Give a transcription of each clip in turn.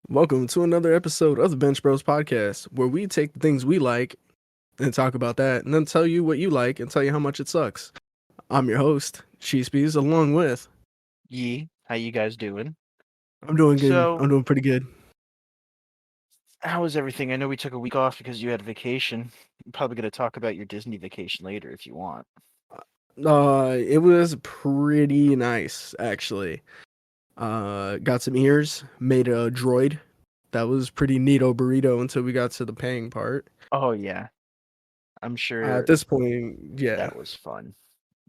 Welcome to another episode of the Bench Bros podcast, where we take the things we like and talk about that, and then tell you what you like and tell you how much it sucks. I'm your host, Cheese Peas, along with. Yee, how you guys doing? I'm doing good. So, I'm doing pretty good. how was everything? I know we took a week off because you had vacation. I'm probably going to talk about your Disney vacation later if you want. It was pretty nice actually. Got some ears, made a droid. That was pretty neato burrito until we got to the paying part. Oh yeah, I'm At sure this point, yeah. that was fun.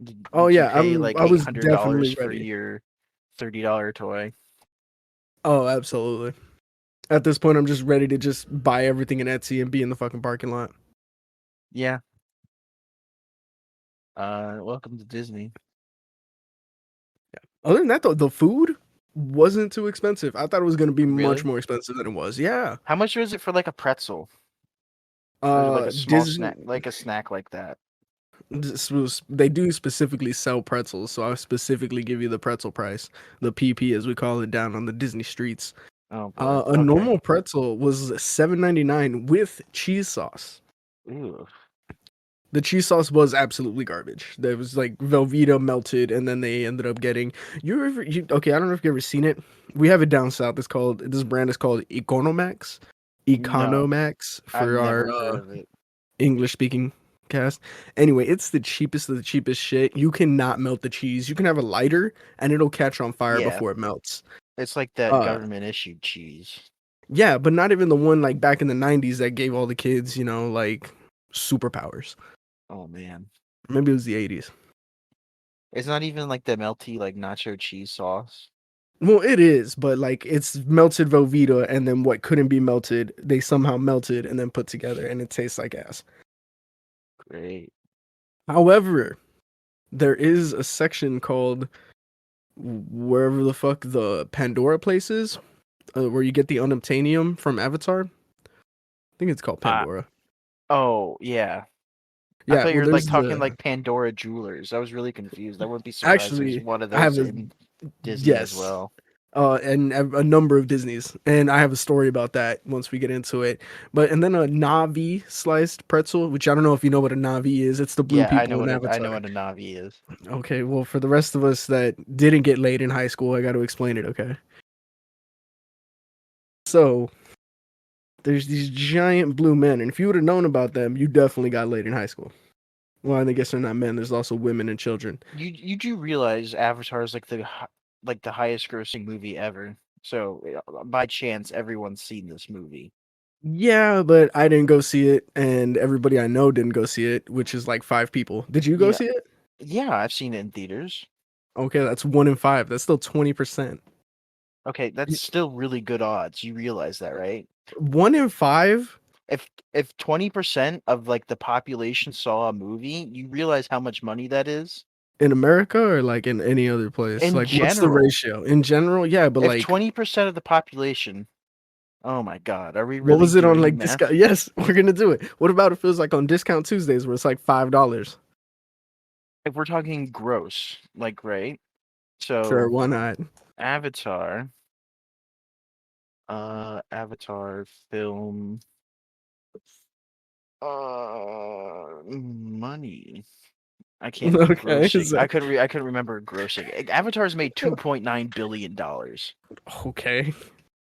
Did, Oh did you yeah, pay I'm. like I eight was hundred dollars definitely for ready. your $30 toy? Oh, absolutely. At this point, I'm just ready to just buy everything in Etsy and be in the fucking parking lot. Yeah. Welcome to Disney. Other than that, though, the food wasn't too expensive. I thought it was going to be much Really? more expensive than it was. Yeah. How much was it for like a pretzel or like a small Disney. snack, like a snack like that? This was they do specifically sell pretzels, so I specifically give you the pretzel price, the PP as we call it down on the Disney streets. Oh boy. A Okay. normal pretzel was $7.99 with cheese sauce. Ooh. The cheese sauce was absolutely garbage. There was like Velveeta melted, and then they ended up getting. Okay? I don't know if you ever seen it. We have it down south. This brand is called No, Economax I've for our never heard of it. English speaking cast. Anyway, it's the cheapest of the cheapest shit. You cannot melt the cheese. You can have a lighter, and it'll catch on fire Yeah. before it melts. It's like that Uh, government issued cheese. yeah, but not even the one like back in the '90s that gave all the kids, like superpowers. Oh man. Maybe it was the '80s. It's not even like the melty like nacho cheese sauce. Well, it is, but like it's melted Velveeta, and then what couldn't be melted, they somehow melted and then put together, and it tastes like ass. Great. However, there is a section called wherever the fuck the Pandora place is, where you get the unobtainium from Avatar. I think it's called Uh Pandora. oh yeah. I Yeah, thought you well, were like there's talking the like Pandora Jewelers. I was really confused. I wouldn't be surprised there's actually one of I have those a in Disney as yes. well. And a number of Disney's, and I have a story about that once we get into it. But and then a Navi sliced pretzel, which I don't know if you know what a Navi is. It's the blue Yeah, people in I know Avatar. what a Navi is. Okay, well for the rest of us that didn't get laid in high school, I got to explain it. Okay, so there's these giant blue men, and if you would have known about them, you definitely got laid in high school. Well, I guess they're not men. There's also women and children. You do realize Avatar is like like the highest grossing movie ever. So by chance everyone's seen this movie. Yeah, but I didn't go see it, and everybody I know didn't go see it, which is like 5 people. Did you go Yeah. see it? Yeah, I've seen it in theaters. Okay, that's 1 in 5. That's still 20%. Okay, that's still really good odds. You realize that, right? 1 in 5 If 20% of like the population saw a movie, you realize how much money that is? in America or like in any other place? In Like, what's the general, ratio? In general, yeah, but if like, 20% of the population, oh my God, are we what really was it on doing like math? discount? Yes, we're gonna do it. What about if it was like on discount Tuesdays where it's like $5? If we're talking gross, like, right? Sure, So, why not? Avatar, Avatar film, money. I can't Okay, grossing. so I couldn't remember grossing. Avatar's made $2.9 billion. okay.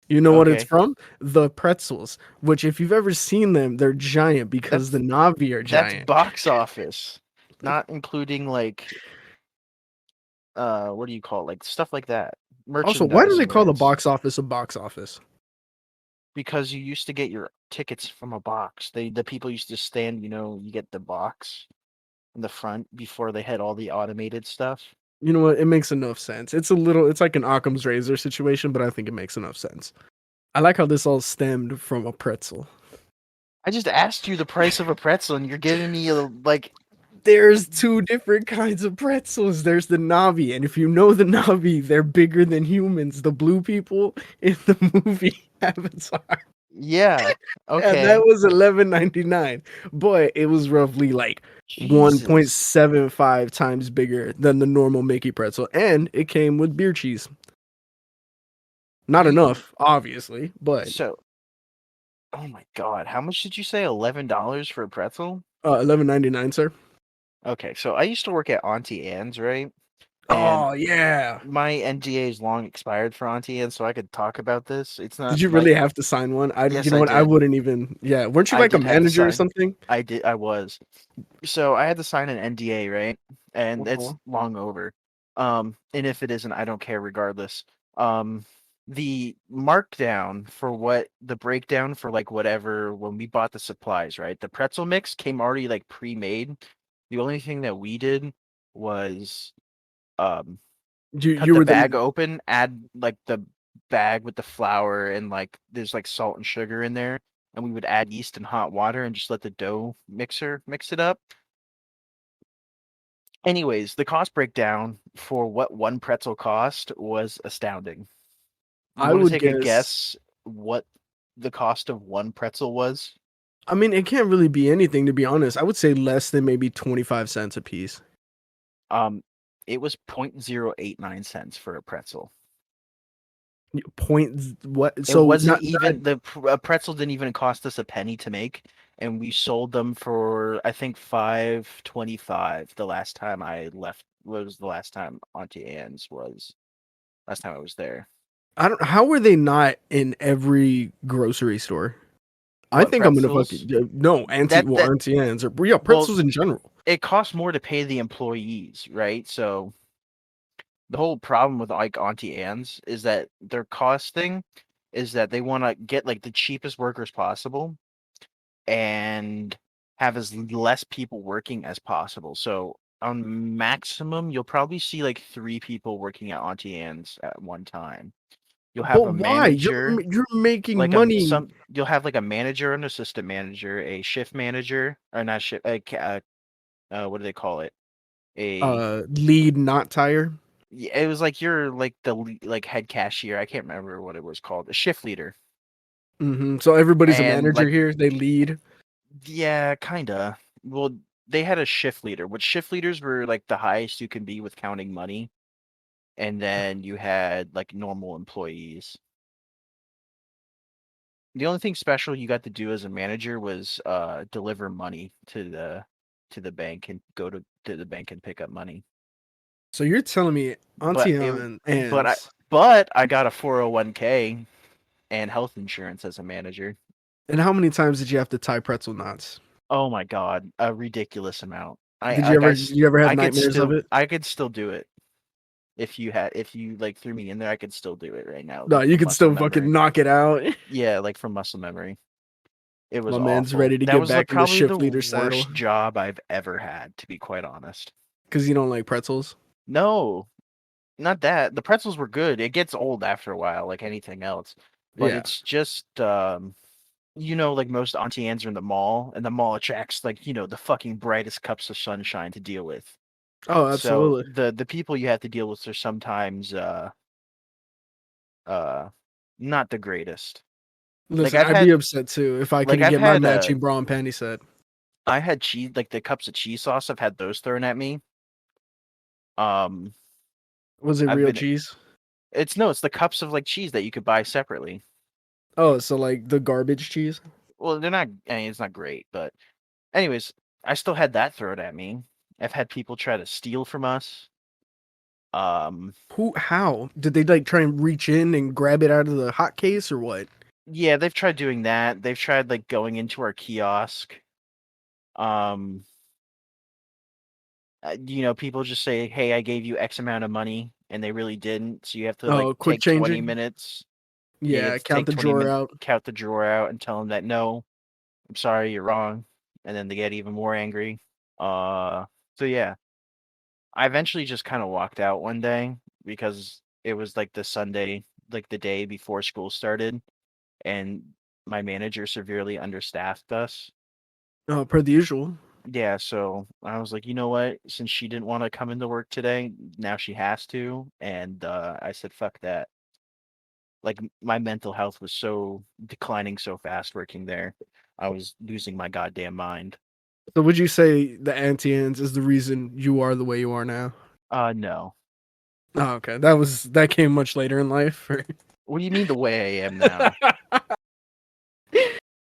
You know what it's Okay, from? The pretzels, which if you've ever seen them, they're giant because the that's Navi are that's giant. box office, not including like what do you call it? Like stuff like that, Also, why do they merchandising call the rights. box office a box office? Because you used to get your tickets from a box. The people used to stand. You get the box in the front before they had all the automated stuff. You know what? It makes enough sense. It's like an Occam's razor situation, but I think it makes enough sense. I like how this all stemmed from a pretzel. I just asked you the price of a pretzel, and you're giving me like There's two different kinds of pretzels. There's the Navi, and if you know the Navi, they're bigger than humans. The blue people in the movie Avatar. yeah, And that okay, was 11.99. But it was roughly like Jesus. 1.75 times bigger than the normal Mickey pretzel, and it came with beer cheese. Not You enough, obviously, but so oh my god, how much did you say? $11 for a pretzel? 11.99, sir. Okay, so I used to work at Auntie Anne's, right? And Oh yeah. my NDA is long expired for Auntie Anne's, so I could talk about this. It's Did not you like really have to sign one? You yes, know I what? I did. wouldn't even. Yeah, weren't you I like a did have to manager or sign. something? I was. So I had to sign an NDA, right? And it's Uh-huh. long over. And if it isn't, I don't care regardless. The markdown for what the breakdown for like whatever when we bought the supplies, right? The pretzel mix came already like pre-made. The only thing that we did was um You cut you the were bag the open, add like the bag with the flour and like there's like salt and sugar in there, and we would add yeast and hot water and just let the dough mixer mix it up. Anyways, the cost breakdown for what one pretzel cost was astounding. You I want to would take a guess. guess what the cost of one pretzel was? I mean, it can't really be anything to be honest. I would say less than maybe 25 cents a piece. Um, it was 0.089 cents for a pretzel. What? It So wasn't not even a pretzel didn't even cost us a penny to make, and we sold them for I think 5.25 the last time I left. What was the last time Auntie Anne's was? Last time I was there. I don't. How were they not in every grocery store? I What think I'm gonna pretzels? fucking no That Auntie Anne's or yeah well, pretzels in general. it costs more to pay the employees, right? So the whole problem with like Auntie Anne's is that their cost thing is that they want to get like the cheapest workers possible and have as less people working as possible. So on maximum, you'll probably see like 3 people working at Auntie Anne's at one time. You'll have But a why? manager, You're making like a money. some. You'll have like a manager, an assistant manager, a shift manager, or not shift. What do they call it? A Lead not tire. Yeah, it was like you're like the like head cashier. I can't remember what it was called. A shift leader. So everybody's a And manager like here. They lead. yeah, kinda. Well, they had a shift leader, which shift leaders were like the highest you can be with counting money. And then you had like normal employees. The only thing special you got to do as a manager was deliver money to the bank and go to the bank and pick up money. So you're telling me But Auntie it but I Anne's. but I got a 401k and health insurance as a manager. And how many times did you have to tie pretzel knots? Oh my god, a ridiculous amount. Did you ever have nightmares of it? I could still do it if you like threw me in there, I could still do it right now, No, like you from could muscle still fucking memory. knock it out. Yeah, like from muscle memory. It was My man's awful. ready to That get was like back in the probably the shift leader saddle worst job I've ever had, to be quite honest. because you don't like pretzels. No, not that. The pretzels were good. It gets old after a while, like anything else. But Yeah. it's just like most Auntie Anne's are in the mall, and the mall attracts like, the fucking brightest cups of sunshine to deal with. Oh, So absolutely. the people you have to deal with are sometimes uh not the greatest. Like Listen, I've I'd be had upset too if I like couldn't I've get my had matching bra and panty set. I had cheese like the cups of cheese sauce. I've had those thrown at me. Um Was it I've real been cheese? it's no, it's the cups of like cheese that you could buy separately. Oh, so like the garbage cheese? Well, they're not I mean, it's not great, but anyways, I still had that thrown at me. I've had people try to steal from us. Um How? Did they like try and reach in and grab it out of the hot case or what? yeah, they've tried doing that. They've tried like going into our kiosk. Um people just say, "Hey, I gave you X amount of money," and they really didn't. So you have to like Oh, quick take 20 changing? minutes. Yeah, you have Yeah, to count take the 20 drawer minutes, out. count the drawer out, and tell them that no, I'm sorry, you're wrong, and then they get even more angry. Uh, so yeah, I eventually just kind of walked out one day because it was like the Sunday, like the day before school started, and my manager severely understaffed us. Per the usual. Yeah, so I was like, you know what? Since she didn't want to come into work today, now she has to. And I said, fuck that. Like my mental health was so declining so fast working there. I was losing my goddamn mind. So would you say the Antians is the reason you are the way you are now? No. Oh, okay. That came much later in life. Or- What do you mean the way I am now?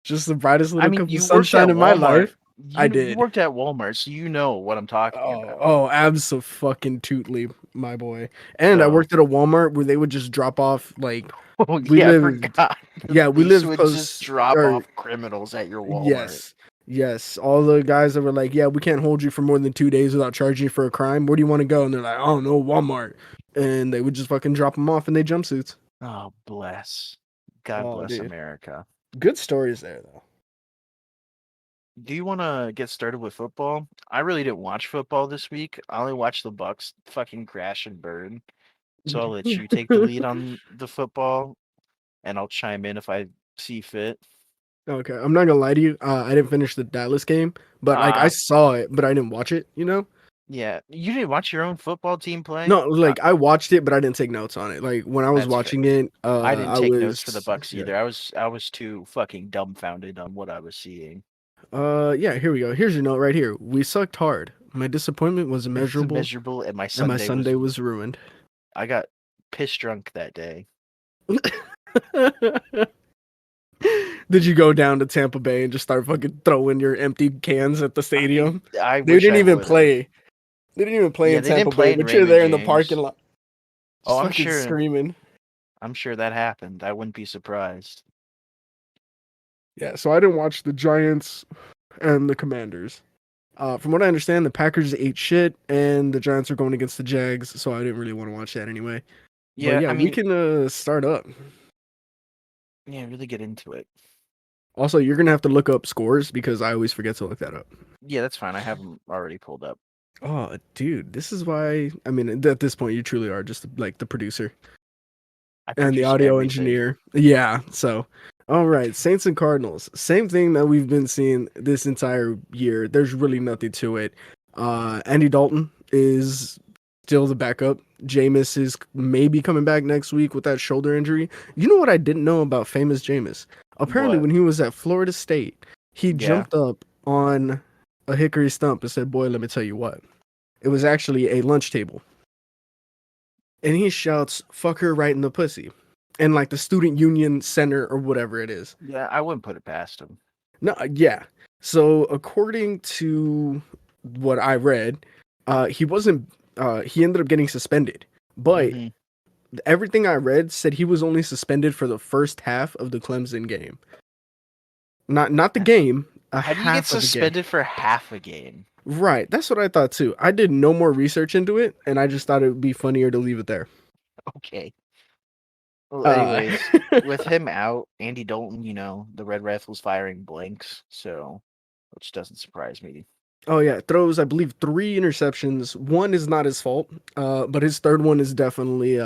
Just the brightest I little mean, cup of you worked at sunshine in my Walmart. life. I You did. worked at Walmart, so you know what I'm talking Oh, about. oh, abso-fucking-tootly, my boy. And I So, worked at a Walmart where they would just drop off like oh we yeah, I lived. forgot. Yeah, we These lived would just close. drop Or off criminals at your Walmart. yes, yes. All the guys that were like, "Yeah, we can't hold you for more than 2 days without charging you for a crime. Where do you want to go?" And they're like, "Oh no, Walmart." And they would just fucking drop them off in their jumpsuits. Oh, bless. God Oh, bless dude, America. good stories there though. Do you want to get started with football? I really didn't watch football this week. I only watched the Bucs fucking crash and burn. So I'll let you take the lead on the football, and I'll chime in if I see fit. Okay, I'm not gonna lie to you. I didn't finish the Dallas game, but like I Uh, saw it, but I didn't watch it. You know? yeah. You didn't watch your own football team play? No, like I watched it, but I didn't take notes on it. Like when I was That's fair. watching it, I didn't I take notes for the was Bucks yeah. either. I was too fucking dumbfounded on what I was seeing. Yeah. Here we go. Here's your note right here. We sucked hard. My disappointment was It's immeasurable, miserable, and my and my Sunday was. Sunday was ruined. I got piss drunk that day. Did you go down to Tampa Bay and just start fucking throwing your empty cans at the I stadium? I They wish didn't I even would have. play. They didn't even play Yeah, in they didn't Tampa play Bay, in but you're Raymond there in the parking James. lot, Oh, just I'm fucking sure. screaming. I'm sure that happened. I wouldn't be surprised. Yeah, so I didn't watch the Giants and the Commanders. From what I understand, the Packers ate shit, and the Giants are going against the Jags, so I didn't really want to watch that anyway. But Yeah, yeah, I we mean, can start up. yeah, really get into it. Also, you're gonna have to look up scores because I always forget to look that up. Yeah, that's fine. I have them already pulled up. Oh, dude, this is why. I mean, at this point, you truly are just like the producer I and the produce audio everything. engineer. Yeah. So, all right, Saints and Cardinals. Same thing that we've been seeing this entire year. There's really nothing to it. Andy Dalton is still the backup. Jameis is maybe coming back next week with that shoulder injury. You know what I didn't know about famous Jameis? Apparently, What? when he was at Florida State, he Yeah. jumped up on a hickory stump and said, "Boy, let me tell you what." It was actually a lunch table. And he shouts, "Fuck her right in the pussy." And like the student union center or whatever it is. Yeah, I wouldn't put it past him. No, yeah. So according to what I read, he wasn't. He ended up getting suspended, but Hmm. everything I read said he was only suspended for the first half of the Clemson game. Not the game, a How do you get half of the game. suspended for half a game? Right, that's what I thought too. I did no more research into it, and I just thought it would be funnier to leave it there. Okay. Well, Uh, anyways, with him out, Andy Dalton, the Red Rifles firing blanks, so which doesn't surprise me. oh yeah, throws I believe 3 interceptions. One is not his fault, but his third one is definitely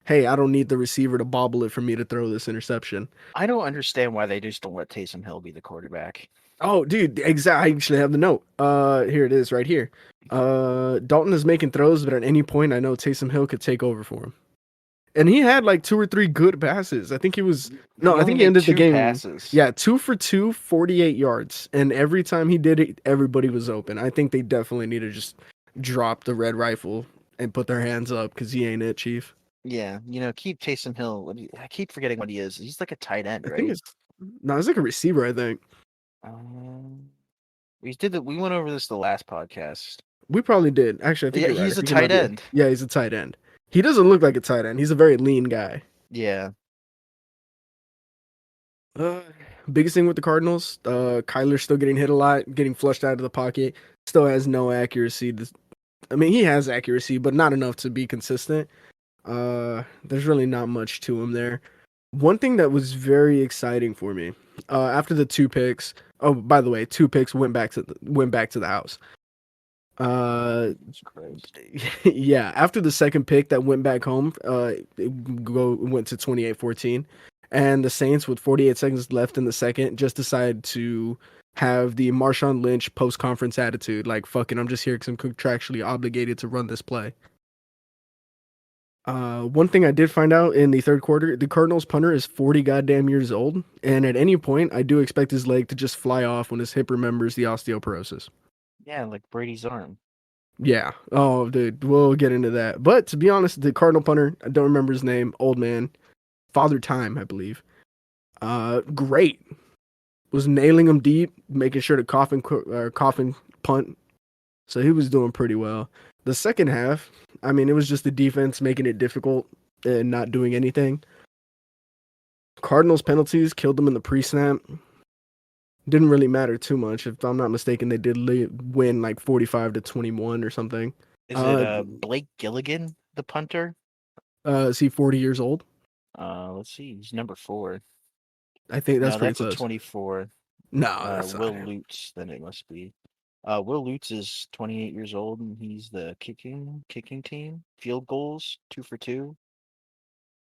hey, I don't need the receiver to bobble it for me to throw this interception. I don't understand why they just don't let Taysom Hill be the quarterback. Oh, dude, exactly. I actually have the note. Here it is, right here. Dalton is making throws, but at any point, I know Taysom Hill could take over for him. And he had like 2 or 3 good passes. I think he was no, He I only think he made ended the 2 game. passes. Yeah, 2 for 2, 48 yards. And every time he did it, everybody was open. I think they definitely need to just drop the red rifle and put their hands up because he ain't it, Chief. Yeah, keep Taysom Hill. I keep forgetting what he is. He's like a tight end, I think right? it's no, it's like a receiver, I think. Um, we went over this the last podcast. We probably did. Actually, I think Yeah, you're right. I he's a think it might tight be end. yeah, he's a tight end. He doesn't look like a tight end. He's a very lean guy. Yeah. Uh, biggest thing with the Cardinals, Kyler's still getting hit a lot, getting flushed out of the pocket. Still has no accuracy. I mean, he has accuracy, but not enough to be consistent. There's really not much to him there. One thing that was very exciting for me, after the 2 picks. Oh, by the way, 2 picks went back to the house. Uh, Jesus Christ. yeah, after the second pick that went back home, it went to 28-14, and the Saints with 48 seconds left in the second just decided to have the Marshawn Lynch post conference attitude, like fucking, I'm just here because I'm contractually obligated to run this play. One thing I did find out in the third quarter, the Cardinals punter is 40 goddamn years old, and at any point, I do expect his leg to just fly off when his hip remembers the osteoporosis. Yeah, like Brady's arm. Yeah. Oh, dude, we'll get into that. But to be honest, the Cardinal punter, I don't remember his name, old man. Father Time, I believe. Great. Was nailing them deep, making sure to coffin punt. So he was doing pretty well. The second half, I mean, it was just the defense making it difficult and not doing anything. Cardinals penalties killed them in the pre-snap. Didn't really matter too much. If I'm not mistaken, they did win like 45-21 or something. Is it Blake Gilligan, the punter? Is he 40 years old? Let's see. He's number 4. I think that's No, pretty that's a close. 24. No, that's not Will him. Lutz, then it must be. Will Lutz is 28 years old, and he's the kicking team. Field goals, 2 for 2.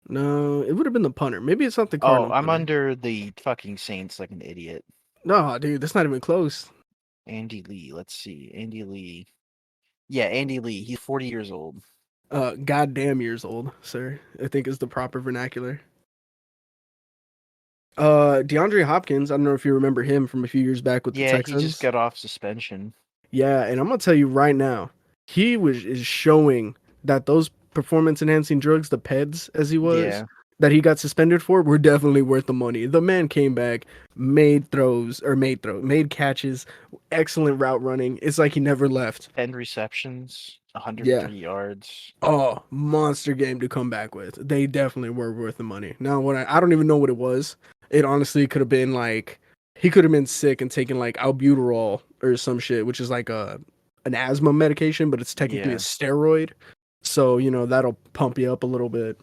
No, it would have been the punter. Maybe it's not the Oh, Cardinals I'm punter. under the fucking Saints like an idiot. No, dude, that's not even close. Andy Lee, let's see. Andy Lee. Yeah, Andy Lee. He's 40 years old. Goddamn years old, sir. I think is the proper vernacular. DeAndre Hopkins, I don't know if you remember him from a few years back with the Yeah, he just Texans. got off suspension. Yeah, and I'm gonna tell you right now, is showing that those performance enhancing drugs, the PEDs as he was, Yeah, that he got suspended for, were definitely worth the money. The man came back, made catches, excellent route running. It's like he never left. 10 receptions, Yeah. 103 yards. Oh, monster game to come back with. They definitely were worth the money. Now, I don't even know what it was. It honestly could have been like he could have been sick and taken like albuterol or some shit, which is like an asthma medication, but it's technically a Yeah. steroid. So that'll pump you up a little bit.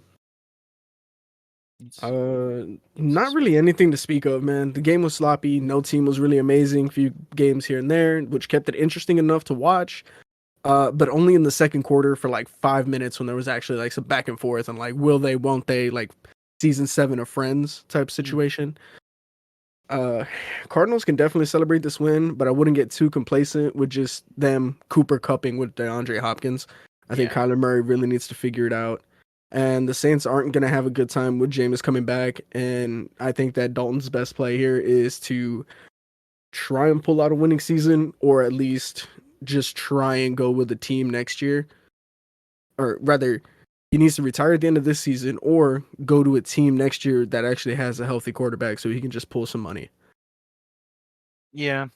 Not really anything to speak of, man. The game was sloppy. No team was really amazing. Few games here and there, which kept it interesting enough to watch. But only in the second quarter for like 5 minutes when there was actually like some back and forth and like will they, won't they, like season 7 of Friends type situation. Cardinals can definitely celebrate this win, but I wouldn't get too complacent with just them Cooper cupping with DeAndre Hopkins. I think Yeah. Kyler Murray really needs to figure it out. And the Saints aren't going to have a good time with Jameis coming back. And I think that Dalton's best play here is to try and pull out a winning season, or at least just try and go with the team next year. Or rather, he needs to retire at the end of this season or go to a team next year that actually has a healthy quarterback so he can just pull some money. Yeah.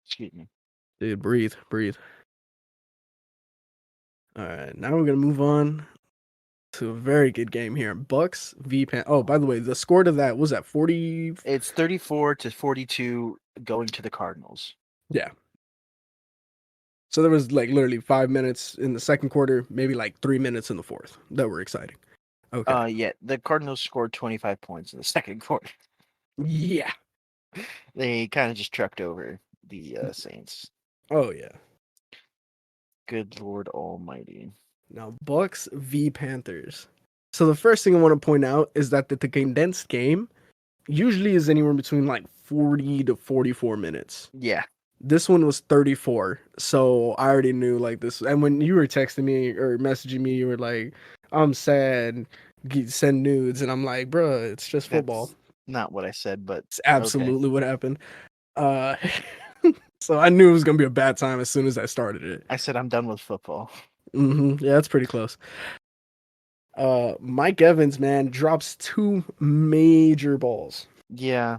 Excuse me. Dude, breathe. All right, now we're going to move on to a very good game here. Bucs v Pan. Oh, by the way, the score to that was at 40. It's 34-42 going to the Cardinals. Yeah. So there was like literally 5 minutes in the second quarter, maybe like 3 minutes in the fourth that were exciting. Okay. Yeah, the Cardinals scored 25 points in the second quarter. Yeah. They kind of just trucked over the Saints. Oh yeah. Good Lord Almighty. Now Bucs v Panthers. So the first thing I want to point out is that the condensed game usually is anywhere between like 40 to 44 minutes. Yeah. This one was 34. So I already knew like this. And when you were texting me or messaging me, you were like, I'm sad, send nudes. And I'm like, bruh, it's just football. That's not what I said, but It's absolutely what happened. So I knew it was going to be a bad time as soon as I started it. I said I'm done with football. Yeah, that's pretty close. Mike Evans, man, drops 2 major balls. Yeah.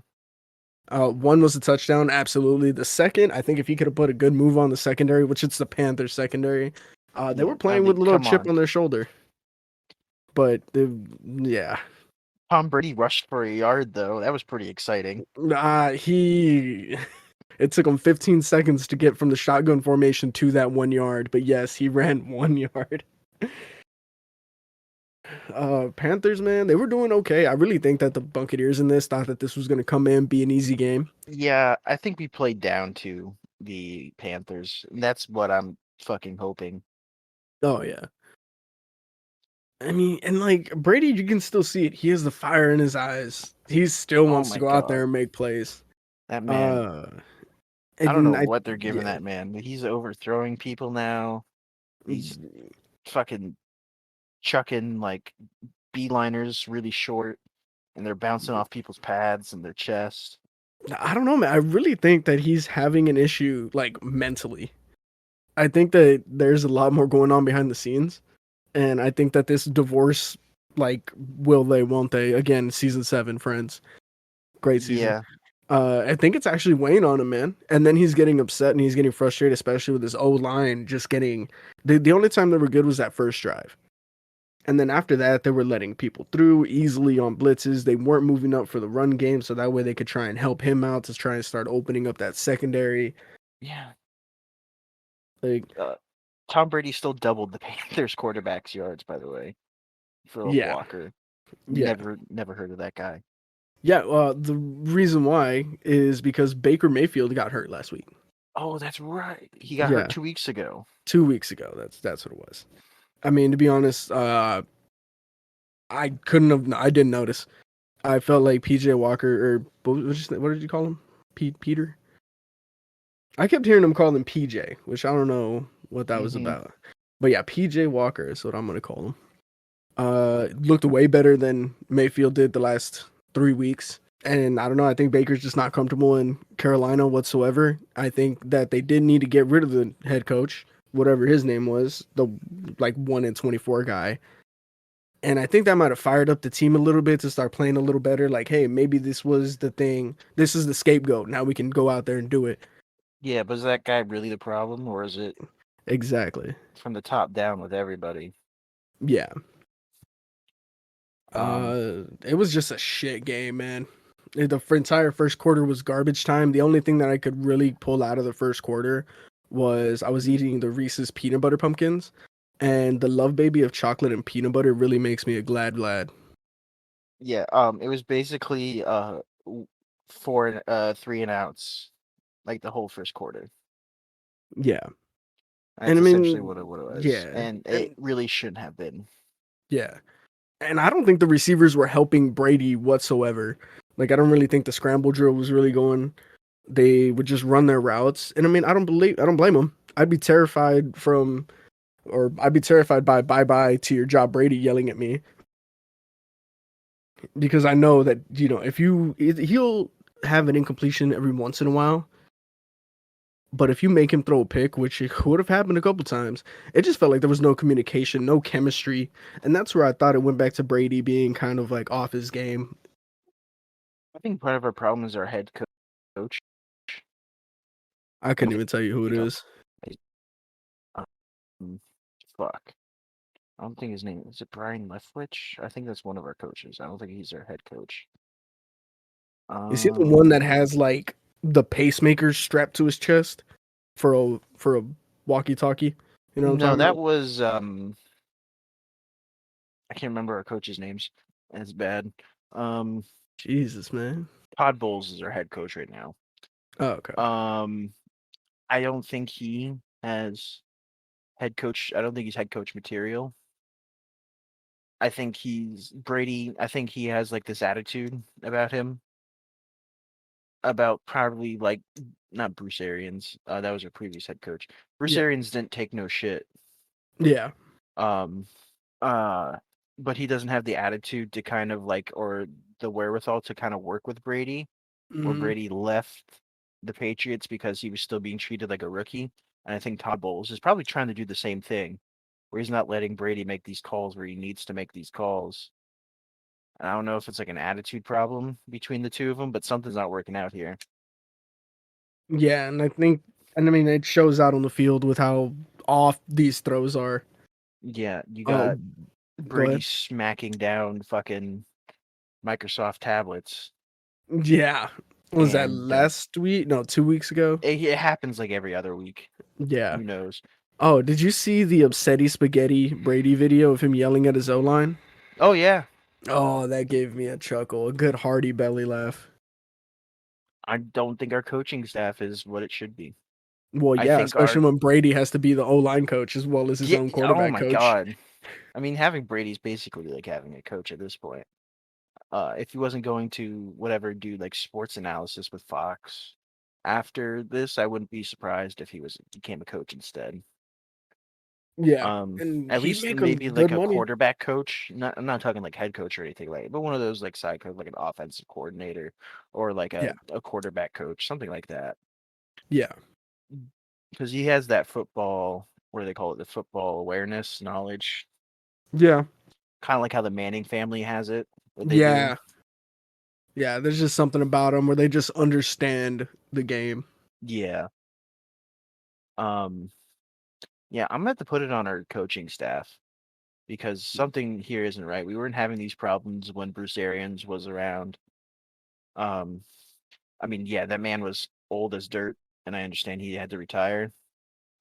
One was a touchdown, absolutely. The second, I think if he could have put a good move on the secondary, which it's the Panthers secondary, they were playing with a little chip on their shoulder. But yeah. Tom Brady rushed for a yard though. That was pretty exciting. It took him 15 seconds to get from the shotgun formation to that 1 yard, but yes, he ran 1 yard. Panthers, man, they were doing okay. I really think that the Buccaneers in this thought that this was going to come in, be an easy game. Yeah, I think we played down to the Panthers. And that's what I'm fucking hoping. Oh, yeah. I mean, and like Brady, you can still see it. He has the fire in his eyes. He still wants to go out there and make plays. That man. I don't know what they're giving that man. He's overthrowing people now. He's fucking chucking like beeliners really short, and they're bouncing off people's pads and their chest. I don't know, man. I really think that he's having an issue like mentally. I think that there's a lot more going on behind the scenes. And I think that this divorce Like, will they, won't they? Again, season 7, Friends. Great season. Yeah. I think it's actually weighing on him, man. And then he's getting upset and he's getting frustrated, especially with his O line just getting. The only time they were good was that first drive. And then after that, they were letting people through easily on blitzes. They weren't moving up for the run game, so that way they could try and help him out to try and start opening up that secondary. Yeah. Like, Tom Brady still doubled the Panthers quarterback's yards, by the way, for a yeah, blocker. yeah, Never heard of that guy. yeah. The reason why is because Baker Mayfield got hurt last week. Oh, that's right. He got hurt Yeah, 2 weeks ago. 2 weeks ago. That's what it was. I mean, to be honest, I couldn't have. I didn't notice. I felt like PJ Walker, or what did you call him? Peter. I kept hearing him call him PJ, which I don't know what that was about. But yeah, PJ Walker is what I'm gonna call him. Looked way better than Mayfield did the last 3 weeks. And I don't know, I think Baker's just not comfortable in Carolina whatsoever. I think that they did need to get rid of the head coach, whatever his name was, the like 1-24 guy. And I think that might have fired up the team a little bit to start playing a little better. Like, hey, maybe this was the thing. This is the scapegoat. Now we can go out there and do it. Yeah, but is that guy really the problem, or is it Exactly. from the top down with everybody? Yeah. Um, It was just a shit game, man. The entire first quarter was garbage time. The only thing that I could really pull out of the first quarter was I was eating the Reese's peanut butter pumpkins, and the love baby of chocolate and peanut butter really makes me a glad lad. yeah, it was basically 3 and outs, like the whole first quarter. Yeah, and That's I essentially mean, what it was, yeah, and it and really shouldn't have been. yeah, and I don't think the receivers were helping Brady whatsoever. Like, I don't really think the scramble drill was really going. They would just run their routes, and I mean, I don't blame them. I'd be terrified by bye bye to your job Brady yelling at me, because I know that, if he'll have an incompletion every once in a while, but if you make him throw a pick, which it would have happened a couple times, it just felt like there was no communication, no chemistry, and that's where I thought it went back to Brady being kind of like off his game. I think part of our problem is our head coach. I I couldn't even tell you who it think is. fuck. I don't think his name is it Brian Leftwich. I think that's one of our coaches. I don't think he's our head coach. Is he the one that Um, has like the pacemaker strapped to his chest for a walkie-talkie? You know what I'm no, talking that about? was I can't remember our coaches' names. That's bad. Um, Jesus, man. Todd Bowles is our head coach right now. Oh, okay. Um, I don't think he has head coach. I don't think he's head coach material. I think he's Brady. I think he has like this attitude about him, about probably like not Bruce Arians. That was our previous head coach. Bruce Yeah. Arians didn't take no shit. Yeah. Um, uh, but he doesn't have the attitude to kind of like, or the wherewithal to kind of work with Brady, where Hmm. Brady left the Patriots because he was still being treated like a rookie. And I think Todd Bowles is probably trying to do the same thing, where he's not letting Brady make these calls where he needs to make these calls. And I don't know if it's like an attitude problem between the two of them, but something's not working out here. Yeah, and I mean, it shows out on the field with how off these throws are. Yeah, you got Um, Go Brady ahead. smacking down fucking Microsoft tablets, Yeah. Was that and last week? No, 2 weeks ago. it happens like every other week. Yeah. Who knows? Oh, did you see the Upsetty Spaghetti Brady video of him yelling at his O line? Oh yeah, Oh, that gave me a chuckle, a good hearty belly laugh. I don't think our coaching staff is what it should be. Well, I yeah, think our especially when Brady has to be the O line coach as well as his yeah, own oh quarterback my coach. god. I mean, having Brady's basically like having a coach at this point. If he wasn't going to whatever do like sports analysis with Fox after this, I wouldn't be surprised if he became a coach instead. Yeah, and At he'd least make him maybe like good a money. quarterback coach. Not I'm not talking like head coach or anything like, but one of those like side coach, like an offensive coordinator or like Yeah, a quarterback coach, something like that. yeah, Because he has that football, what do they call it? The football awareness, knowledge. yeah. kind of like how the Manning family has it. What they do. Yeah. Yeah, there's just something about them where they just understand the game. Yeah. Um. Yeah, I'm gonna have to put it on our coaching staff because something here isn't right. We weren't having these problems when Bruce Arians was around. Um. I mean, yeah, that man was old as dirt, and I understand he had to retire.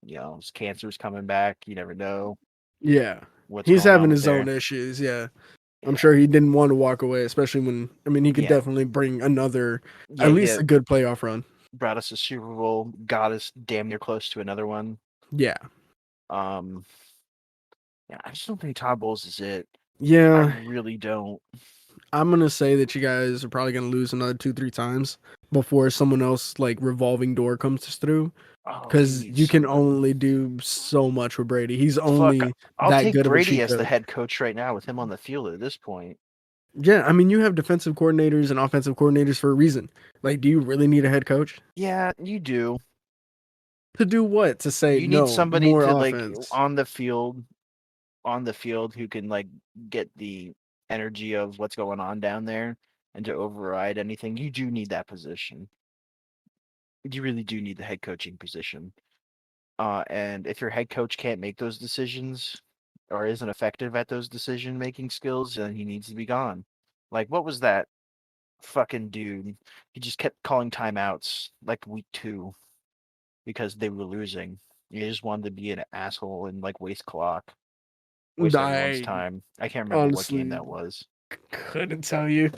His cancer's coming back. You never know Yeah. what's He's going having on with his own there. issues, yeah. I'm Yeah. sure he didn't want to walk away, especially when I mean he could Yeah. definitely bring another Yeah. at He least a good playoff run. brought us a Super Bowl, got us damn near close to another one. Yeah. Um, yeah, I just don't think Todd Bowles is it. I Yeah. really don't. I'm gonna say that you guys are probably gonna lose another 2, 3 times before someone else like revolving door comes through. Oh, he Because needs you can somebody. only do so much with Brady. He's Fuck, only I'll that take good of a Brady cheat as the code. head coach right now with him on the field at this point. Yeah, I mean you have defensive coordinators and offensive coordinators for a reason. Like, do you really need a head coach? Yeah, you do. To do what? To say You need no, somebody more to like offense. on the field who can like get the energy of what's going on down there and to override anything. You do need that position. You really do need the head coaching position. And if your head coach can't make those decisions or isn't effective at those decision making skills, then he needs to be gone. Like, what was that fucking dude? He just kept calling timeouts like week 2 because they were losing. He just wanted to be an asshole and like waste everyone's I time. I can't remember what game honestly that was. couldn't tell you.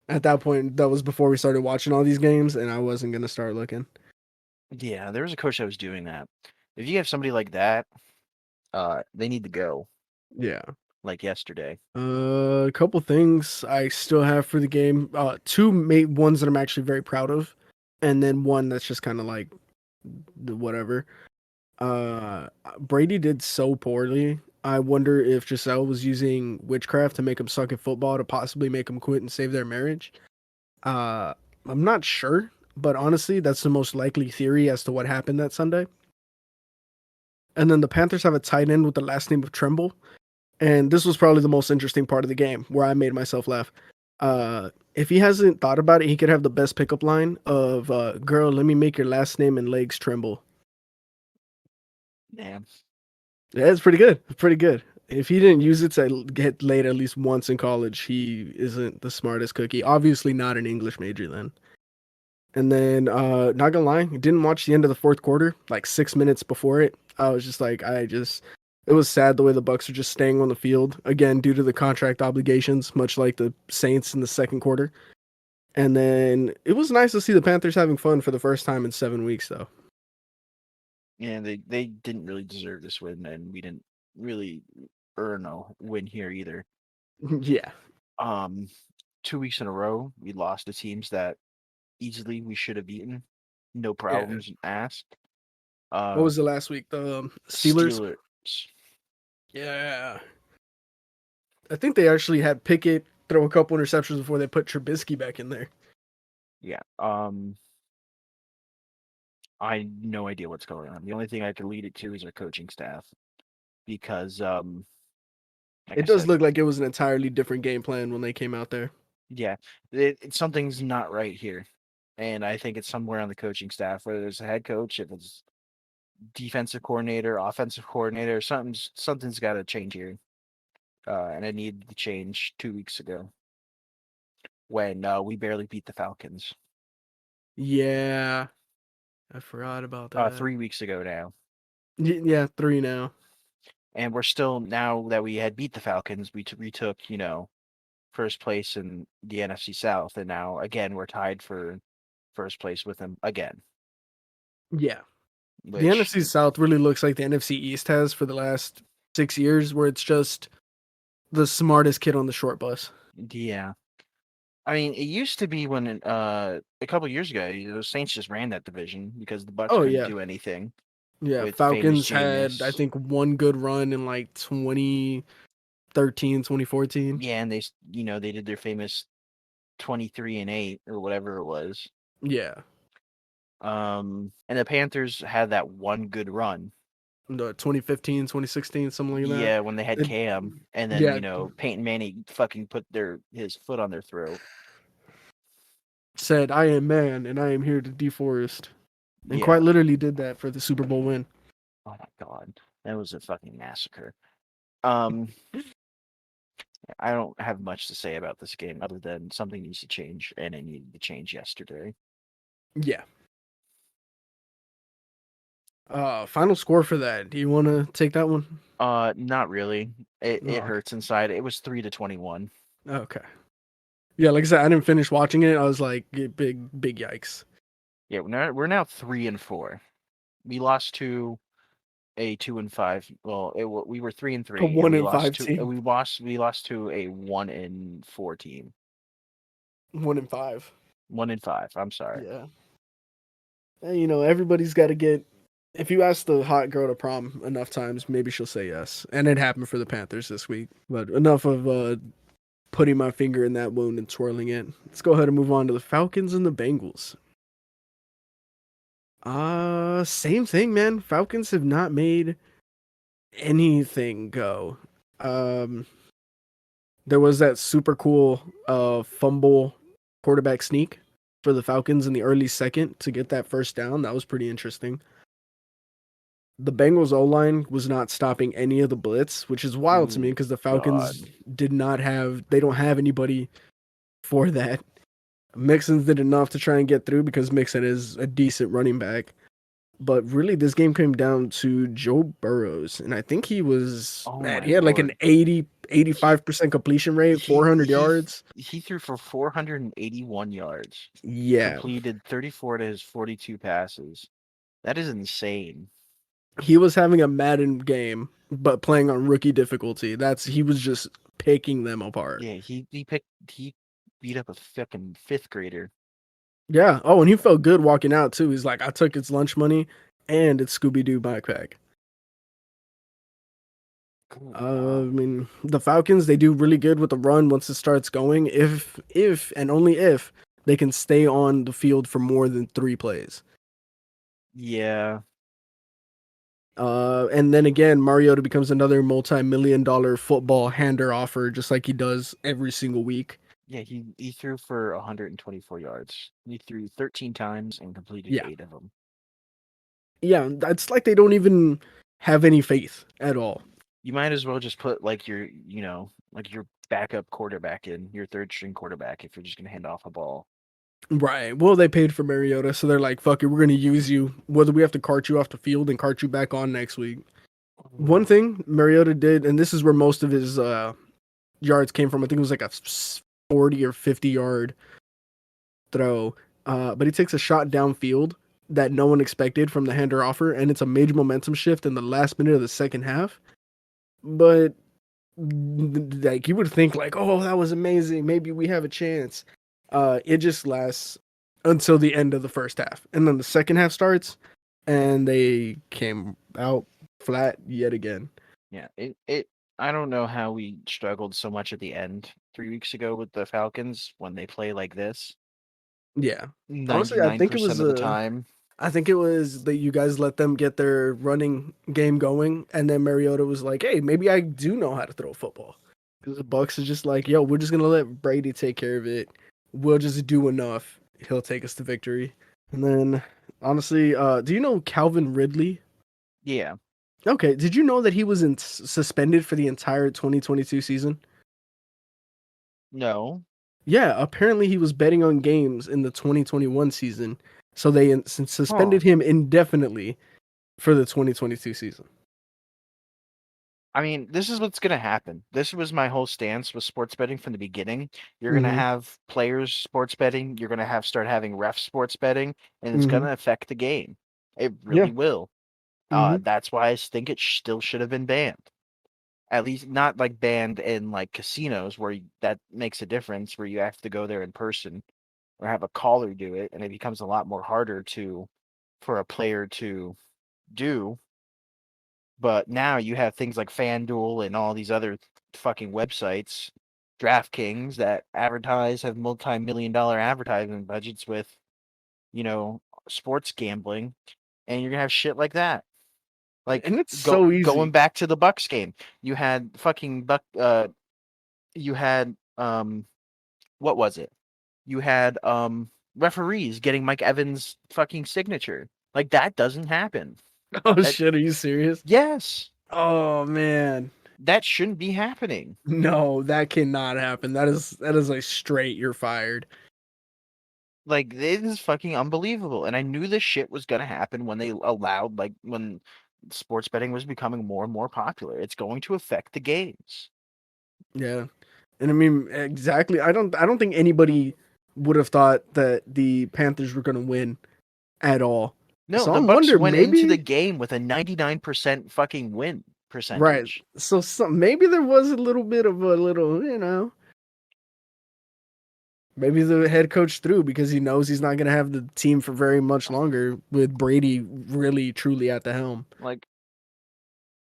At that point, that was before we started watching all these games, and I wasn't gonna start looking. Yeah, there was a coach that was doing that. If you have somebody like that, they need to go Yeah. like yesterday. A couple things I still have for the game. Two ones that I'm actually very proud of, and then one that's just kind of like whatever. Brady did so poorly. I wonder if Giselle was using witchcraft to make him suck at football to possibly make him quit and save their marriage. Uh, I'm not sure, but honestly, that's the most likely theory as to what happened that Sunday. And then the Panthers have a tight end with the last name of Tremble. And this was probably the most interesting part of the game where I made myself laugh. If he hasn't thought about it, he could have the best pickup line of "Girl, let me make your last name and legs tremble." Damn. Yeah, it's pretty good. It's pretty good. If he didn't use it to get laid at least once in college, he isn't the smartest cookie. Obviously, not an English major then. And then, not gonna lie, didn't watch the end of the fourth quarter. Like 6 minutes before it, I was just like, it was sad the way the Bucs are just staying on the field again due to the contract obligations, much like the Saints in the second quarter. And then it was nice to see the Panthers having fun for the first time in 7 weeks, though. Yeah, they didn't really deserve this win, and we didn't really earn a win here either. Yeah. Um, 2 weeks in a row, we lost to teams that easily we should have beaten, no Yeah. problems asked. What Uh, was the last week? The Steelers. Steelers, Yeah. I think they actually had Pickett throw a couple interceptions before they put Trubisky back in there. yeah. I have no idea what's going on. The only thing I can lead it to is our coaching staff because, like I It does said, look like it was an entirely different game plan when they came out there. yeah, something's not right here, and I think it's somewhere on the coaching staff, whether it's a head coach, if it's defensive coordinator, offensive coordinator, something's got to change here, and it needed to change 2 weeks ago when we barely beat the Falcons. Yeah. I forgot about that. 3 weeks ago now, Yeah, three now. and we're still now that we had beat the Falcons, we retook first place in the NFC South, and now again we're tied for first place with them again, Yeah. The which NFC South really looks like the NFC East has for the last 6 years, where it's just the smartest kid on the short bus. yeah. I mean, it used to be when a couple years ago, the Saints just ran that division because the Bucs Oh, couldn't yeah. do anything Yeah. with famous Falcons had, I Jameis. think, one good run in like 2013, 2014. Yeah, and they did their famous 23-8 or whatever it was. Yeah. And the Panthers had that one good run, The 2015, 2016, something like that. Yeah, when they had It, Cam, and then yeah, Peyton Manning fucking put his foot on their throat. said, "I am man, and I am here to deforest," and quite Yeah. literally did that for the Super Bowl win. Oh my god, that was a fucking massacre. Um, I don't have much to say about this game other than something needs to change, and it needed to change yesterday. Yeah. Final score for that. Do you want to take that one? Not really. It Oh, okay. hurts inside. It was 3-21. Okay. Yeah, like I said, I didn't finish watching it. I was like, big yikes. Yeah, we're now 3-4. We lost to a 2-5. Well, we were three and A three, and one and five team. we lost to a 1-4 team. 1-5. 1-5. I'm sorry. Yeah. And, everybody's got to get. If you ask the hot girl to prom enough times, maybe she'll say yes. And it happened for the Panthers this week. But enough of putting my finger in that wound and twirling it. Let's go ahead and move on to the Falcons and the Bengals. Same thing, man. Falcons have not made anything go. Um, there was that super cool fumble quarterback sneak for the Falcons in the early second to get that first down. That was pretty interesting. The Bengals O-line was not stopping any of the blitz, which is wild to me Ooh, because the God. Falcons they don't have anybody for that. Mixon did enough to try and get through because Mixon is a decent running back. But really, this game came down to Joe Burrows. And I think Oh man, my he had like an lord. 80, He 85% completion rate, he 400 he yards. he threw for 481 yards. Yeah, Completed 34 to his 42 passes. That is insane. he was having a Madden game, but playing on rookie difficulty. He was just picking them apart. Yeah, he beat up a fucking fifth grader. Yeah. Oh, and he felt good walking out too. He's like, I took its lunch money and its Scooby Doo backpack. I Wow. mean, the Falcons, they do really good with the run once it starts going. If and only if they can stay on the field for more than 3 plays. Yeah. And then again, Mariota becomes another multi-million-dollar football hander offer, just like he does every single week. Yeah, he threw for 124 yards. He threw 13 times and completed Yeah, 8 of them. yeah, it's like they don't even have any faith at all. You might as well just put like your backup quarterback in, your third string quarterback if you're just going to hand off a ball. Right. Well, they paid for Mariota, so they're like, "Fuck it, we're gonna use you, whether we have to cart you off the field and cart you back on next week." One thing Mariota did, and this is where most of his yards came from. I think it was like a 40 or 50 yard throw. But he takes a shot downfield that no one expected from the hander offer, and it's a major momentum shift in the last minute of the second half. But like you would think, like, oh, that was amazing. Maybe we have a chance. It just lasts until the end of the first half, and then the second half starts, and they came out flat yet again. Yeah, it I don't know how we struggled so much at the end 3 weeks ago with the Falcons when they play like this Yeah, honestly, 99% of the time. I think it was that you guys let them get their running game going, and then Mariota was like, "Hey, maybe I do know how to throw a football." Because the Bucs is just like, "Yo, we're just gonna let Brady take care of it. We'll just do enough. He'll take us to victory." And then, honestly, do you know Calvin Ridley? Yeah. Okay, did you know that he was suspended for the entire 2022 season? No. Yeah, apparently he was betting on games in the 2021 season, so they Huh. suspended him indefinitely for the 2022 season. I mean, this is what's going to happen. This was my whole stance with sports betting from the beginning. You're going to Mhm. have players sports betting, you're going to have start having ref sports betting, and it's going Mhm. to affect the game. It Yeah. really will. Mhm. That's why I think it still should have been banned. At least not like banned in like casinos where that makes a difference, where you have to go there in person or have a caller do it, and it becomes a lot more harder to for a player to do. But now you have things like FanDuel and all these other fucking websites, DraftKings, that have multi-million-dollar advertising budgets with, you know, sports gambling, and you're gonna have shit like that. Like And it's so going easy. back to the Bucks game, you had fucking you had what was it? You had referees getting Mike Evans' fucking signature. Like that doesn't happen. Oh That shit, are you serious? yes, Oh man. that shouldn't be happening. No, that cannot happen. That is like straight you're fired. Like it is fucking unbelievable. And I knew this shit was gonna happen when they allowed like when sports betting was becoming more and more popular. It's going to affect the games. Yeah. And I mean exactly. I don't think anybody would have thought that the Panthers were going to win at all. No, So the I'm Bucks wonder went into the maybe game with a 99% fucking win right. percentage. So maybe there was a little bit of a little, maybe the head coach threw because he knows he's not going to have the team for very much longer with Brady really truly at the helm. Like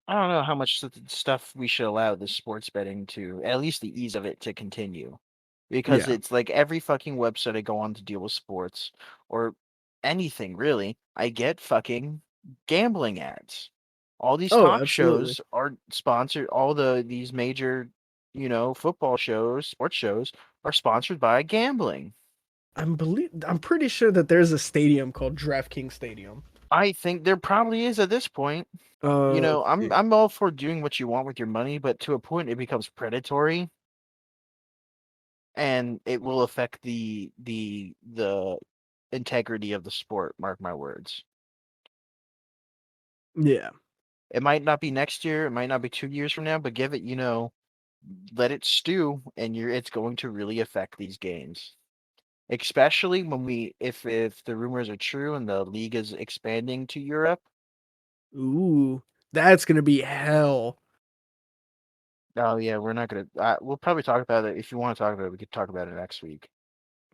I don't know how much stuff we should allow this sports betting to, at least the ease of it to continue. Because Yeah. it's like every fucking website I go on to deal with sports or anything really, I get fucking gambling ads. All these Oh, talk absolutely. shows are sponsored, all these major, football shows, sports shows are sponsored by gambling. I'm pretty sure that there's a stadium called DraftKings Stadium. I think there probably is at this point. Let's see. I'm all for doing what you want with your money, but to a point it becomes predatory and it will affect the integrity of the sport, mark my words. Yeah. It might not be next year, it might not be 2 years from now, but give it, let it stew and it's going to really affect these games. Especially when if the rumors are true and the league is expanding to Europe. Ooh, that's gonna be hell. Oh yeah, we're not gonna. We'll probably talk about it if you want to talk about it. We could talk about it next week.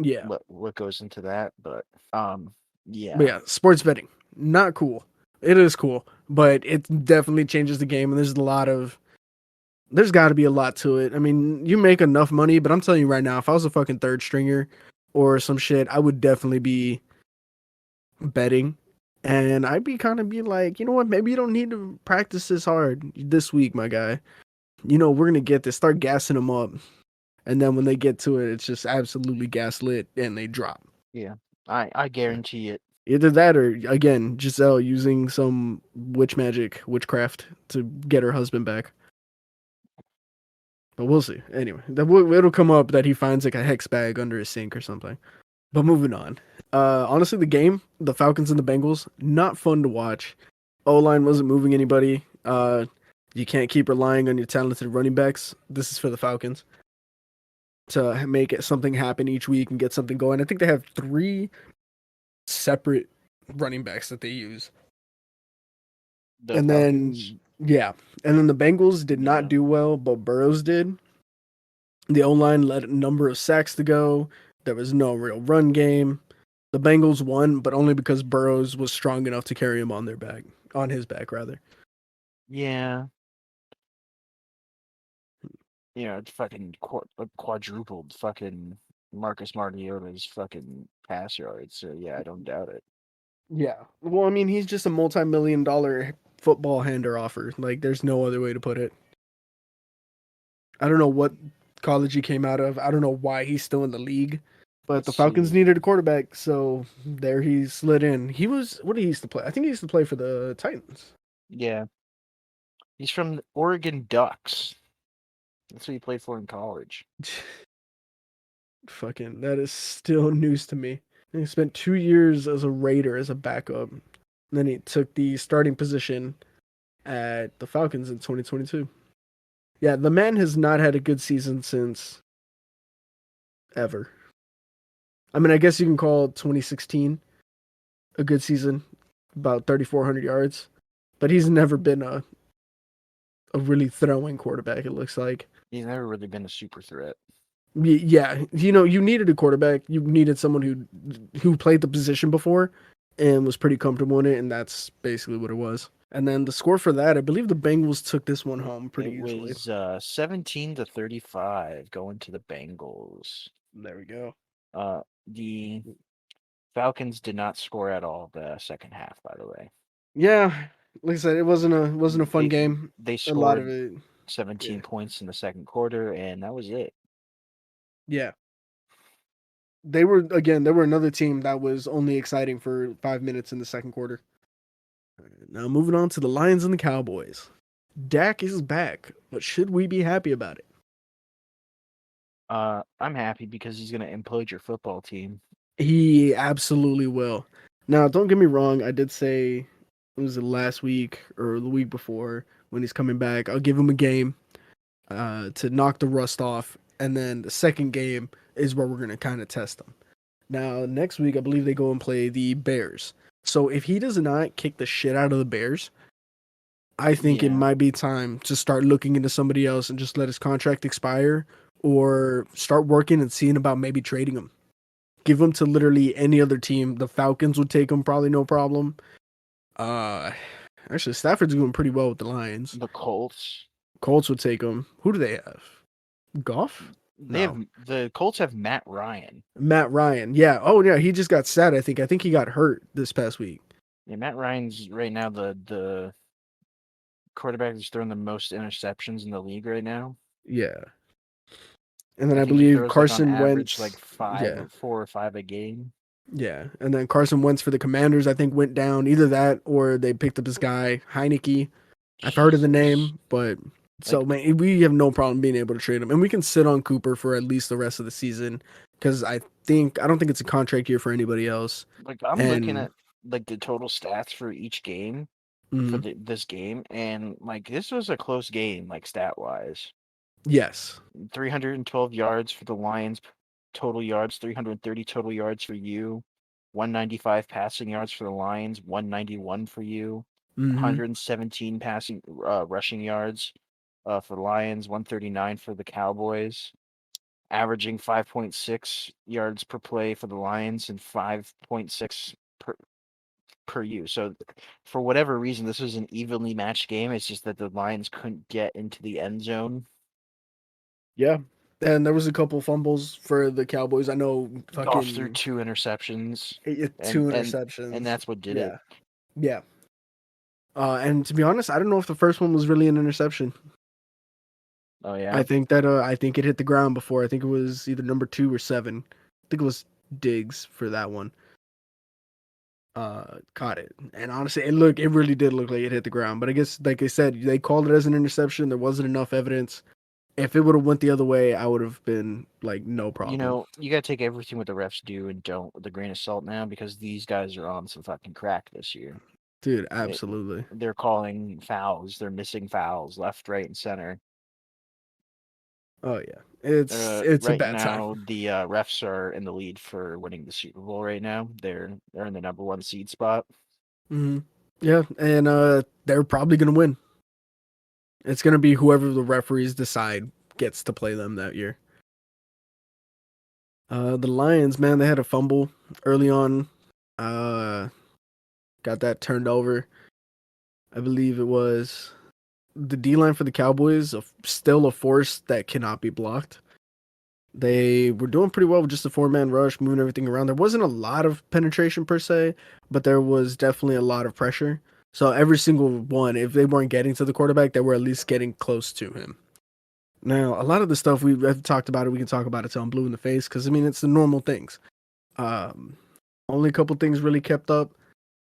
Yeah. What goes into that, but But yeah, yeah, sports betting. Not cool. It is cool, but it definitely changes the game and there's got to be a lot to it. I mean, you make enough money, but I'm telling you right now, if I was a fucking third stringer or some shit, I would definitely be betting. And I'd be kind of be like, you know what? Maybe you don't need to practice this hard this week, my guy. We're going to get this. Start gassing them up. And then when they get to it, it's just absolutely gaslit and they drop. yeah, I guarantee it. Either that or, again, Giselle using some witchcraft to get her husband back. But we'll see. Anyway, it'll come up that he finds like a hex bag under his sink or something. But moving on. Honestly, the game, the Falcons and the Bengals, not fun to watch. O line wasn't moving anybody. You can't keep relying on your talented running backs. This is for the Falcons to make something happen each week and get something going. I think they have 3 separate running backs that they use. The And Falcons, then yeah, and then the Bengals did not yeah, do well, but Burrows did. The O line let a number of sacks to go. There was no real run game. The Bengals won, but only because Burrows was strong enough to carry him on his back rather. yeah, it's fucking quadrupled fucking Marcus Mariota's fucking pass yards. So yeah, I don't doubt it. Yeah. Well, I mean, he's just a multi-million-dollar football hander offer. Like, there's no other way to put it. I don't know what college he came out of. I don't know why he's still in the league. But Let's the Falcons see. needed a quarterback, so there he slid in. What did he used to play? I think he used to play for the Titans. Yeah, he's from the Oregon Ducks. That's what he played for in college. Fucking, that is still news to me. And he spent 2 years as a Raider as a backup. And then he took the starting position at the Falcons in 2022. Yeah, the man has not had a good season since ever. I mean, I guess you can call 2016 a good season, about 3,400 yards, but he's never been a really throwing quarterback. It looks like. He's never really been a super threat. Yeah, you needed a quarterback. You needed someone who played the position before and was pretty comfortable in it, and that's basically what it was. And then the score for that, I believe the Bengals took this one home pretty It easily. was 17-35 going to the Bengals. There we go. The Falcons did not score at all the second half, by the way. Yeah, Like I said, it wasn't a fun They game. they A lot of scored it, 17 yeah, points in the second quarter, and that was it. yeah. They were another team that was only exciting for 5 minutes in the second quarter. Now moving on to the Lions and the Cowboys. Dak is back, but should we be happy about it? I'm happy because he's gonna implode your football team. He absolutely will. Now, don't get me wrong. I did say it was the last week or the week before when he's coming back. I'll give him a game to knock the rust off, and then the second game is where we're gonna kind of test him. Now, next week I believe they go and play the Bears. So if he does not kick the shit out of the Bears, I think it Yeah, might be time to start looking into somebody else and just let his contract expire, or start working and seeing about maybe trading him. Give him to literally any other team. The Falcons would take him probably no problem. Uh, Actually, Stafford's doing pretty well with the Lions. the Colts. Colts would take him. Who do they have? Goff? They have No, the Colts have Matt Ryan. Matt Ryan. Yeah. Oh yeah, he just got sad. I think. I think he got hurt this past week. Yeah, Matt Ryan's right now the quarterback that's throwing the most interceptions in the league right now. Yeah. And then I I think he believe throws like on Carson average like Wentz. five Yeah. or 4 or 5 a game. Yeah. And then Carson Wentz for the Commanders, I think, went down. Either that or they picked up this guy, Heineke. I've heard of the Jesus. name, but so Like man, we have no problem being able to trade him. And we can sit on Cooper for at least the rest of the season. Because I don't think it's a contract year for anybody else. I'm looking And at like the total stats for each game for mm, this game, and like this was a close game, like stat wise. yes. 312 yards for the Lions, total yards, 330 total yards for you, 195 passing yards for the Lions, 191 for you, Hmm. 117 rushing yards for the Lions, 139 for the Cowboys, averaging 5.6 yards per play for the Lions and 5.6 per you. So for whatever reason, this was an evenly matched game. It's just that the Lions couldn't get into the end zone. Yeah. And there was a couple fumbles for the Cowboys. I know Goff threw fucking 2 interceptions, two and interceptions. that's what did it. Yeah. Yeah. And to be honest, I don't know if the first one was really an interception. Oh I yeah, think it hit the ground before. I think it was either number 2 or 7. I think it was Diggs for that one. Caught it. And honestly, it really did look like it hit the ground. But I guess like I said, they called it as an interception. There wasn't enough evidence. If it would have went the other way, I would have been like no problem. you gotta take everything what the refs do and don't with a grain of salt now because these guys are on some fucking crack this year. Dude, They, absolutely. they're calling fouls. They're missing fouls left, right, and center. Oh yeah. It's a Right bad time. now, the refs are in the lead for winning the Super Bowl. Right now, they're in the number one seed spot. Hmm. Yeah, and they're probably gonna win. It's gonna be whoever the referees decide gets to play them that year. The Lions, man, they had a fumble early on. Uh, got that turned over. I believe it was the D line for the Cowboys. Still a force that cannot be blocked. They were doing pretty well with just a 4-man rush, moving everything around. There wasn't a lot of penetration per se, but there was definitely a lot of pressure. So every single one, if they weren't getting to the quarterback, they were at least getting close to him. Now, a lot of the stuff we've talked about it, we can talk about it till I'm blue in the face because I mean it's the normal things. Um, Only a couple things really kept up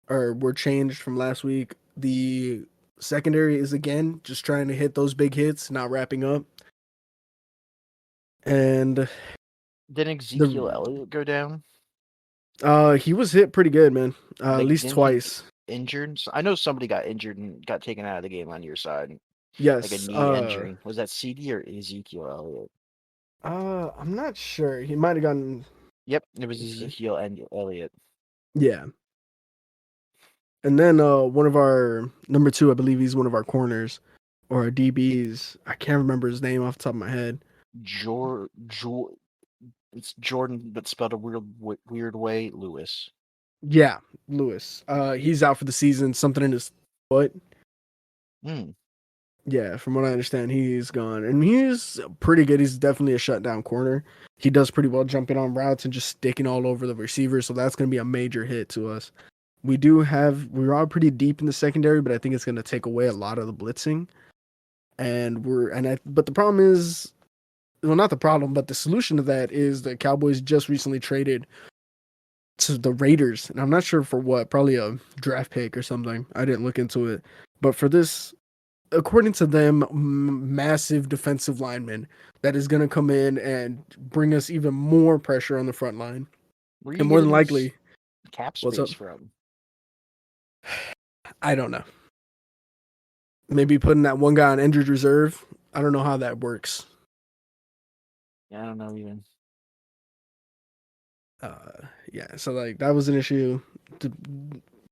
or were changed from last week. The secondary is again just trying to hit those big hits, not wrapping up, and Didn't Ezekiel the Elliott go down? he was hit pretty good, man. At Like, least didn't he twice. injured? I know somebody got injured and got taken out of the game on your side, like a Yes. knee injury. Was that CD or Ezekiel Elliott? I'm not sure. He might have gotten. Yep, it was Let's see. Ezekiel and Elliott. Yeah. And then one of our number 2, I believe he's one of our corners or our DBs. I can't remember his name off the top of my head. Jor, it's Jordan, but spelled a weird way. Lewis. Yeah, Lewis. He's out for the season. Something in his foot. Hmm. Yeah, from what I understand, he's gone, and he's pretty good. He's definitely a shutdown corner. He does pretty well jumping on routes and just sticking all over the receiver. So that's going to be a major hit to us. We are pretty deep in the secondary, but I think it's going to take away a lot of the blitzing. But the problem is, well, not the problem, but the solution to that is the Cowboys just recently traded to the Raiders, and I'm not sure for what, probably a draft pick or something. I didn't look into it, but for this, according to them, massive defensive lineman that is going to come in and bring us even more pressure on the front line, Where are and you more than getting this likely, cap what's up? space from? I don't know. Maybe putting that one guy on injured reserve. I don't know how that works. Yeah, I don't know even. Yeah, so like that was an issue. To,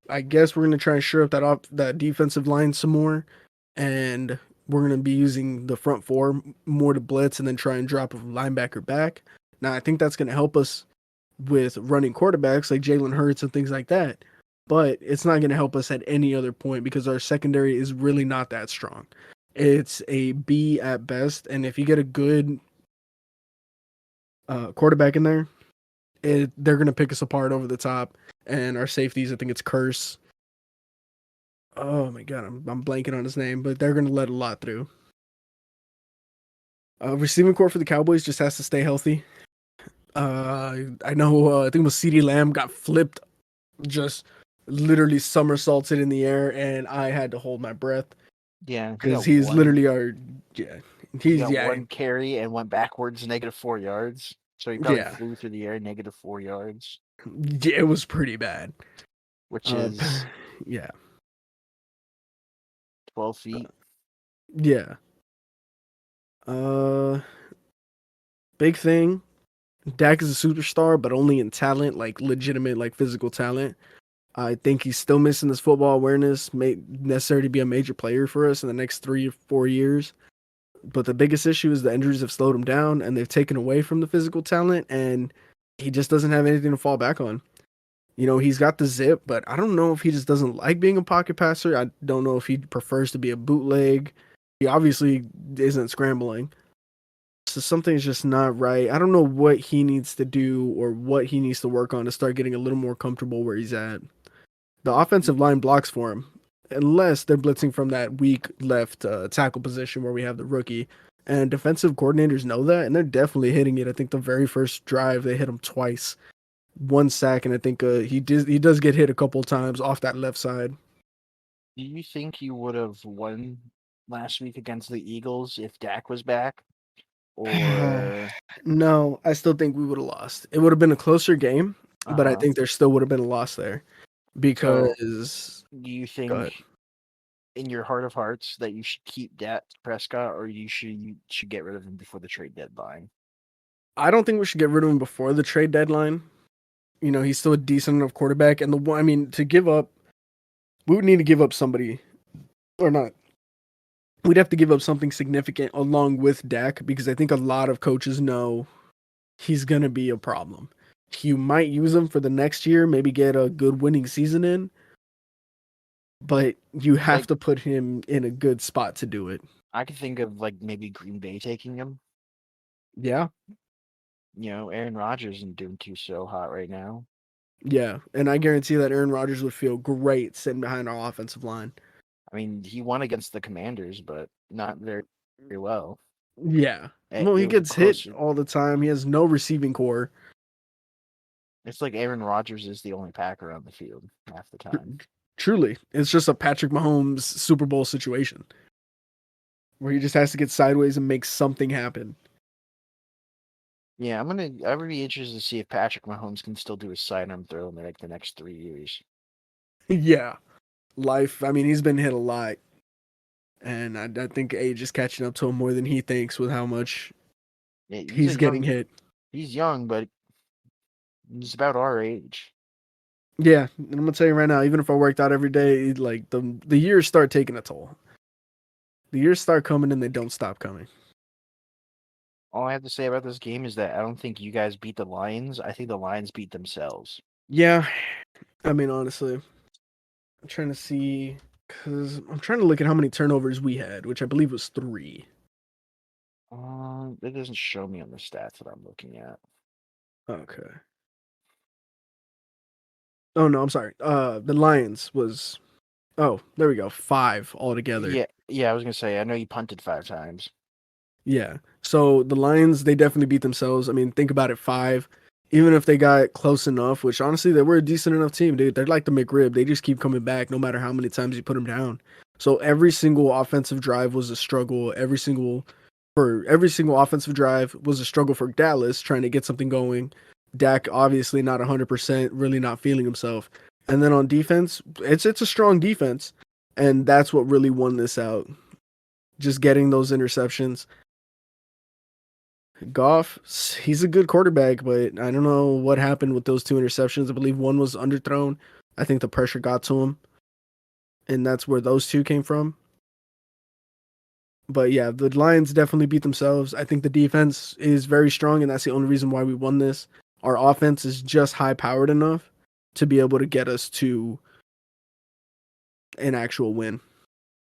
I guess we're gonna try and shore up that defensive line some more, and we're gonna be using the front four more to blitz, and then try and drop a linebacker back. Now I think that's gonna help us with running quarterbacks like Jalen Hurts and things like that. But it's not gonna help us at any other point because our secondary is really not that strong. It's a B at best, and if you get a good quarterback in there, they're going to pick us apart over the top. And our safeties, I think it's Curse. Oh my god, I'm blanking on his name, but they're going to let a lot through. Receiving core for the Cowboys just has to stay healthy. I know. I think it was CeeDee Lamb got flipped, just literally somersaulted in the air, and I had to hold my breath Yeah, because he's literally our yeah. he He's got yeah one carry and went backwards -4 yards. So he probably yeah flew through the air -4 yards, yeah. It was pretty bad. which Uh, is yeah 12 feet. yeah. Uh, big thing. Dak is a superstar, but only in talent, like legitimate, like physical talent. I think he's still missing this football awareness, necessary to be a major player for us in the next 3 or 4 years. But the biggest issue is the injuries have slowed him down, and they've taken away from the physical talent, and he just doesn't have anything to fall back on. You know, he's got the zip, but I don't know if he just doesn't like being a pocket passer. I don't know if he prefers to be a bootleg. He obviously isn't scrambling. So something's just not right. I don't know what he needs to do or what he needs to work on to start getting a little more comfortable where he's at. The offensive line blocks for him, unless they're blitzing from that weak left tackle position where we have the rookie. And defensive coordinators know that, and they're definitely hitting it. I think the very first drive they hit him twice, one sack, and I think he does get hit a couple of times off that left side. Do you think you would have won last week against the Eagles if Dak was back? Or No, I still think we would have lost. It would have been a closer game, but I uh think there still would have been a loss there so because. do you Go ahead. think in your heart of hearts that you should keep Dak Prescott, or you should get rid of him before the trade deadline? I don't think we should get rid of him before the trade deadline. You know, he's still a decent enough quarterback, and the one I mean to give up, we would need to give up somebody or not. We'd have to give up something significant along with Dak because I think a lot of coaches know he's gonna be a problem. You might use him for the next year, maybe get a good winning season in, but you have Like to put him in a good spot to do it. I could think of like maybe Green Bay taking him. Yeah, Aaron Rodgers isn't doing too so hot right now. yeah, and I guarantee that Aaron Rodgers would feel great sitting behind our offensive line. I mean, he won against the Commanders, but not very well. Yeah, It, well, he it was a gets hit closer. all the time. He has no receiving core. It's like Aaron Rodgers is the only Packer on the field half the time. Truly, it's just a Patrick Mahomes Super Bowl situation where he just has to get sideways and make something happen. Yeah, I would be interested to see if Patrick Mahomes can still do his sidearm throw in like the next 3 years. Yeah, life. I mean, he's been hit a lot, and I think age is catching up to him more than he thinks with how much Yeah, he's a he's getting young hit. he's young, but he's about our age. Yeah, and I'm gonna tell you right now, even if I worked out every day, like the years start taking a toll. The years start coming and they don't stop coming. All I have to say about this game is that I don't think you guys beat the Lions. I think the Lions beat themselves. Yeah, I mean, honestly, I'm trying to see because I'm trying to look at how many turnovers we had, which I believe was 3. It doesn't show me on the stats that I'm looking at. Okay. Oh no, I'm sorry. The Lions was. Oh, there we go. 5 altogether. Yeah, I was gonna say, I know you punted 5 times. Yeah. So the Lions, they definitely beat themselves. I mean, think about it, 5. Even if they got close enough, which honestly they were a decent enough team, dude. They're like the McRib. They just keep coming back no matter how many times you put them down. So every single offensive drive was a struggle. Every single offensive drive was a struggle for Dallas trying to get something going. Dak obviously not 100%, really not feeling himself. And then on defense, it's a strong defense, and that's what really won this out. Just getting those interceptions. Goff, he's a good quarterback, but I don't know what happened with those 2 interceptions. I believe one was underthrown. I think the pressure got to him, and that's where those 2 came from. But yeah, the Lions definitely beat themselves. I think the defense is very strong, and that's the only reason why we won this. Our offense is just high powered enough to be able to get us to an actual win.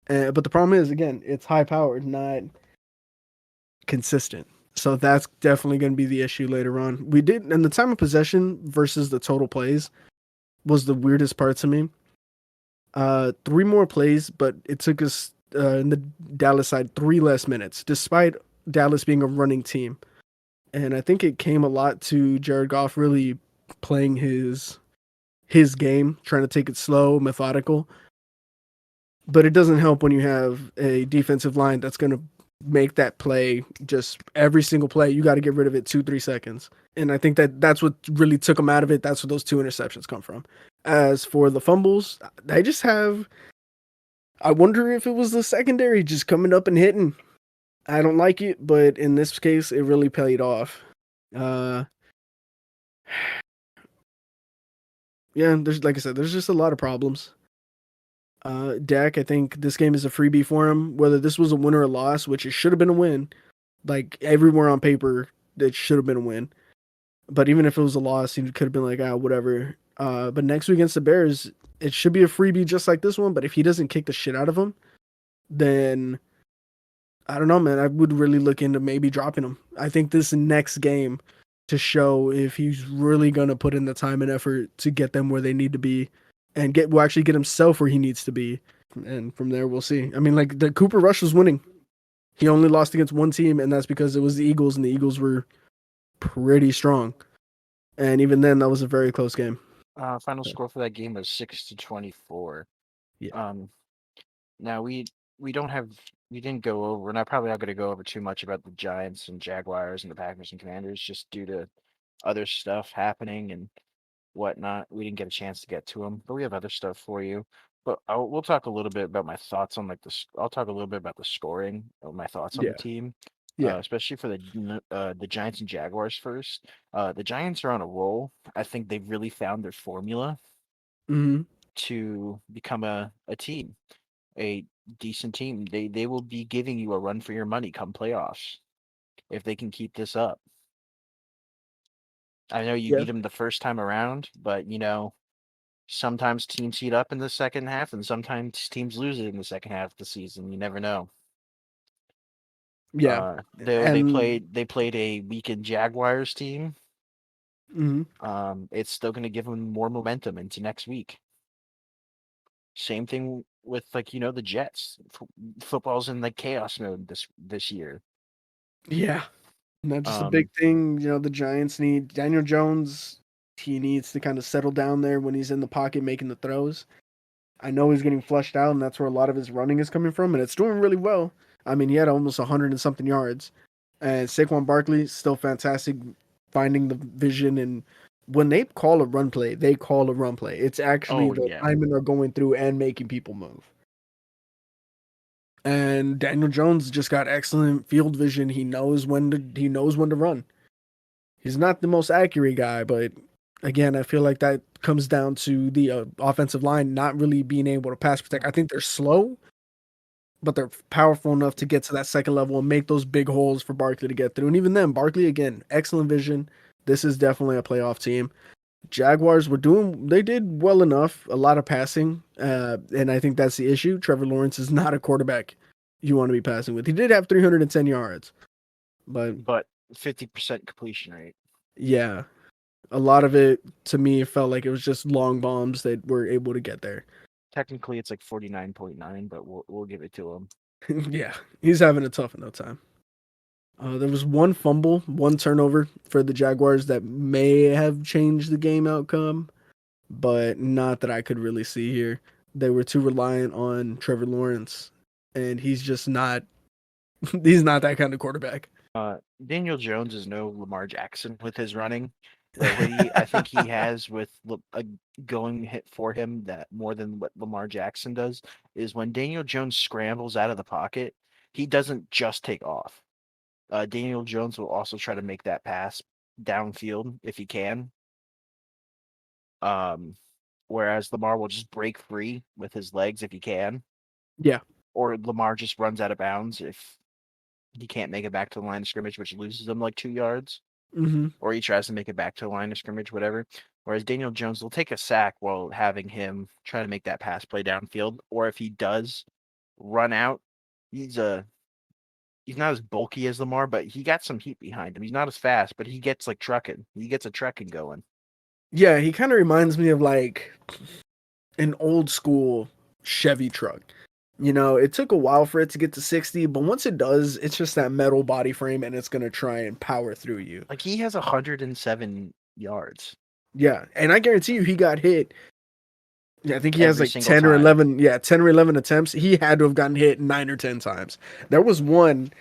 But the problem is, again, it's high powered, not consistent. So that's definitely going to be the issue later on. We did, and the time of possession versus the total plays was the weirdest part to me. 3 more plays, but it took us in the Dallas side 3 less minutes, despite Dallas being a running team. And I think it came a lot to Jared Goff really playing his game, trying to take it slow, methodical. But it doesn't help when you have a defensive line that's going to make that play just every single play. You got to get rid of it 2-3 seconds. And I think that's what really took them out of it. That's where those 2 interceptions come from. As for the fumbles, they just have. I wonder if it was the secondary just coming up and hitting. I don't like it, but in this case, it really paid off. Uh, yeah, there's like I said, there's just a lot of problems. Dak, I think this game is a freebie for him. Whether this was a win or a loss, which it should have been a win, like everywhere on paper, it should have been a win. But even if it was a loss, he could have been like, whatever. But next week against the Bears, it should be a freebie just like this one. But if he doesn't kick the shit out of him, then I don't know, man. I would really look into maybe dropping him. I think this next game to show if he's really gonna put in the time and effort to get them where they need to be, and actually get himself where he needs to be. And from there, we'll see. I mean, like the Cooper Rush was winning. He only lost against one team, and that's because it was the Eagles, and the Eagles were pretty strong. And even then, that was a very close game. Final score for that game was 6-24. Yeah. Now we didn't go over, and I'm probably not going to go over too much about the Giants and Jaguars and the Packers and Commanders, just due to other stuff happening and whatnot. We didn't get a chance to get to them, but we have other stuff for you. But we'll talk a little bit about my thoughts on I'll talk a little bit about the scoring, or my thoughts on the team. Yeah. Especially for the Giants and Jaguars first. The Giants are on a roll. I think they've really found their formula to become a team, a decent team. They will be giving you a run for your money come playoffs if they can keep this up. I know you beat them the first time around, but sometimes teams heat up in the second half, and sometimes teams lose it in the second half of the season. You never know. Yeah. They played a weakened Jaguars team. It's still going to give them more momentum into next week. Same thing with the Jets. Football's in chaos mode this year. Yeah. And that's just a big thing. The Giants need Daniel Jones. He needs to kind of settle down there when he's in the pocket making the throws. I know he's getting flushed out, and that's where a lot of his running is coming from, and it's doing really well. I mean, he had almost 100 and something yards. And Saquon Barkley, still fantastic, finding the vision. And when they call a run play, they call a run play. It's actually linemen are going through and making people move. And Daniel Jones just got excellent field vision. He knows when to run. He's not the most accurate guy, but again, I feel like that comes down to the offensive line not really being able to pass protect. I think they're slow, but they're powerful enough to get to that second level and make those big holes for Barkley to get through. And even then, Barkley, again, excellent vision. This is definitely a playoff team. Jaguars they did well enough, a lot of passing, and I think that's the issue. Trevor Lawrence is not a quarterback you want to be passing with. He did have 310 yards, but 50% completion rate. Yeah, A lot of it to me felt like it was just long bombs that were able to get there. Technically, it's like 49.9, but we'll give it to him. Yeah, he's having a tough enough time. There was one fumble, one turnover for the Jaguars that may have changed the game outcome, but not that I could really see here. They were too reliant on Trevor Lawrence, and he's just not. He's not that kind of quarterback. Daniel Jones is no Lamar Jackson with his running. What I think he has with a going hit for him that more than what Lamar Jackson does is when Daniel Jones scrambles out of the pocket, he doesn't just take off. Daniel Jones will also try to make that pass downfield if he can. Um, whereas Lamar will just break free with his legs if he can, Yeah. or Lamar just runs out of bounds if he can't make it back to the line of scrimmage, which loses him like 2 yards. Mm-hmm. Or he tries to make it back to the line of scrimmage, whatever. Whereas Daniel Jones will take a sack while having him try to make that pass play downfield. Or if he does run out, he's not as bulky as Lamar, but he got some heat behind him. He's not as fast, but he gets like trucking. He gets a trucking going. Yeah, he kind of reminds me of like an old school Chevy truck. You know, it took a while for it to get to 60, but once it does, it's just that metal body frame and it's going to try and power through you. Like he has 107 yards. Yeah, and I guarantee you he got hit. Yeah, I think he has Every like single 10 or time. 11, 10 or 11 attempts. He had to have gotten hit 9 or 10 times. There was one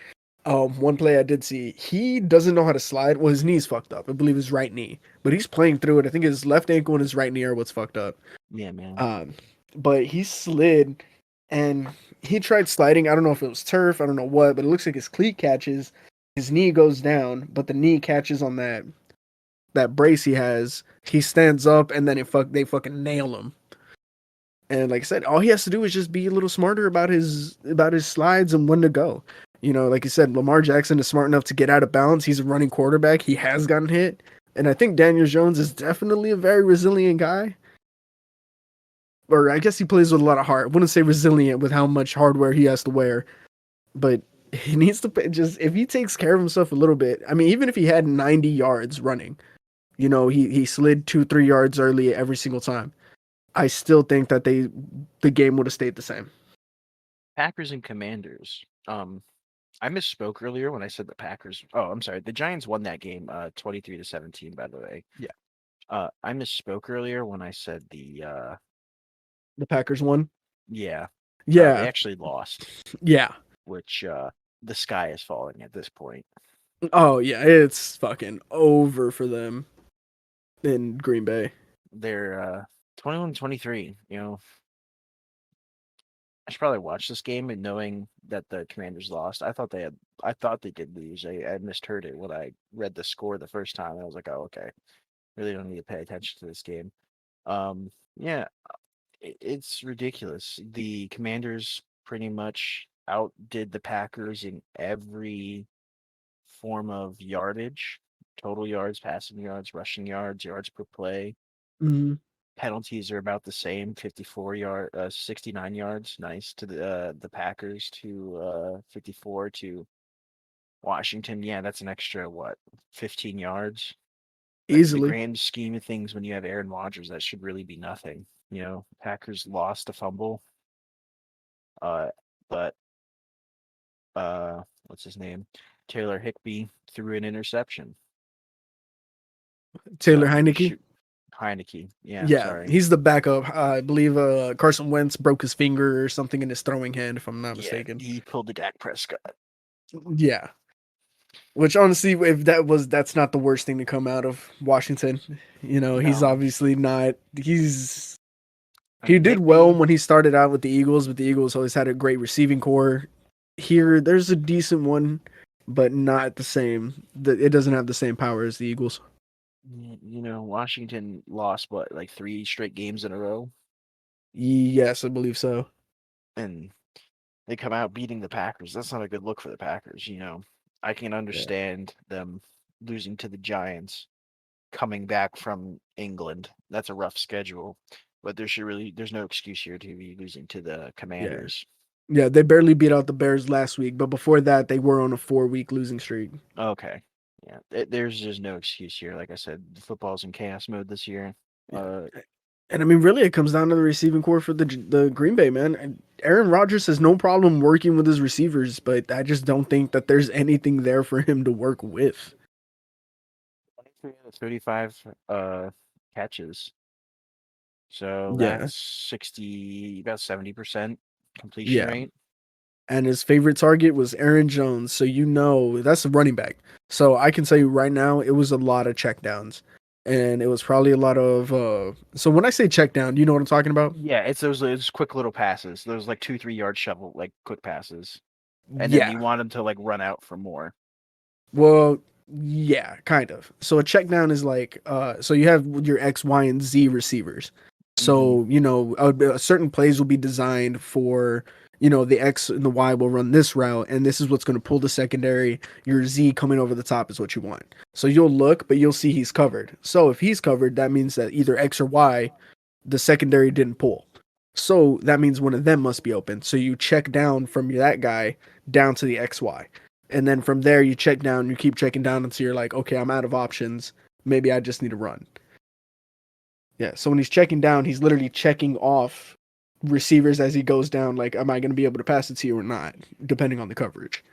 play I did see. He doesn't know how to slide. Well, his knee's fucked up. I believe his right knee, but he's playing through it. I think his left ankle and his right knee are what's fucked up. Yeah, man. But he slid and he tried sliding. I don't know if it was turf. I don't know what, but it looks like his cleat catches. His knee goes down, but the knee catches on that brace he has. He stands up and then they fucking nail him. And like I said, all he has to do is just be a little smarter about his slides and when to go. You know, like you said, Lamar Jackson is smart enough to get out of bounds. He's a running quarterback. He has gotten hit. And I think Daniel Jones is definitely a very resilient guy. Or I guess he plays with a lot of heart. I wouldn't say resilient with how much hardware he has to wear. But he needs to just, if he takes care of himself a little bit, I mean, even if he had 90 yards running, you know, he slid 2-3 yards early every single time. I still think that the game would have stayed the same. Packers and Commanders. I misspoke earlier when I said the Packers. Oh, I'm sorry. The Giants won that game, 23-17. By the way. Yeah. I misspoke earlier when I said the Packers won. Yeah. Yeah. They actually lost. Yeah. Which the sky is falling at this point. Oh yeah, it's fucking over for them in Green Bay. They're 21-23. You know, I should probably watch this game and knowing that the Commanders lost. I thought they did lose. I misheard it when I read the score the first time. I was like, oh, okay. Really don't need to pay attention to this game. Yeah, it's ridiculous. The Commanders pretty much outdid the Packers in every form of yardage, total yards, passing yards, rushing yards, yards per play. Mm-hmm. Penalties are about the same, 69 yards. Nice to the Packers to 54 to Washington. Yeah, that's an extra 15 yards. In the Easily. grand scheme of things, when you have Aaron Rodgers, that should really be nothing. You know, Packers lost a fumble. But what's his name? Taylor Higbee threw an interception. Taylor So Heineke. Heineke. Yeah, Yeah, sorry. he's the backup. I believe Carson Wentz broke his finger or something in his throwing hand, if I'm not mistaken. He pulled the Dak Prescott. Yeah. Which honestly, if that's not the worst thing to come out of Washington. You know, he's No. obviously not. He did Higbee, well when he started out with the Eagles, but the Eagles always had a great receiving core. Here, there's a decent one, but not the same. It doesn't have the same power as the Eagles. You know, Washington lost like 3 straight games in a row, Yes, I believe so. and they come out beating the Packers. That's not a good look for the Packers. You know, I can Yeah. understand them losing to the Giants, coming back from England. That's a rough schedule, but there's no excuse here to be losing to the Yeah. Commanders. Yeah, they barely beat out the Bears last week, but before that, they were on a 4-week losing streak. Okay. Yeah, there's just no excuse here. Like I said, the football's in chaos mode this year. Yeah. Uh, And I mean, really, it comes down to the receiving core for the Green Bay, man. And Aaron Rodgers has no problem working with his receivers, but I just don't think that there's anything there for him to work with. 23 out of 35 catches. So Yeah, that's 60, about 70% completion yeah. rate. And his favorite target was Aaron Jones, so you know that's a running back. So I can tell you right now, it was a lot of checkdowns, and it was probably a lot of. So when I say checkdown, you know what I'm talking about? Yeah, it's those quick little passes. Those like 2-3 yard shovel like quick passes, and then Yeah. you want them to like run out for more. Well, yeah, kind of. So a check down is like, so you have your X, Y, and Z receivers. Hmm. So, certain plays will be designed for, the X and the Y will run this route, and this is what's going to pull the secondary. Your Z coming over the top is what you want. So you'll look, but you'll see he's covered. So if he's covered, that means that either X or Y, the secondary didn't pull. So that means one of them must be open. So you check down from that guy down to the XY. And then from there, you check down, you keep checking down until you're like, okay, I'm out of options. Maybe I just need to run. Yeah. So when he's checking down, he's literally checking off receivers as he goes down. Like, am I going to be able to pass it to you or not? Depending on the coverage.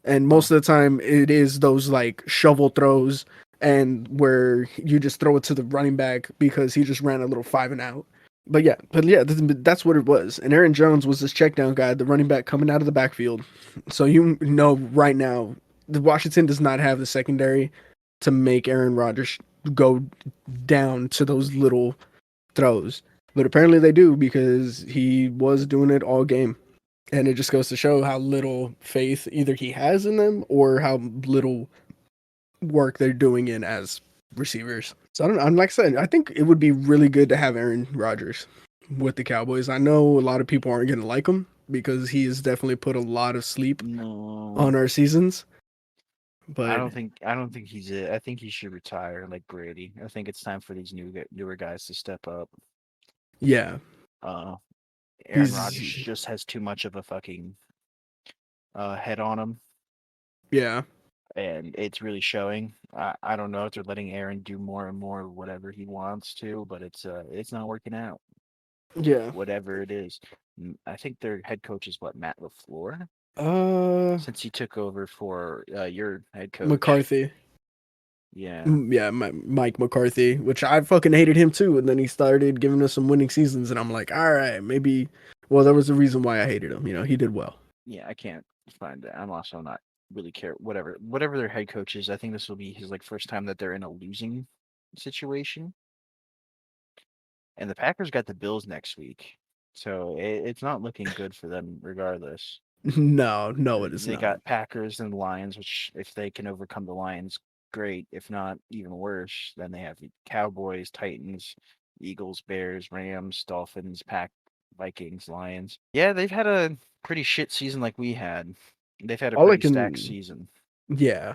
And most of the time, it is those like shovel throws and where you just throw it to the running back because he just ran a little 5 and out. But yeah, that's what it was. And Aaron Jones was this check down guy, the running back coming out of the backfield. So you know right now, the Washington does not have the secondary to make Aaron Rodgers go down to those little throws. But apparently they do because he was doing it all game. And it just goes to show how little faith either he has in them or how little work they're doing in as receivers. So I don't know. I'm like I said, I think it would be really good to have Aaron Rodgers with the Cowboys. I know a lot of people aren't going to like him because he has definitely put a lot of sleep No, on our seasons. I But don't think I don't think he's it. I think he should retire like Brady. I think it's time for these newer guys to step up. yeah, Uh, Aaron Rodgers he's just has too much of a fucking head on him, yeah, and it's really showing. I don't know if they're letting Aaron do more and more whatever he wants to, but it's not working out. yeah. Whatever it is, I think their head coach is what, Matt LaFleur, Uh, since he took over for your head coach. McCarthy. Yeah, Yeah, Mike McCarthy, which I fucking hated him too. And then he started giving us some winning seasons, and I'm like, all right, maybe. Well, there was a reason why I hated him. He did well. yeah, I can't find it. I'm also not really care whatever their head coach is. I think this will be his like first time that they're in a losing situation. And the Packers got the Bills next week, so it's not looking good for them regardless. No, no, it is They not. got Packers and Lions, which if they can overcome the Lions, great. If not, even worse. Then they have the Cowboys, Titans, Eagles, Bears, Rams, Dolphins, Vikings, Lions. Yeah, they've had a pretty shit season like we had. They've had a All I pretty stacked can, season. yeah.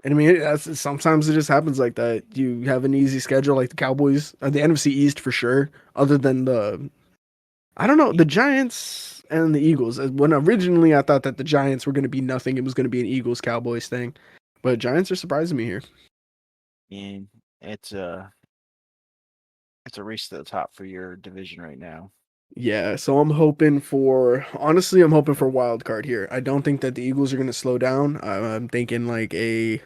And I mean, sometimes it just happens like that. You have an easy schedule, like the Cowboys, the NFC East for sure. Other than I don't know, the Giants and the Eagles. When originally I thought that the Giants were going to be nothing, it was going to be an Eagles Cowboys thing. But Giants are surprising me here. And it's a it's a race to the top for your division right now. Yeah, so I'm hoping for a wild card here. I don't think that the Eagles are going to slow down. I'm thinking like a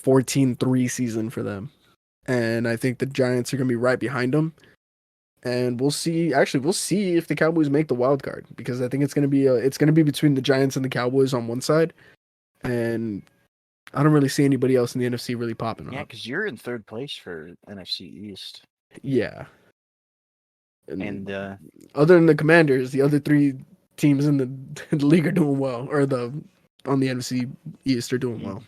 14-3 season for them. And I think the Giants are going to be right behind them. And we'll see. Actually, we'll see if the Cowboys make the wild card because I think it's going to be between the Giants and the Cowboys on one side, and I don't really see anybody else in the NFC really popping Yeah, up. because you're in third place for NFC East, Yeah, and and other than the Commanders, the other three teams in the league are doing well, or the on the NFC East are doing well.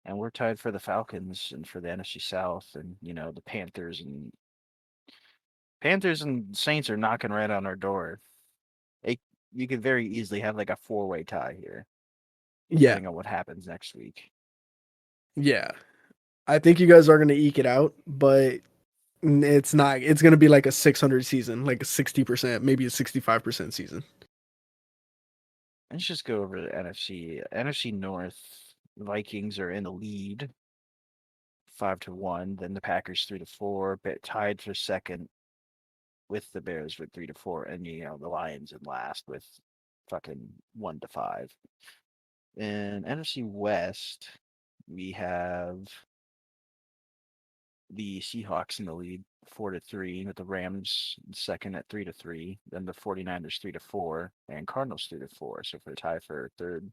and we're tied for the Falcons and for the NFC South, and the Panthers and Saints are knocking right on our door. It, you could very easily have like a four-way tie here, Yeah, depending on what happens next week. yeah. I think you guys are going to eke it out, but it's not. It's going to be like a 600 season, like a 60%, maybe a 65% season. Let's just go over the NFC North. Vikings are in the lead, 5-1. Then the Packers 3-4, tied for second with the Bears with 3-4, and the Lions in last with fucking 1-5. In NFC West, we have the Seahawks in the lead, 4-3, with the Rams second at 3-3, then the 49ers 3-4, and Cardinals 3-4. So for a tie for third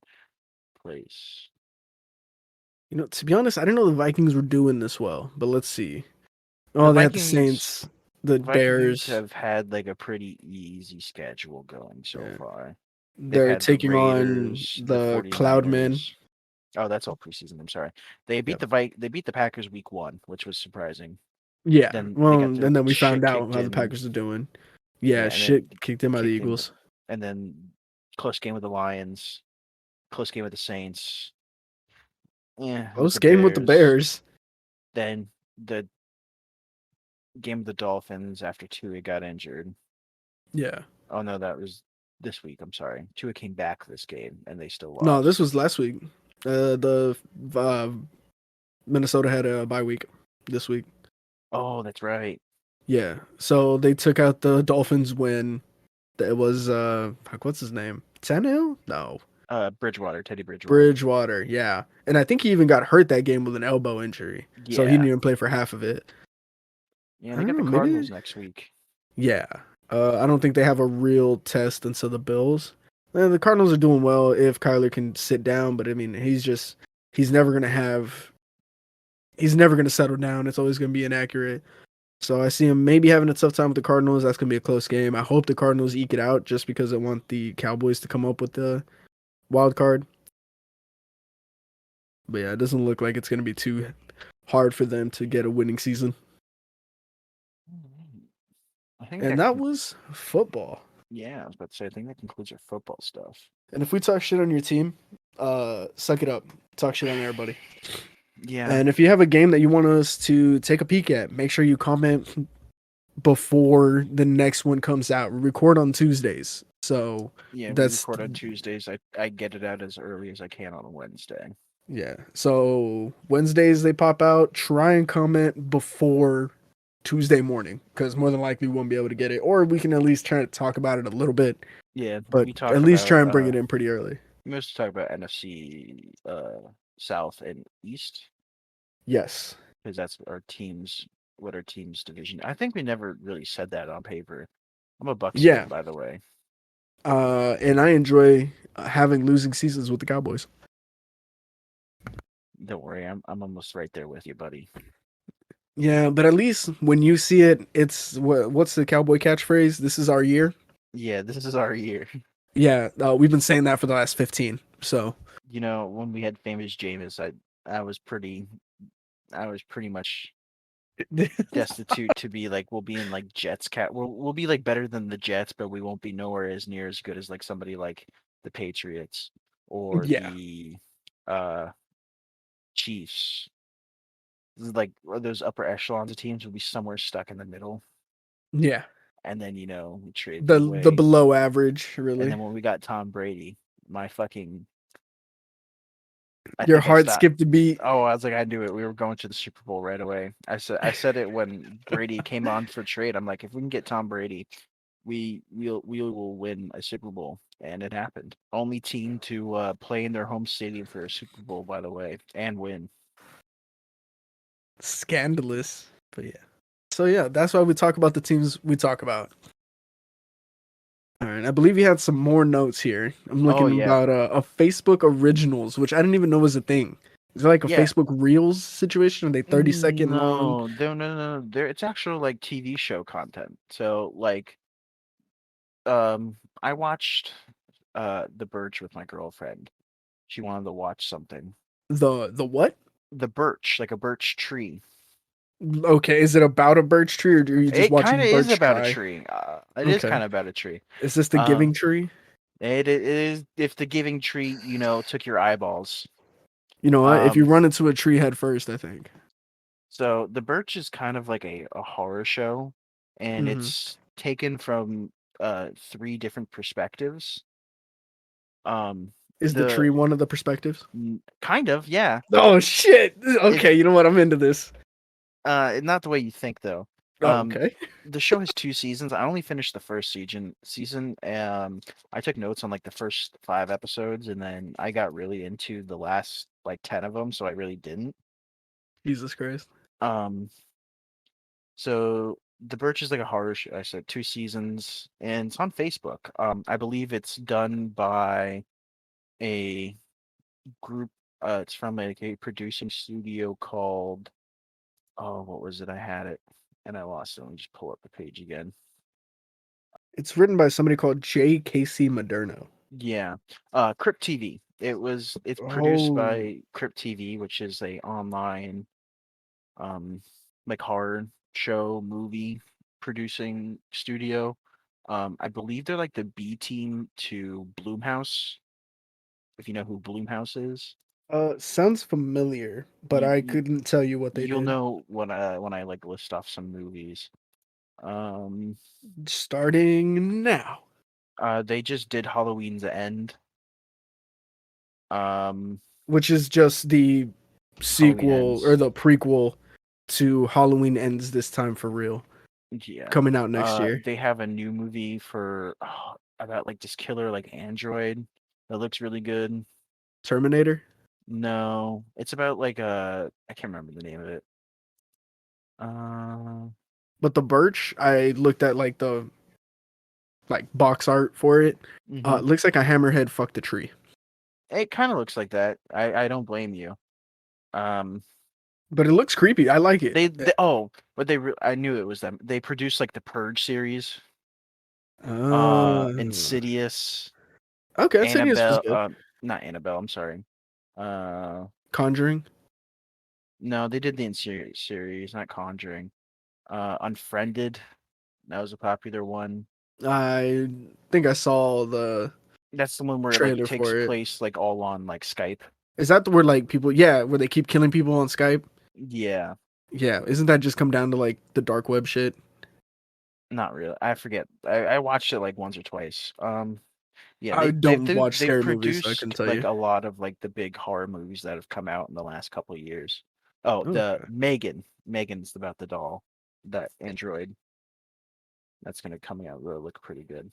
place. To be honest, I didn't know the Vikings were doing this well, but let's see. The Oh, they had the Vikings Saints, the Vikings Bears. have had like a pretty easy schedule going so Yeah. far. They've They're had the taking on Raiders, the the Cloudmen. 49ers. Oh, that's all preseason. I'm sorry. They beat Yep. they beat the Packers week 1, which was surprising. Yeah. Then they Well, got and their then we found shit out kicked how the in. Packers are doing. Yeah, Yeah, and then shit kicked in by the kicked in, Eagles. and then close game with the Lions, close game with the Saints. Yeah, with Close the game with the Bears. Bears. Then the game with the Dolphins after Tua got injured. Yeah. Oh no, that was this week. I'm sorry. Tua came back this game and they still No, this lost. was last week. The Minnesota had a bye week this week. Oh, that's right. Yeah. So they took out the Dolphins when it was what's his name? Tannehill? No. Teddy Bridgewater. Bridgewater, yeah. And I think he even got hurt that game with an elbow injury. So he Yeah. didn't even play for half of it. Yeah, I they don't got the know, Cardinals maybe. next week. Yeah. I don't think they have a real test until the Bills. The Cardinals are doing well if Kyler can sit down, but I mean, he's never going to settle down. It's always going to be inaccurate. So I see him maybe having a tough time with the Cardinals. That's going to be a close game. I hope the Cardinals eke it out just because I want the Cowboys to come up with the wild card. But yeah, it doesn't look like it's going to be too hard for them to get a winning season. I think And that was football. yeah, I was about to say I think that concludes our football stuff. And if we talk shit on your team, suck it up. Talk shit on everybody. Yeah. And if you have a game that you want us to take a peek at, make sure you comment before the next one comes out. We record on Tuesdays. So yeah, we that's record on Tuesdays. I get it out as early as I can on a Wednesday. yeah. So Wednesdays they pop out. Try and comment before Tuesday morning because more than likely we won't be able to get it, or we can at least try to talk about it a little bit. Yeah, But we talk at least try about and bring it in pretty early. we mostly talk about NFC South and East Yes. because that's what our team's division. I think we never really said that on paper. I'm a Bucs Yeah. fan, by the way. And I enjoy having losing seasons with the Cowboys. Don't worry, I'm almost right there with you, buddy. Yeah, but at least when you see it, it's what's the Cowboy catchphrase? This is our year. Yeah, this is our year. Yeah, we've been saying that for the last 15. So When we had famous Jameis, I was pretty much destitute to be like we'll be in like Jets we'll be like better than the Jets, but we won't be nowhere as near as good as like somebody like the Patriots or yeah, the Chiefs. Like those upper echelons of teams will be somewhere stuck in the middle. yeah, And then we trade the them the away. below average And really. then when we got Tom Brady, my fucking I Your think I heart stopped. skipped a beat. Oh, I was like, I knew it. We were going to the Super Bowl right away. I said it when Brady came on for trade. I'm like, if we can get Tom Brady, we will win a Super Bowl, and it happened. Only team to play in their home stadium for a Super Bowl, by the way, and win. Scandalous, but yeah. So yeah, that's why we talk about the teams we talk about. All right, I believe you had some more notes here. I'm Oh looking yeah, about a Facebook originals, which I didn't even know was a thing. Is it like a yeah. Facebook Reels situation? Are they 30-second long? No. It's actual like TV show content. So like, I watched the Birch with my girlfriend. She wanted to watch something. The what? The birch, like a birch tree. Okay, is it about a birch tree, or are you just It kind watching of is birch about a dry? tree. It is Okay, kind of about a tree. is this the Uh, giving tree? it is if the giving tree, took your eyeballs. You know what? If you Um, run into a tree head first, I think. so the Birch is kind of like a horror show, and Mm-hmm. it's taken from 3 different perspectives. Is the tree one of the perspectives? Kind of, yeah. Oh shit! It's Okay, you know what? I'm into this. not the way you think though. Oh, okay. The show has 2 seasons. I only finished the first season. I took notes on like the first 5 episodes, and then I got really into the last like 10 of them, so I really didn't. Jesus Christ. Um, so the Birch is like a horror show. I said 2 seasons, and it's on Facebook. I believe it's done by a group. It's from like a producing studio called, oh, what was it? I had it and I lost it. Let me just pull up the page again. It's written by somebody called J.K.C. Moderno. Yeah, Crypt TV. It's produced Oh, by Crypt TV, which is a online um like horror show movie producing studio. I believe they're like the B team to Bloomhouse, if you know who Bloomhouse is. sounds familiar, but You, I you couldn't tell you what they you'll did. know when I like list off some movies. Um, Starting now, they just did Halloween's End. Um, which is just the Halloween sequel or Ends. the prequel to Halloween Ends This Time for Real, Yeah. coming out next year. They have a new movie for about like this killer like android that looks really good. Terminator. No, it's about like I can't remember the name of it. Uh, But the Birch, I looked at like the box art for it. hmm It looks like a hammerhead fucked a tree. It kind of looks like that. I don't blame you. Um, But it looks creepy. I like it. but I knew it was them. They produced like the Purge series, Uh, Insidious, okay, Insidious was Annabelle, good. not Annabelle, I'm sorry. Uh, Conjuring. no, they did the Insidious series, not Conjuring. Unfriended, that was a popular one. I think I saw the That's the one where like it trailer takes for it. place like all on like Skype. Is that the where like people? Yeah, where they keep killing people on Skype. Yeah, Yeah, isn't that just come down to like the dark web shit? not really. I forget. I watched it like once or twice. Yeah, I don't watch they've scary movies, so I couldn't produced tell like you. a lot of like the big horror movies that have come out in the last couple of years. Oh, the Okay. Megan's about the doll, that android. That's gonna come out will look pretty good.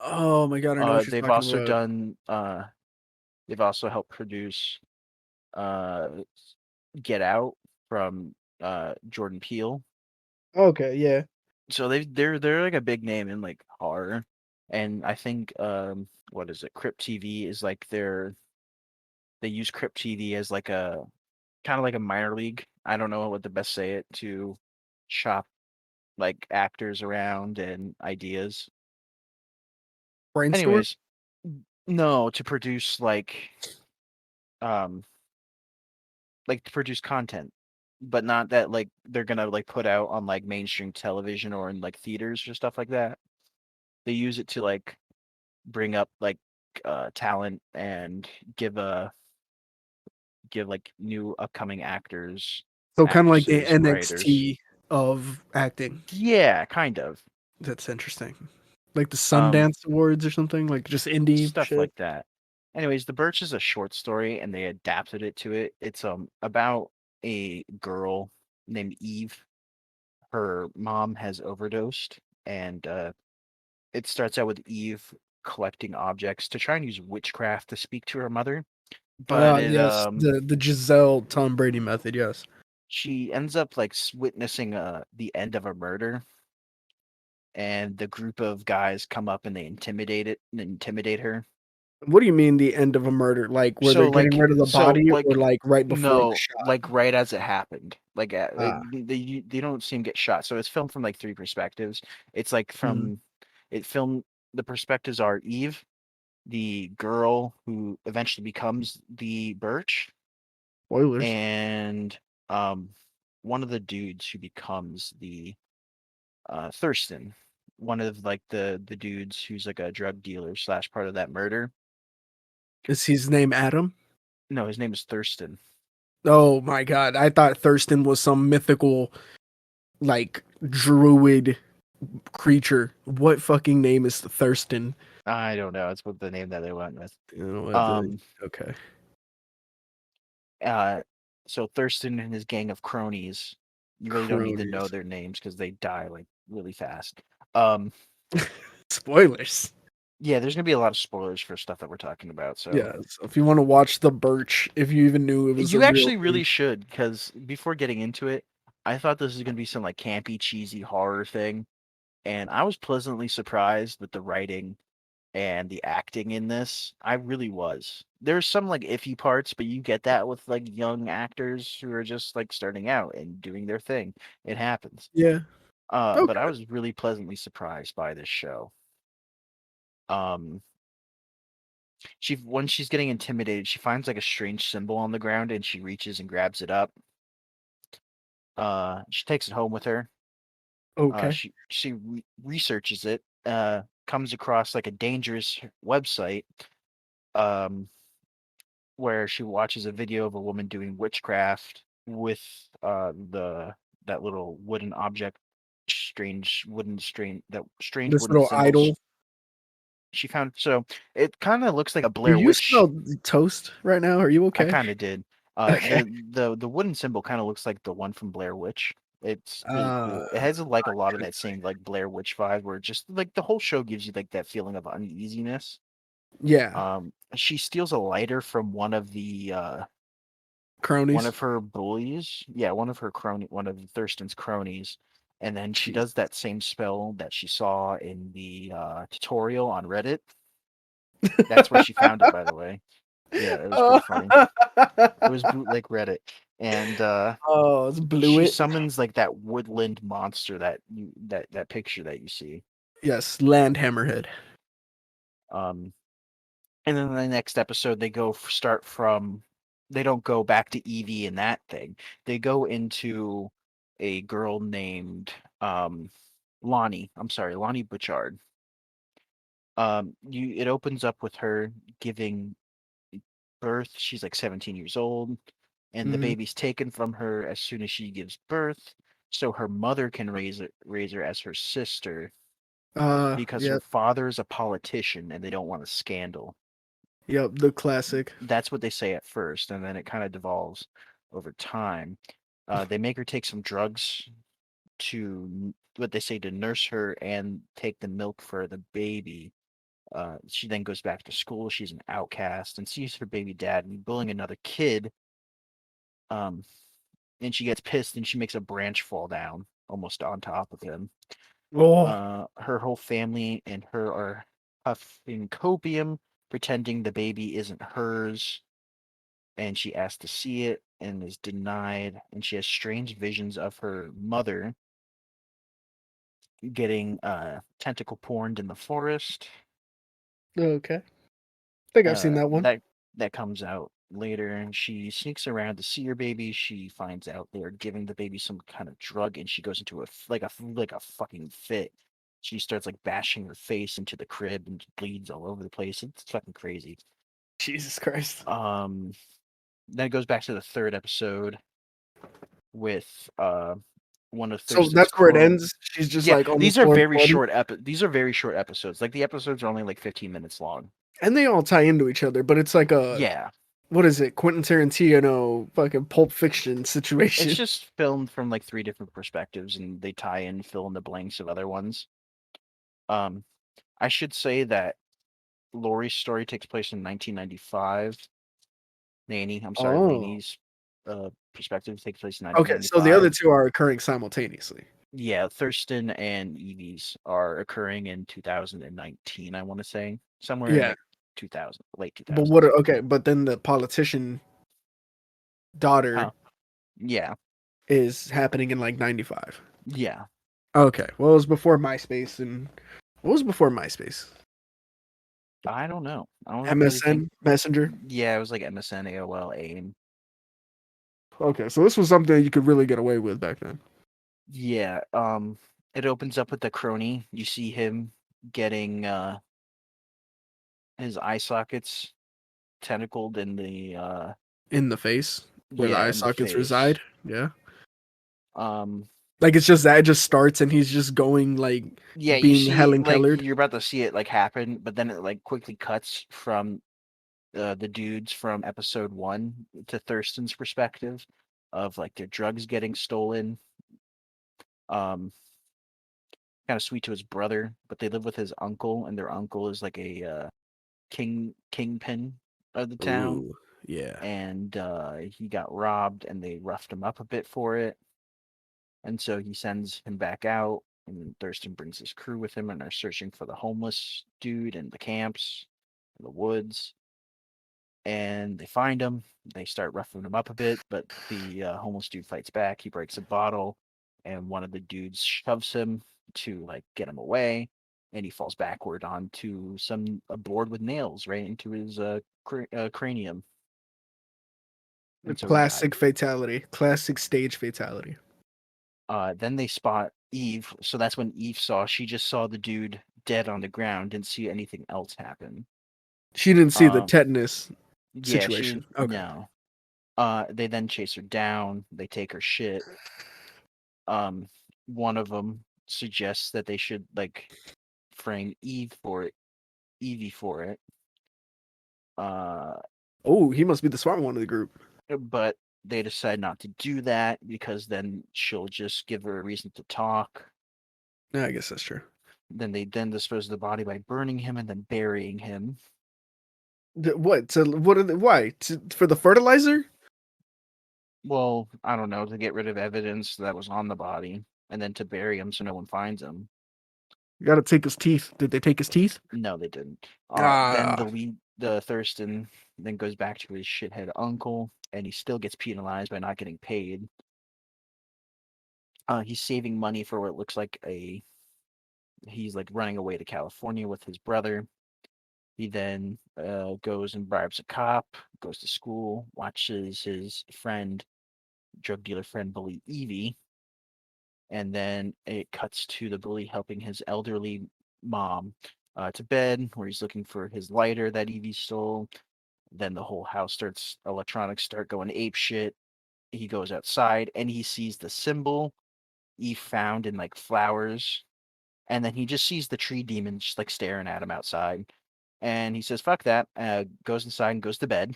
Oh my god, I know what you're They've talking also about. done they've also helped produce uh Get Out from Jordan Peele. Okay, yeah. So they're like a big name in like horror. And I think what is it? Crypt TV is like they use Crypt TV as like a kind of like a minor league. I don't know what the best say it to shop like actors around and ideas. Brainstorm. Anyways, no, to produce um like to produce content, but not that like they're gonna like put out on like mainstream television or in like theaters or stuff like that. They use it to like bring up like talent and give a give like new upcoming actors, So kind of like the actresses, writers. NXT of acting. Yeah, kind of. That's interesting. Like the Um, Sundance Awards or something, like just indie stuff shit. like that. Anyways, The Birch is a short story and they adapted it to it. It's about a girl named Eve. Her mom has overdosed and it starts out with Eve collecting objects to try and use witchcraft to speak to her mother. But Yes, the Giselle Tom Brady method. Yes. she ends up like witnessing the end of a murder, and the group of guys come up and they intimidate her. What do you mean the end of a murder? Like where they're getting rid of the body, or like right before the No, shot? like right as it happened. Like Ah, they don't see him get shot. So it's filmed from like 3 perspectives. It's like mhm. from it filmed the perspectives are Eve, the girl who eventually becomes the Birch, Spoilers. and um one of the dudes who becomes the Thurston, one of like the dudes who's like a drug dealer slash part of that murder. Is his name Adam? No, his name is Thurston. Oh my god, I thought Thurston was some mythical like druid creature. What fucking name is Thurston? I don't know. It's what the name that they went with. You know what? Um, Okay. uh, so Thurston and his gang of cronies, you really don't need to know Cronies. their names because they die like really fast. Um, Spoilers. yeah, there's gonna be a lot of spoilers for stuff that we're talking about. So Yeah. So if you want to watch the Birch, if you even knew it was a you real actually thing. really should, because before getting into it, I thought this was gonna be some like campy, cheesy horror thing, and I was pleasantly surprised with the writing and the acting in this. I really was. There's some like iffy parts, but you get that with like young actors who are just like starting out and doing their thing. It happens. Yeah. But I Okay. was really pleasantly surprised by this show. Um, she when she's getting intimidated, she finds like a strange symbol on the ground and she reaches and grabs it up. She takes it home with her. Okay. She researches it. Comes across like a dangerous website. Um, where she watches a video of a woman doing witchcraft with the that little wooden object, strange This wooden little symbol idol. she found. So it kind of looks like a Do Blair you Witch. smell toast right now? Are you I okay? kind of did. Okay. The wooden symbol kind of looks like the one from Blair Witch. It's really cool. It has like a lot of Good that thing. same like Blair Witch vibe, where just like the whole show gives you like that feeling of uneasiness. Yeah. She steals a lighter from one Cronies. of her bullies, yeah, one of Thurston's cronies, and then she Jeez. does that same spell that she saw in the tutorial on Reddit. That's where she found it, by the way. Yeah, it was pretty funny. It was bootleg Reddit, and Oh, it's blew she it. summons like that woodland monster that picture that you see. Yes, land hammerhead. Um, and then the next episode, start from. They don't go back to Evie and that thing. They go into a girl named Lonnie. I'm sorry, Lonnie Bouchard. It opens up with her giving birth. She's like 17 years old, and the Hmm. baby's taken from her as soon as she gives birth, so her mother can raise her as her sister because her Yep, father is a politician and they don't want a scandal. yep, the classic. That's what they say at first, and then it kind of devolves over time. They make her take some drugs what they say to nurse her and take the milk for the baby. She then goes back to school. She's an outcast and sees her baby dad bullying another kid. Um, and she gets pissed and she makes a branch fall down almost on top of him. Oh, Her whole family and her are puffing copium, pretending the baby isn't hers, and she asks to see it and is denied. And she has strange visions of her mother getting tentacle porned in the forest. okay. I think I've seen Uh, that one. that that comes out later, and she sneaks around to see her baby. She finds out they're giving the baby some kind of drug, and she goes into like a fucking fit. She starts like bashing her face into the crib and bleeds all over the place. It's fucking crazy. Jesus Christ. Um, then it goes back to the third episode with one of So Thurston's that's where it crone. ends. She's just Yeah, like on the floor and bloody, these are very short episodes. Like the episodes are only like 15 minutes long. and they all tie into each other. But it's like a Yeah. what is it? Quentin Tarantino fucking Pulp Fiction It's situation. just filmed from like three different perspectives and they tie in fill in the blanks of other ones. Um I should say that Laurie's story takes place in 1995. Oh, Laney's perspective takes place in okay. So the other 1995. two are occurring simultaneously. Yeah, Thurston and Evie's are occurring in 2019, I want to say. Somewhere in Yeah, like 2000, late but 2000s. okay, but then the politician daughter Huh. Yeah. is happening in like 95. Yeah. Okay. Well, it was before MySpace, and what was before MySpace? I don't know. I don't really think. MSN Messenger. Yeah, it was like MSN, AOL, AIM. Okay, so this was something you could really get away with back then. Yeah, it opens up with the crony. You see him getting his eye sockets tentacled in the In the face, where the yeah, eye in the sockets face. reside. Yeah. Um Like it's just that it just starts and he's just going like Yeah, you being see, Helen like Kellered. you're about to see it like happen, but then it like quickly cuts from the dudes from episode one to Thurston's perspective of like their drugs getting stolen. Um, Kind of sweet to his brother, but they live with his uncle, and their uncle is like a kingpin of the town, Ooh, yeah. and he got robbed, and they roughed him up a bit for it, and so he sends him back out. And Thurston brings his crew with him, and they're searching for the homeless dude in the camps, in the woods, and they find him. They start roughing him up a bit, but the homeless dude fights back. He breaks a bottle, and one of the dudes shoves him to like get him away, and he falls backward onto a board with nails right into his cranium, A and so he died. classic fatality. Classic stage fatality. Then they spot Eve, so that's when Eve saw. She just saw the dude dead on the ground, didn't see anything else happen. She didn't see the Um, tetanus yeah, she situation. didn't. Okay. No. They then chase her down. They take her shit. Um, One of them suggests that they should like frame Evie for it. Uh, Oh, he must be the smart one of the group. but they decide not to do that because then she'll just give her a reason to talk. Yeah, I guess that's true. Then they then dispose of the body by burning him and then burying him. What? So what? Why? For the fertilizer? Well, I don't know, to get rid of evidence that was on the body and then to bury him so no one finds him. You gotta take his teeth. Did they take his teeth? No, they didn't. Then Ah. the Thurston, then goes back to his shithead uncle, and he still gets penalized by not getting paid. He's saving money for what looks like he's like running away to California with his brother. He then goes and bribes a cop, goes to school, watches his drug dealer friend, bully Evie, and then it cuts to the bully helping his elderly mom to bed, where he's looking for his lighter that Evie stole. Then the whole house electronics start going ape shit. He goes outside and he sees the symbol Eve found in like flowers. And then he just sees the tree demon just like staring at him outside. And he says, fuck that. Goes inside and goes to bed.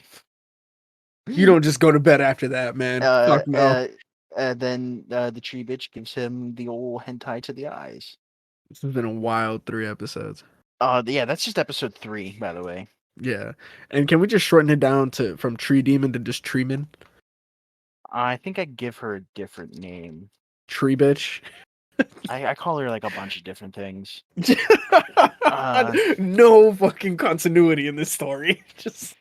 You don't just go to bed after that, man. uh, Fuck no. uh, then the tree bitch gives him the old hentai to the eyes. This has been a wild 3 episodes. Yeah, that's just episode 3, by the way. Yeah. And can we just shorten it down to from tree demon to just treeman? I think I give her a different name. Tree bitch. I call her like a bunch of different things. Uh, No fucking continuity in this story. Just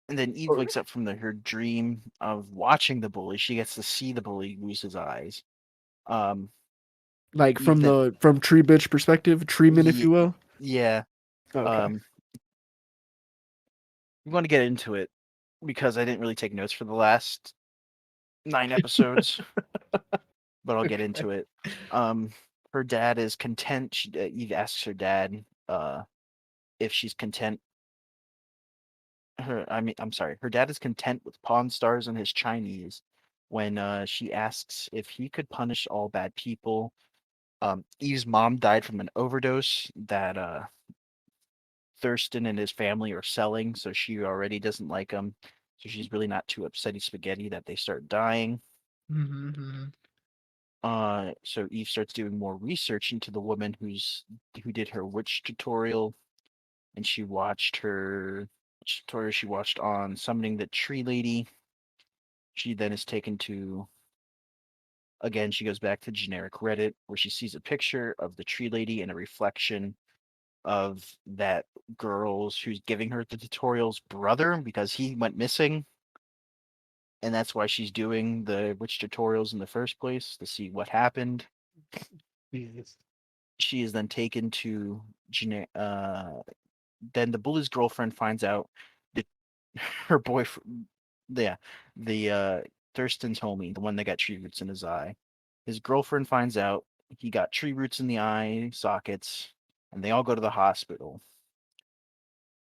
and then Eve wakes up from her dream of watching the bully. She gets to see the bully lose his eyes. Um, like Eve from then, the from tree bitch perspective, treeman, if ye- you will. yeah. Okay. I'm going to get into it because I didn't really take notes for the last 9 episodes, but I'll get into it. Her dad is content. Eve asks her dad if she's content. I'm sorry. Her dad is content with Pawn Stars and his Chinese when she asks if he could punish all bad people. Eve's mom died from an overdose that Thurston and his family are selling, so she already doesn't like him. So she's really not too upsetty spaghetti that they start dying. Mm-hmm. So Eve starts doing more research into the woman who did her witch tutorial, and she watched her tutorial she watched on summoning the tree lady. She then is taken to again. She goes back to generic Reddit where she sees a picture of the tree lady and a reflection of that girl's who's giving her the tutorial's brother because he went missing, and that's why she's doing the witch tutorials in the first place to see what happened. Jesus. She is then taken to then the bully's girlfriend finds out that her boyfriend, yeah, the Thurston's homie, the one that got tree roots in his eye. His girlfriend finds out he got tree roots in the eye sockets, and they all go to the hospital.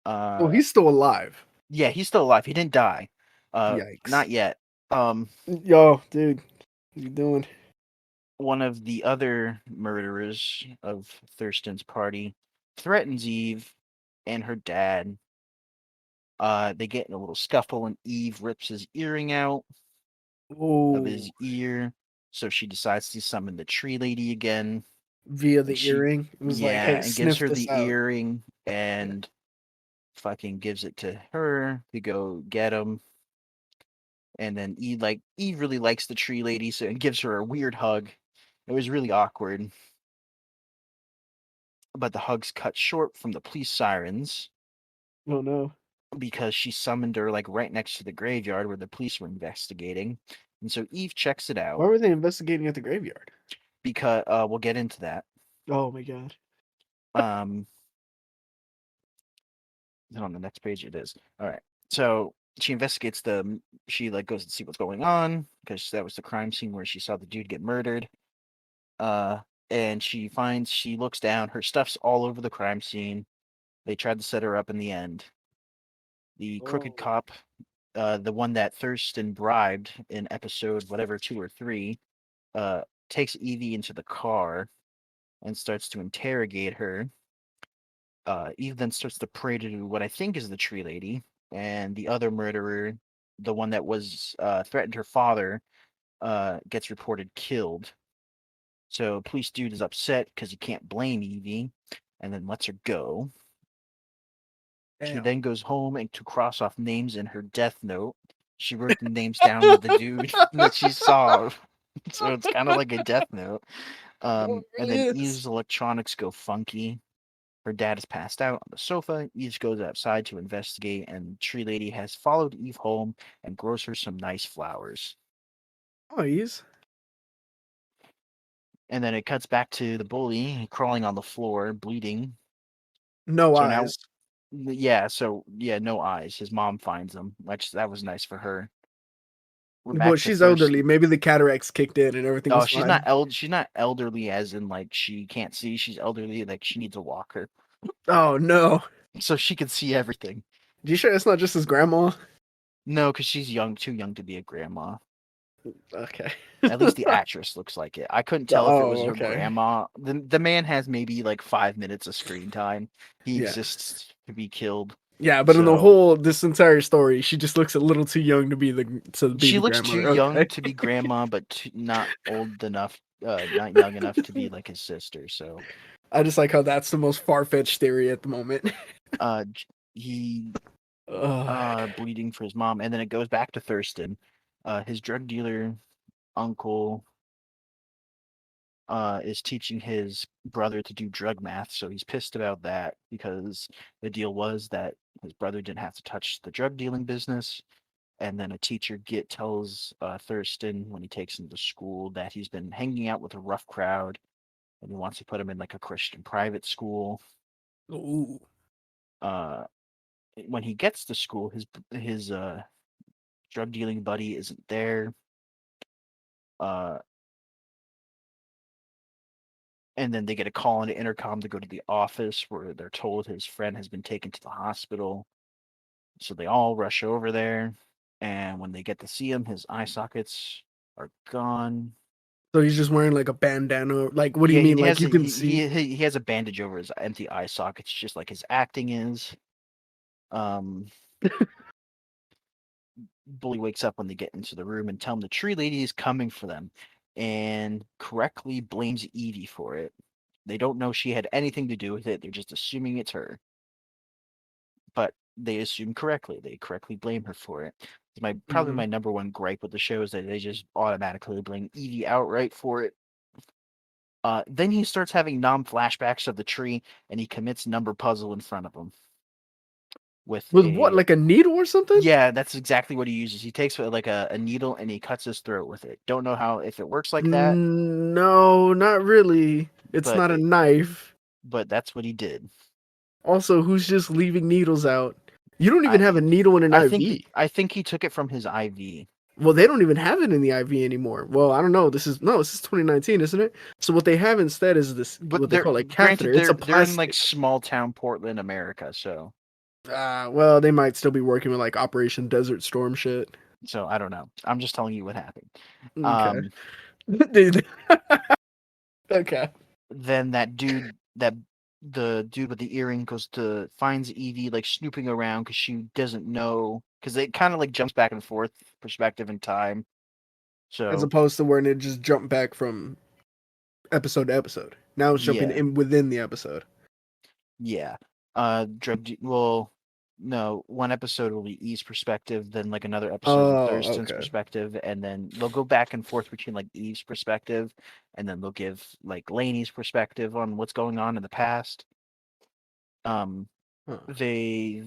Oh, Uh, he's still alive. yeah, he's still alive. He didn't die. Yikes. Not yet. Um, Yo, dude, what you doing? one of the other murderers of Thurston's party threatens Eve and her dad. They get in a little scuffle, and Eve rips his earring out of Oh, his ear. So she decides to summon the tree lady again. via And the she, earring. It was like, yeah, hey, and gives sniff her this the out. earring Yeah. and fucking gives it to her to go get him. And then Eve really likes the tree lady, so and gives her a weird hug. It was really awkward, but the hug's cut short from the police sirens Oh no. because she summoned her like right next to the graveyard where the police were investigating. And so Eve checks it Why out were they investigating at the graveyard? because we'll get into that. Oh my god. Um, then on the next page it is. All right. So she investigates she like goes to see what's going on because that was the crime scene where she saw the dude get murdered. Uh, and she looks down, her stuff's all over the crime scene. They tried to set her up in the end. The crooked Oh. cop, the one that Thurston bribed in episode whatever 2 or 3, uh, takes Evie into the car and starts to interrogate her. Eve then starts to pray to what I think is the tree lady, and the other murderer, the one that was threatened her father, gets reported killed. So police dude is upset because he can't blame Evie, and then lets her go. She Damn. then goes home and to cross off names in her death note. She wrote the names down of the dude that she saw, so it's kind of like a death note. It And really then is. Eve's electronics go funky. Her dad is passed out on the sofa. Eve goes outside to investigate, and Tree Lady has followed Eve home and grows her some nice flowers. Oh, he's And then it cuts back to the bully crawling on the floor, bleeding. no So now, eyes. yeah, no eyes. His mom finds him, which that was nice for her. We're Well, back to she's elderly. Thurston. Maybe the cataracts kicked in and everything Oh, was fine. she's not elderly as in like she can't see. She's elderly like she needs a walker. Oh no. So she can see everything. You sure it's not just his grandma? No, because she's young, too young to be a grandma. Okay. At least the actress looks like it. I couldn't tell if it was Oh, her okay. grandma. The man has maybe like 5 minutes of screen time. He Yeah. exists to be killed. Yeah, but in the So whole this entire story, she just looks a little too young to be she the looks too grandmother. young Okay. to be grandma, but not old enough, not young enough to be like his sister. So, I just like how that's the most far fetched theory at the moment. he Ugh. bleeding for his mom, and then it goes back to Thurston. His drug dealer uncle is teaching his brother to do drug math, so he's pissed about that because the deal was that his brother didn't have to touch the drug dealing business. And then a teacher tells Thurston when he takes him to school that he's been hanging out with a rough crowd, and he wants to put him in like a Christian private school. Ooh. Uh, when he gets to school, his drug dealing buddy isn't there. Uh, and then they get a call on the intercom to go to the office where they're told his friend has been taken to the hospital. So they all rush over there. And when they get to see him, his eye sockets are gone. So he's just wearing like a bandana. Like, what do you Yeah, mean? Like you can see? he has a bandage over his empty eye sockets, just like his acting is. Um, Bully wakes up when they get into the room and tell him the tree lady is coming for them, and correctly blames Evie for it. They don't know she had anything to do with it. They're just assuming it's her, but they assume correctly. They correctly blame her for it. It's probably Mhm. my number one gripe with the show is that they just automatically blame Evie outright for it. Then he starts having flashbacks of the tree, and he commits number puzzle in front of him with With what? a Like a needle or something? yeah, that's exactly what he uses. He takes like a needle and he cuts his throat with it. Don't know how if it works like that, No, not really. It's but not a knife. that's what he did. Also, who's just leaving needles out? You don't even I have a needle in an IV. I think he took it from his IV. Well, they don't even have it in the IV anymore. Well, I don't know. This is 2019, isn't it? So what they have instead is this But what they they're call a granted catheter. It's a they're in like plastic. small town Portland, America, so Well, they might still be working with like Operation Desert Storm shit. I don't know. I'm just telling you what happened. Okay. Um Dude. Okay. Then the dude with the earring finds Evie like snooping around because she doesn't know, because it kind of like jumps back and forth perspective in time. As So opposed to where it just jumped back from episode to episode. Now it's jumping yeah, in within the episode. yeah. Well, no, one episode will be Eve's perspective, then like another episode will be Oh, Thurston's okay. perspective, and then they'll go back and forth between like Eve's perspective, and then they'll give like Lainey's perspective on what's going on in the past. Um, Huh. they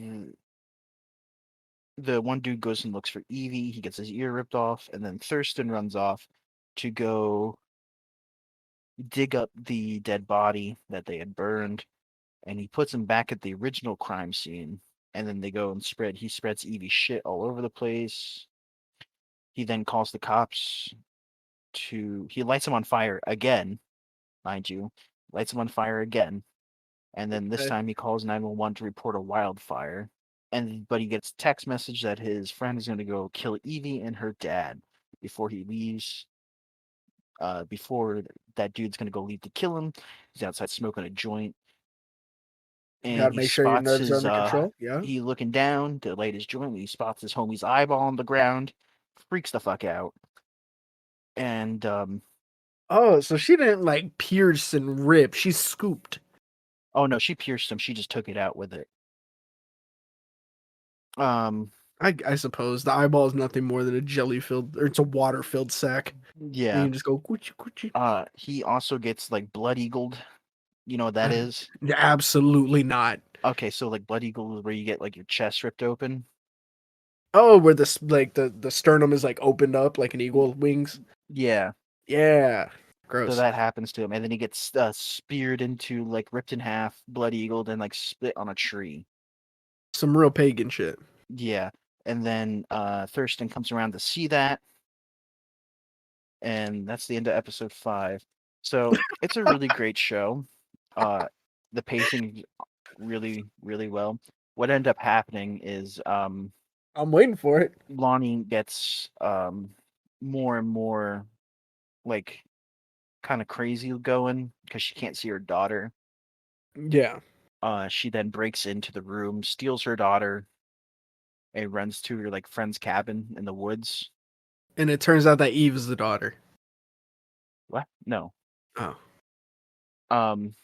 the one dude goes and looks for Evie. He gets his ear ripped off, and then Thurston runs off to go dig up the dead body that they had burned, and he puts him back at the original crime scene. And then they go and he spreads Evie's shit all over the place. He then calls the cops he lights him on fire again, mind you, lights him on fire again. And then this Okay. time he calls 911 to report a wildfire. But he gets text message that his friend is going to go kill Evie and her dad before he leaves. Before that dude's going to go leave to kill him, he's outside smoking a joint, and Gotta make sure your nerves are under control. Yeah. he looking down to light his joint. He spots his homie's eyeball on the ground, freaks the fuck out, and Oh, so she didn't like pierce and rip. She scooped. oh no, she pierced him. She just took it out with it. Um, I suppose the eyeball is nothing more than a jelly filled, or it's a water filled sack. And you yeah. can just go coochie coochie. He also gets like blood eagled. You know what that is? Absolutely not. Okay, so like blood eagle is where you get like your chest ripped open. Oh, where this like the sternum is like opened up like an eagle wings. Yeah, Yeah. so Gross. that happens to him, and then he gets speared into, like, ripped in half, blood eagled, and like split on a tree. Some real pagan shit. Yeah, and then Thurston comes around to see that, and that's the end of episode 5. So it's a really great show. The pacing really, really well. What ended up happening is I'm waiting for it. Lonnie gets more and more like kind of crazy going because she can't see her daughter. Yeah. She then breaks into the room, steals her daughter, and runs to her like friend's cabin in the woods. And it turns out that Eve is the daughter. What? No. Oh. Um,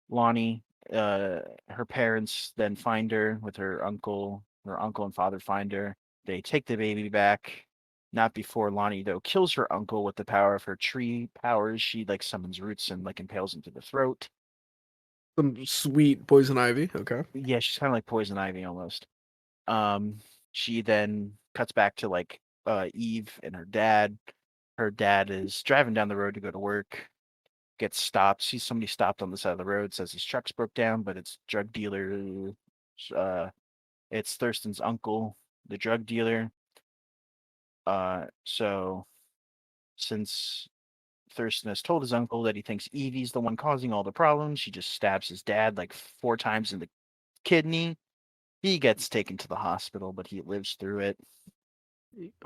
Lonnie, her parents then find her with her uncle. Her uncle and father find her. They take the baby back. Not before Lonnie though kills her uncle with the power of her tree powers. She like summons roots and like impales him to the throat. Some sweet poison ivy. Okay. Yeah, she's kind of like poison ivy almost. Um, she then cuts back to like Eve and her dad. Her dad is driving down the road to go to work, gets stopped, sees somebody stopped on the side of the road, says his truck's broke down, but it's drug dealer. It's Thurston's uncle, the drug dealer. So since Thurston has told his uncle that he thinks Evie's the one causing all the problems, she just stabs his dad like 4 times in the kidney. He gets taken to the hospital, but he lives through it.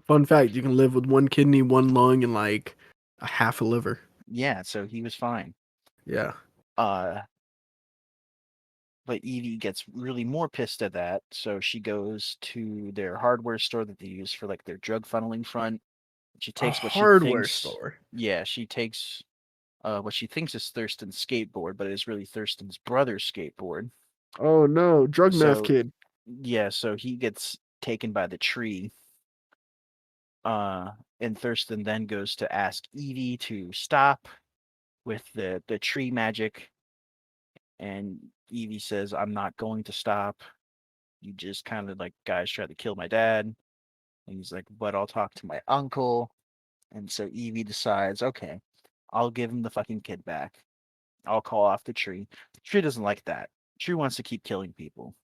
Fun fact: you can live with one kidney, one lung, and like a half a liver. Yeah, so he was fine. Yeah. Uh, but Evie gets really more pissed at that, so she goes to their hardware store that they use for like their drug funneling front. She A takes hardware store. she takes what she thinks is Thurston's skateboard, but it is really Thurston's brother's skateboard. Oh no, drug meth So kid. yeah, so he gets taken by the tree. And Thurston then goes to ask Evie to stop with the tree magic, and Evie says, "I'm not going to stop. You just kind of like guys tried to kill my dad." And he's like, "But I'll talk to my uncle." And so Evie decides, okay, I'll give him the fucking kid back. I'll call off the tree. The tree doesn't like that. The tree wants to keep killing people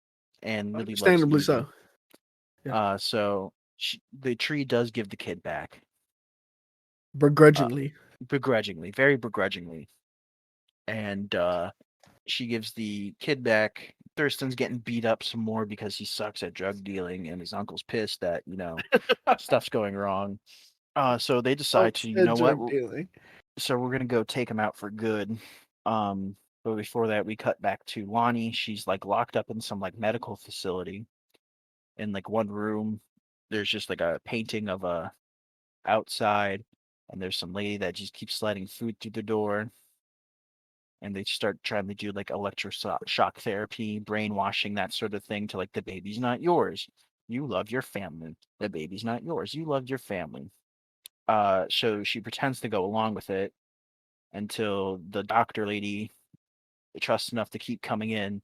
and really loves Understandably Evie. so. Yeah. So the tree does give the kid back. Begrudgingly. Begrudgingly, very begrudgingly. And she gives the kid back. Thurston's getting beat up some more because he sucks at drug dealing, and his uncle's pissed that, stuff's going wrong. So they Oh, decide to, you know what? drug dealing. So we're gonna go take him out for good. But before that, we cut back to Lonnie. She's like locked up in some like medical facility in like one room. There's just like a painting of a outside, and there's some lady that just keeps sliding food through the door. And they start trying to do like electroshock therapy, brainwashing, that sort of thing to like the baby's not yours. You love your family. The baby's not yours. You love your family. So she pretends to go along with it until the doctor lady trusts enough to keep coming in,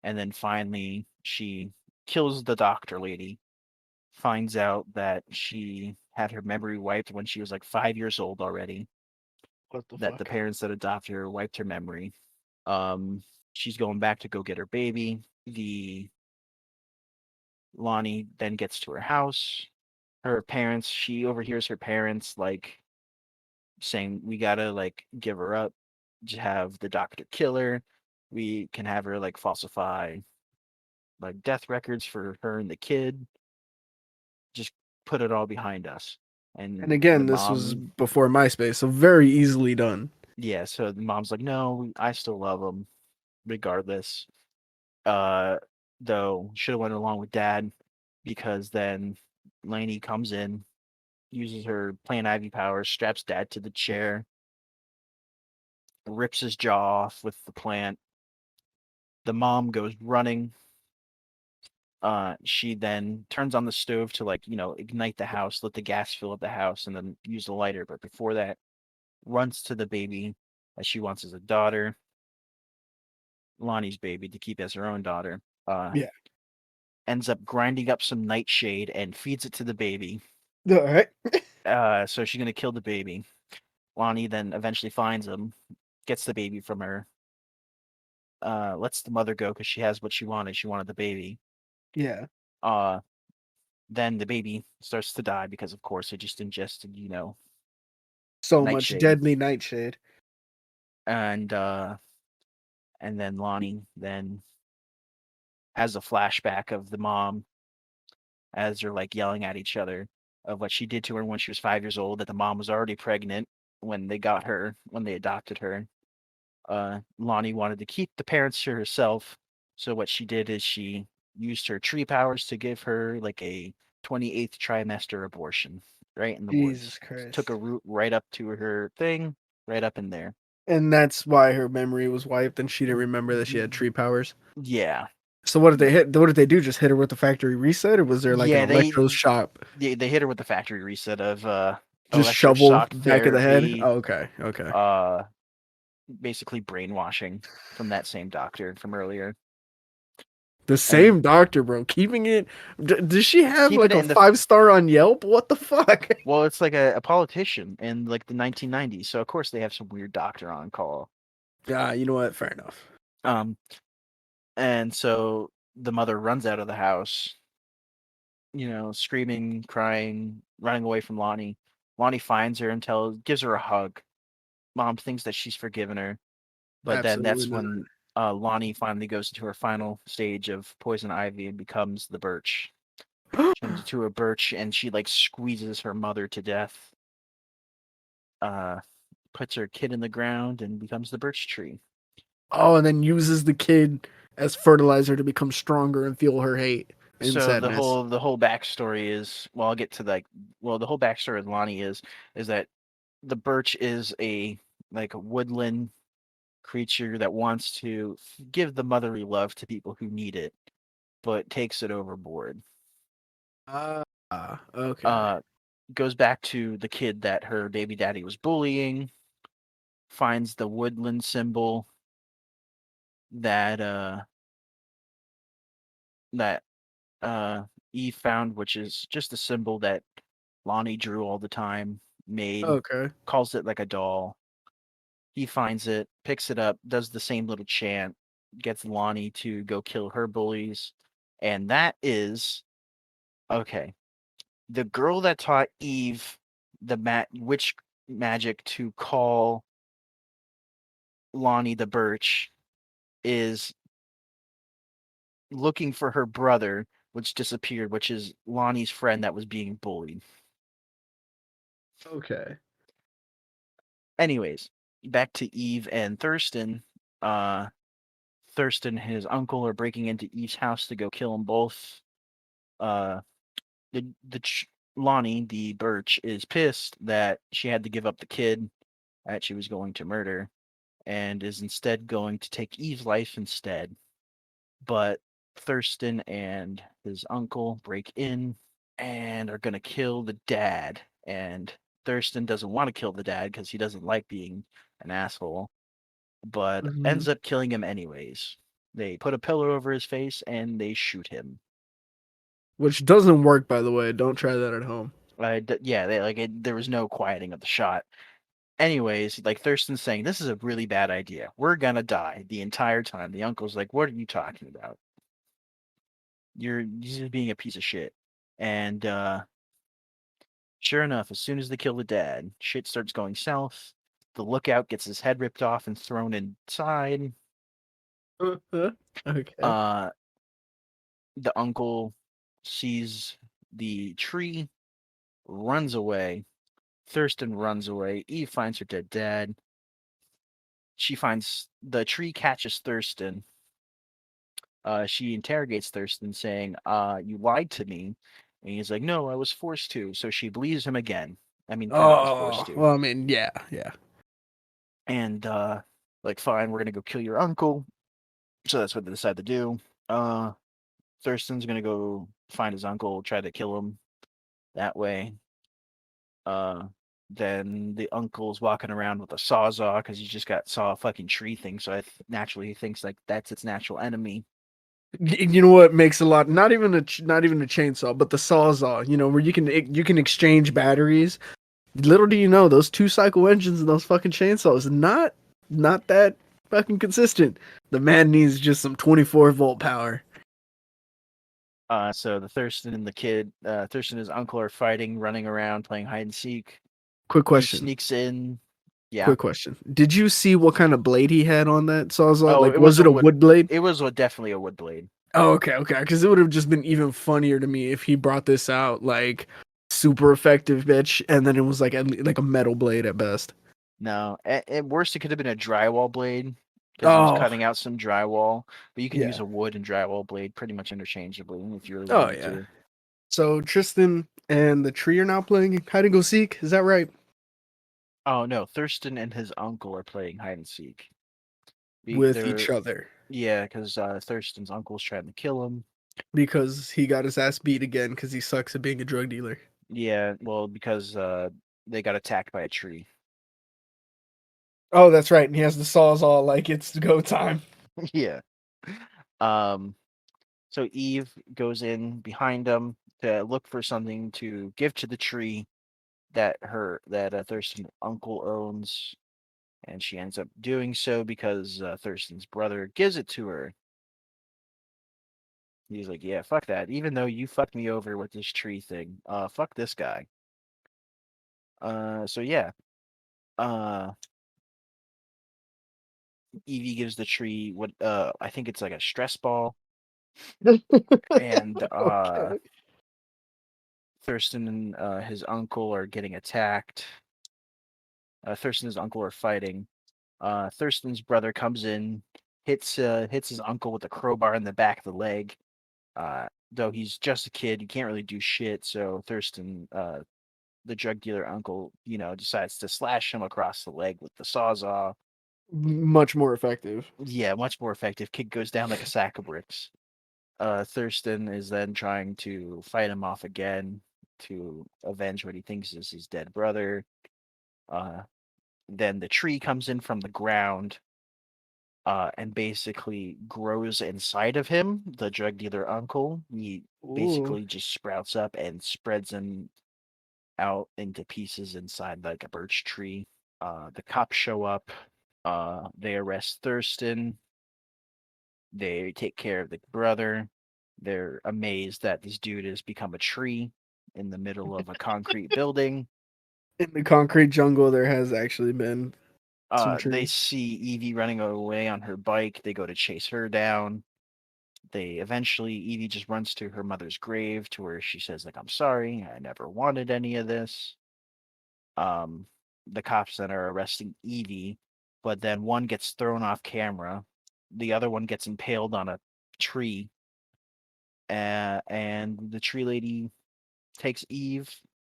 and then finally she kills the doctor lady. Finds out that she had her memory wiped when she was like 5 years old already. What the That the fuck? parents that adopted her wiped her memory. Um, she's going back to go get her baby. The Lonnie then gets to her house. Her parents, she overhears her parents like saying, "We gotta like give her up, to have the doctor kill her. We can have her like falsify like death records for her and the kid. Just put it all behind us." And And the again, this was mom, before MySpace, so very easily done. yeah, so the mom's like, "No, I still love him regardless." Uh, though should have went along with dad, because then Lainey comes in, uses her plant Ivy powers, straps dad to the chair, rips his jaw off with the plant. The mom goes running. She then turns on the stove to like, ignite the house, let the gas fill up the house, and then use the lighter. But before that, runs to the baby that she wants as a daughter, Lonnie's baby, to keep as her own daughter. Uh, Yeah. ends up grinding up some nightshade and feeds it to the baby. All right. So she's gonna kill the baby. Lonnie then eventually finds him, gets the baby from her, lets the mother go because she has what she wanted. She wanted the baby. Yeah. Uh, then the baby starts to die because, of course, it just ingested, So much nightshade. deadly nightshade. And and then Lonnie then has a flashback of the mom as they're like yelling at each other of what she did to her when she was 5 years old. That the mom was already pregnant when they got her, when they adopted her. Lonnie wanted to keep the parents to herself. So what she did is she used her tree powers to give her like a 28th trimester abortion right in the Jesus woods. Took a Christ. root right up to her thing, right up in there. And that's why her memory was wiped and she didn't remember that she had tree powers. Yeah. So what did they hit? What did they do? Just hit her with the factory reset, or was there like an Yeah, they electroshock? they hit her with the factory reset of Just shovel electroshock back of the head? therapy, Oh, okay, okay. uh basically brainwashing from that same doctor from earlier. The And same doctor, bro. Keeping it. Does she have keeping like it a in the 5 star on Yelp? What the fuck? well, it's like a politician in like the 1990s, so of course they have some weird doctor on call. Yeah, you know what? Fair enough. Um, and so the mother runs out of the house, screaming, crying, running away from Lonnie. Lonnie finds her and gives her a hug. Mom thinks that she's forgiven her, but then Absolutely that's not. when Lonnie finally goes into her final stage of poison ivy and becomes the Birch. Turns into a Birch, and she like squeezes her mother to death. Uh, puts her kid in the ground and becomes the Birch tree. Oh, and then uses the kid as fertilizer to become stronger and fuel her hate and So the sadness. whole the whole backstory is, well, I'll get to the whole backstory of Lonnie is that the Birch is a like a woodland creature that wants to give the motherly love to people who need it, but takes it overboard. Okay. Uh, goes back to the kid that her baby daddy was bullying, finds the woodland symbol that that Eve found, which is just a symbol that Lonnie drew all the time, made, Okay. calls it like a doll. He finds it, picks it up, does the same little chant, gets Lonnie to go kill her bullies, and that is okay. The girl that taught Eve the witch magic to call Lonnie the Birch is looking for her brother, which disappeared, which is Lonnie's friend that was being bullied. Okay. Anyways, back to Eve and Thurston. Uh, Thurston and his uncle are breaking into Eve's house to go kill them both. Uh, Lonnie, the Birch, is pissed that she had to give up the kid that she was going to murder, and is instead going to take Eve's life instead. But Thurston and his uncle break in and are going to kill the dad. And Thurston doesn't want to kill the dad because he doesn't like being an asshole, but Hmm. ends up killing him anyways. They put a pillow over his face and they shoot him. Which doesn't work, by the way. Don't try that at home. Yeah, there was no quieting of the shot. Anyways, like Thurston's saying, this is a really bad idea. We're gonna die the entire time. The uncle's like, what are you talking about? You're just being a piece of shit. And sure enough, as soon as they kill the dad, shit starts going south. The lookout gets his head ripped off and thrown inside. Okay. Uh, the uncle sees the tree, runs away. Thurston runs away. Eve finds her dead dad. She finds the tree catches Thurston. She interrogates Thurston, saying, you lied to me. And he's like, no, I was forced to. So she believes him again. I mean, thought was forced Oh, to. well, I mean, yeah, yeah. And, like, fine, we're going to go kill your uncle. So that's what they decide to do. Uh, Thurston's going to go find his uncle, try to kill him that way. Uh, then the uncle's walking around with a sawzall because he just got saw a fucking tree thing. So naturally he thinks like that's its natural enemy. You know what makes a lot? Not even a chainsaw, but the sawzall. You know where you can exchange batteries. Little do you know, those 2 cycle engines and those fucking chainsaws not that fucking consistent. The man needs just some 24-volt power. So the Thurston and the kid, Thurston and his uncle are fighting, running around, playing hide and seek. Quick Eve question. sneaks in. Yeah. Quick question. Did you see what kind of blade he had on that sawzall? Oh, Like, was it a wood blade? It was definitely a wood blade. Oh, okay, okay. Because it would have just been even funnier to me if he brought this out like super effective, bitch, and then it was like a metal blade at best. No, at worst it could have been a drywall blade because he was Oh, cutting out some drywall. But you can use yeah. a wood and drywall blade pretty much interchangeably if you really Oh, wanted yeah. to. So Tristan and the tree are now playing hide and go seek. Is that right? Oh no, Thurston and his uncle are playing hide and seek. With They're each other Yeah, because Thurston's uncle's trying to kill him. because he got his ass beat again because he sucks at being a drug dealer. Yeah, well, because they got attacked by a tree. Oh, that's right. And he has the sawzall like it's go time. Yeah. Um. So Eve goes in behind him to look for something to give to the tree that Thurston's uncle owns, and she ends up doing so because Thurston's brother gives it to her. He's like, "Yeah, fuck that. Even though you fucked me over with this tree thing, fuck this guy." So yeah. Uh, Evie gives the tree what I think it's like a stress ball, and Okay. Thurston and his uncle are getting attacked. Thurston and his uncle are fighting. Thurston's brother comes in, hits his uncle with a crowbar in the back of the leg. Though he's just a kid, he can't really do shit. So Thurston, the drug dealer uncle, decides to slash him across the leg with the sawzall. Much more effective. Yeah, much more effective. Kid goes down like a sack of bricks. Thurston is then trying to fight him off again to avenge what he thinks is his dead brother. Uh, then the tree comes in from the ground and basically grows inside of him, the drug dealer uncle. He Ooh. basically just sprouts up and spreads him out into pieces inside like a birch tree. The cops show up. They arrest Thurston. They take care of the brother. They're amazed that this dude has become a tree in the middle of a concrete building. In the concrete jungle, there has actually been some They trees. see Evie running away on her bike. They go to chase her down. Evie just runs to her mother's grave to where she says, like, I'm sorry, I never wanted any of this. um, the cops that are arresting Evie, but then one gets thrown off camera, the other one gets impaled on a tree, and the tree lady takes Eve,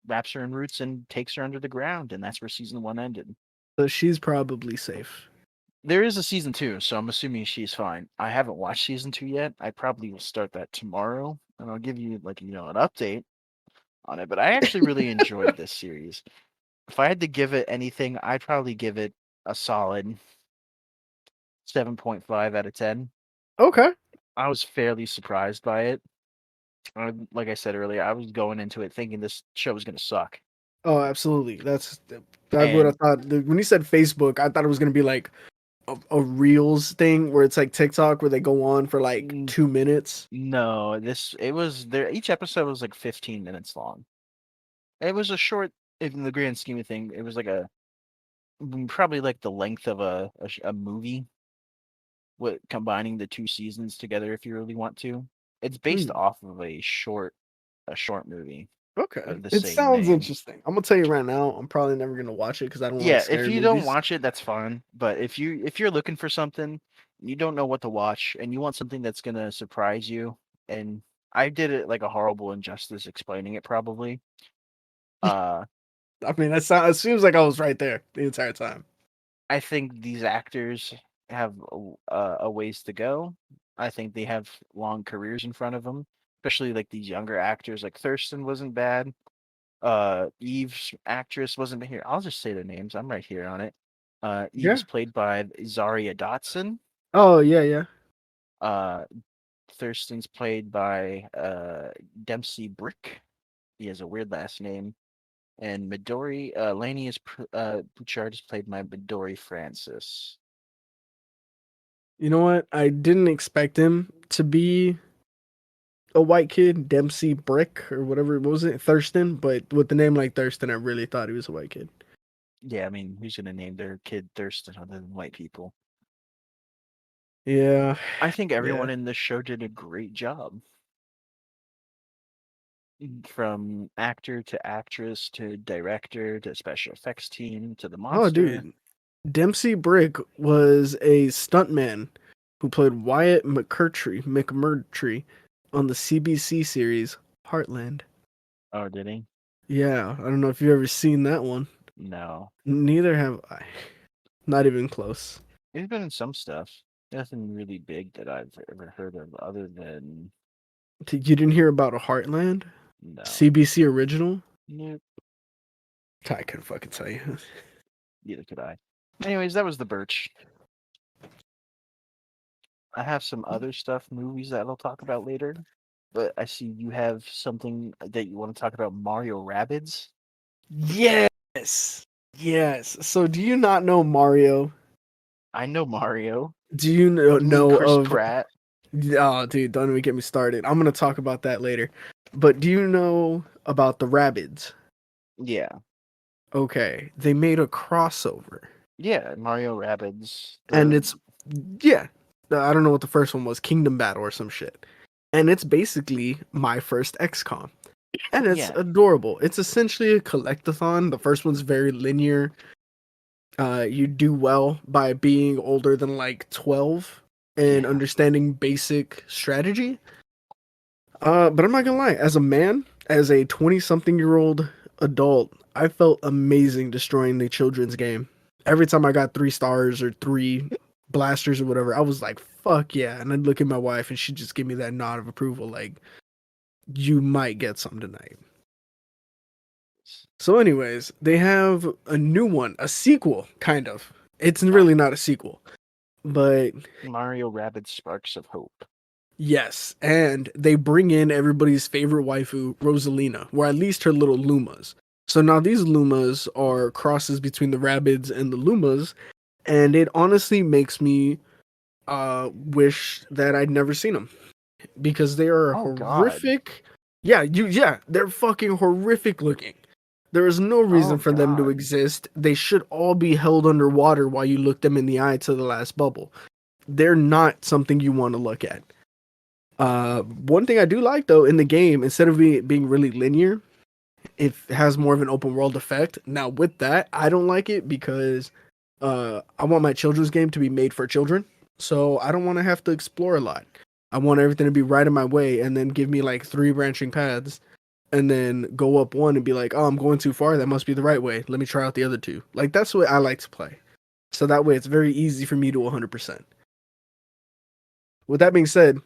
wraps her in roots, and takes her under the ground, and that's where season 1 ended. So she's probably safe. There is a season 2, so I'm assuming she's fine. I haven't watched season 2 yet. I probably will start that tomorrow, and I'll give you an update on it. But I actually really enjoyed this series. If I had to give it anything, I'd probably give it a solid 7.5 out of 10. Okay. I was fairly surprised by it. Like I said earlier, I was going into it thinking this show was going to suck. Oh, absolutely. That's what I And thought. When you said Facebook, I thought it was gonna be like a Reels thing where it's like TikTok where they go on for like 2 minutes. no, it was there. Each episode was like 15 minutes long. It was a short, in the grand scheme of thing. It was like probably like the length of a movie, with combining the 2 seasons together if you really want to. It's based Hmm. off of a short movie Okay. of the It same sounds name. interesting. I'm gonna tell you right now, I'm probably never gonna watch it because I don't like Yeah, if scary you don't movies. watch it, that's fine. But if you're looking for something, you don't know what to watch, and you want something that's gonna surprise you, and I did it like a horrible injustice explaining it probably. Uh, I mean, it seems like I was right there the entire time. I think these actors have a ways to go. I think they have long careers in front of them, especially like these younger actors. Like Thurston wasn't bad. Eve's actress wasn't here. I'll just say their names. I'm right here on it. Eve Yeah. is played by Zaria Dotson. Oh yeah, yeah. Uh, Thurston's played by Dempsey Brick. He has a weird last name. And Midori Laney is Bouchard is played by Midori Francis. You know what? I didn't expect him to be a white kid, Dempsey Brick or whatever. What was it? Thurston. But with the name like Thurston, I really thought he was a white kid. Yeah, I mean, who's gonna name their kid Thurston other than white people? Yeah. I think Yeah. everyone in this show did a great job. From actor to actress to director to special effects team to the Oh, monster. dude. Dempsey Brick was a stuntman who played Wyatt McMurtry on the CBC series Heartland. Oh, did he? Yeah, I don't know if you've ever seen that one. No. Neither have I. Not even close. He's been in some stuff. Nothing really big that I've ever heard of other than You didn't hear about a Heartland? no. CBC original? Nope. I couldn't fucking tell you. Neither could I. Anyways, that was the Birch. I have some other stuff, movies that I'll talk about later. But I see you have something that you want to talk about, Mario Rabbids. Yes. Yes. So do you not know Mario? I know Mario. Do you You mean know Chris of Pratt? Oh, dude, don't even get me started. I'm gonna talk about that later. But do you know about the Rabbids? Yeah. Okay, they made a crossover, Yeah, Mario Rabbids. and The yeah, I don't know what the first one was, Kingdom Battle or some shit, and it's basically my first XCOM, and it's yeah. adorable. It's essentially a collectathon. The first one's very linear. You do well by being older than like 12 and Yeah. understanding basic strategy. But I'm not gonna lie, as a man, as a 20-something-year-old adult, I felt amazing destroying the children's game. Every time I got 3 stars or 3 blasters or whatever, I was like, fuck yeah. And I'd look at my wife and she'd just give me that nod of approval, like, you might get some tonight. So, anyways, they have a new one, a sequel, kind of. It's really not a sequel, but Mario Rabbids Sparks of Hope. yes, and they bring in everybody's favorite waifu, Rosalina, or at least her little Lumas. So now these Lumas are crosses between the Rabbids and the Lumas, and it honestly makes me wish that I'd never seen them because they are Oh God. horrific. Yeah, they're fucking horrific looking. There is no Oh reason for them to God. exist. They should all be held underwater while you look them in the eye to the last bubble. They're not something you want to look at. One thing I do like though in the game, instead of being really linear, It has more of an open world effect. Now with that, I don't like it because I want my children's game to be made for children. So I don't want to have to explore a lot. I want everything to be right in my way and then give me like 3 branching paths and then go up one and be like, "Oh, I'm going too far. That must be the right way. Let me try out the other two." Like that's the way I like to play. So that way it's very easy for me to 100%. With that being said,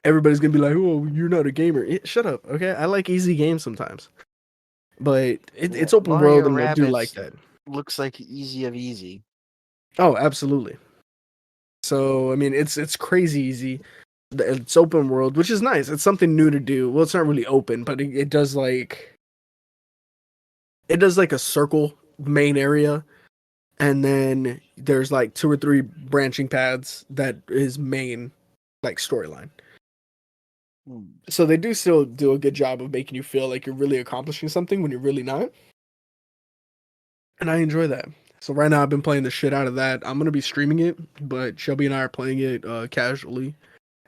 everybody's going to be like, "Oh, you're not a gamer." Shut up, okay? I like easy games sometimes. But Yeah, it's open world, Mario and I do like Rabbids that. looks like easy of easy. Oh, absolutely. So I mean, it's crazy easy. It's open world, which is nice. It's something new to do. Well, it's not really open, but it does like a circle main area, and then there's like 2 or 3 branching paths that is main like storyline. Hmm. So they do still do a good job of making you feel like you're really accomplishing something when you're really not. And I enjoy that. So right now I've been playing the shit out of that. I'm gonna be streaming it, but Shelby and I are playing it casually,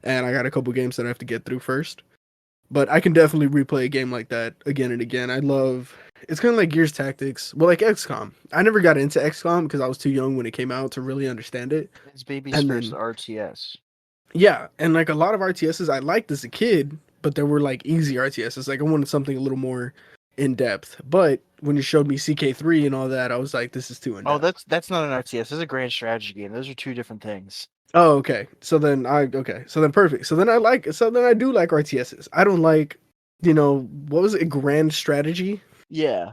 and I got a couple games that I have to get through first. But I can definitely replay a game like that again and again. I love it's kind of like Gears Tactics, well, like XCOM. I never got into XCOM because I was too young when it came out to really understand it. It's baby's And first then RTS. yeah, and like a lot of RTSs I liked as a kid, but there were like easy RTSs. Like I wanted something a little more in depth. But when you showed me CK3 and all that, I was like, this is too in Oh, depth. that's not an RTS. This is a grand strategy game. Those are two different things. Oh, okay. So then perfect. So then I do like RTSs. I don't like, what was it, Grand Strategy? Yeah.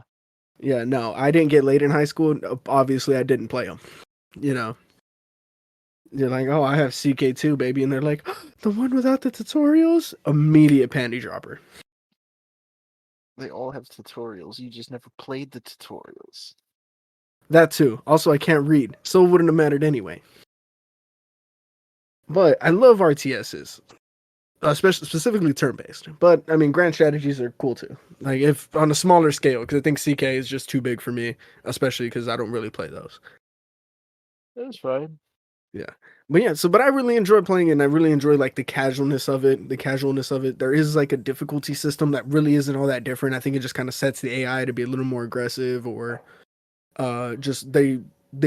Yeah, no, I didn't get late in high school. Obviously, I didn't play them. You know, you're like, oh, I have CK2, baby, and they're like, the one without the tutorials. Immediate panty dropper. They all have tutorials. You just never played the tutorials. That too. Also, I can't read, so it wouldn't have mattered anyway. But I love RTSs, especially specifically turn-based. But I mean, grand strategies are cool too. Like if on a smaller scale, because I think CK is just too big for me, especially because I don't really play those. That's fine. Yeah. But yeah, but I really enjoy playing it and I really enjoy like the casualness of it. There is like a difficulty system that really isn't all that different. I think it just kind of sets the AI to be a little more aggressive or just they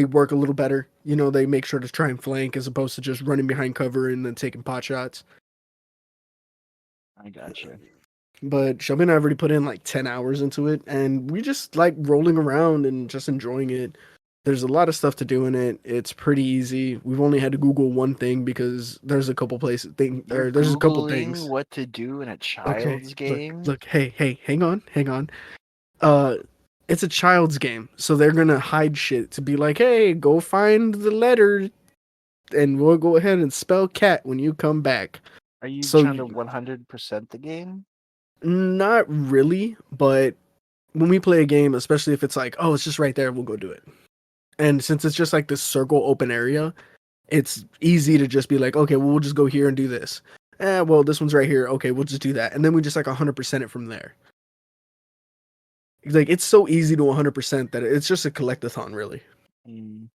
work a little better. They make sure to try and flank as opposed to just running behind cover and then taking pot shots. I got you. But Shelby and I have already put in like 10 hours into it and we just like rolling around and just enjoying it. There's a lot of stuff to do in it. It's pretty easy. We've only had to Google one thing because there's a couple places You're there's a couple Googling things. what to do in a Okay, child's look, game? look, hey, hang on. Uh, it's a child's game, so they're gonna hide shit to be like, hey, go find the letter, and we'll go ahead and spell cat when you come back. Are you So trying to 100% the game? not really, but when we play a game, especially if it's like, oh, it's just right there, we'll go do it. And since it's just like this circle open area, it's easy to just be like, okay, well, we'll just go here and do this. Well, this one's right here. Okay, we'll just do that. And then we just like 100% it from there. Like, it's so easy to 100% that it's just a collectathon, really. Mm.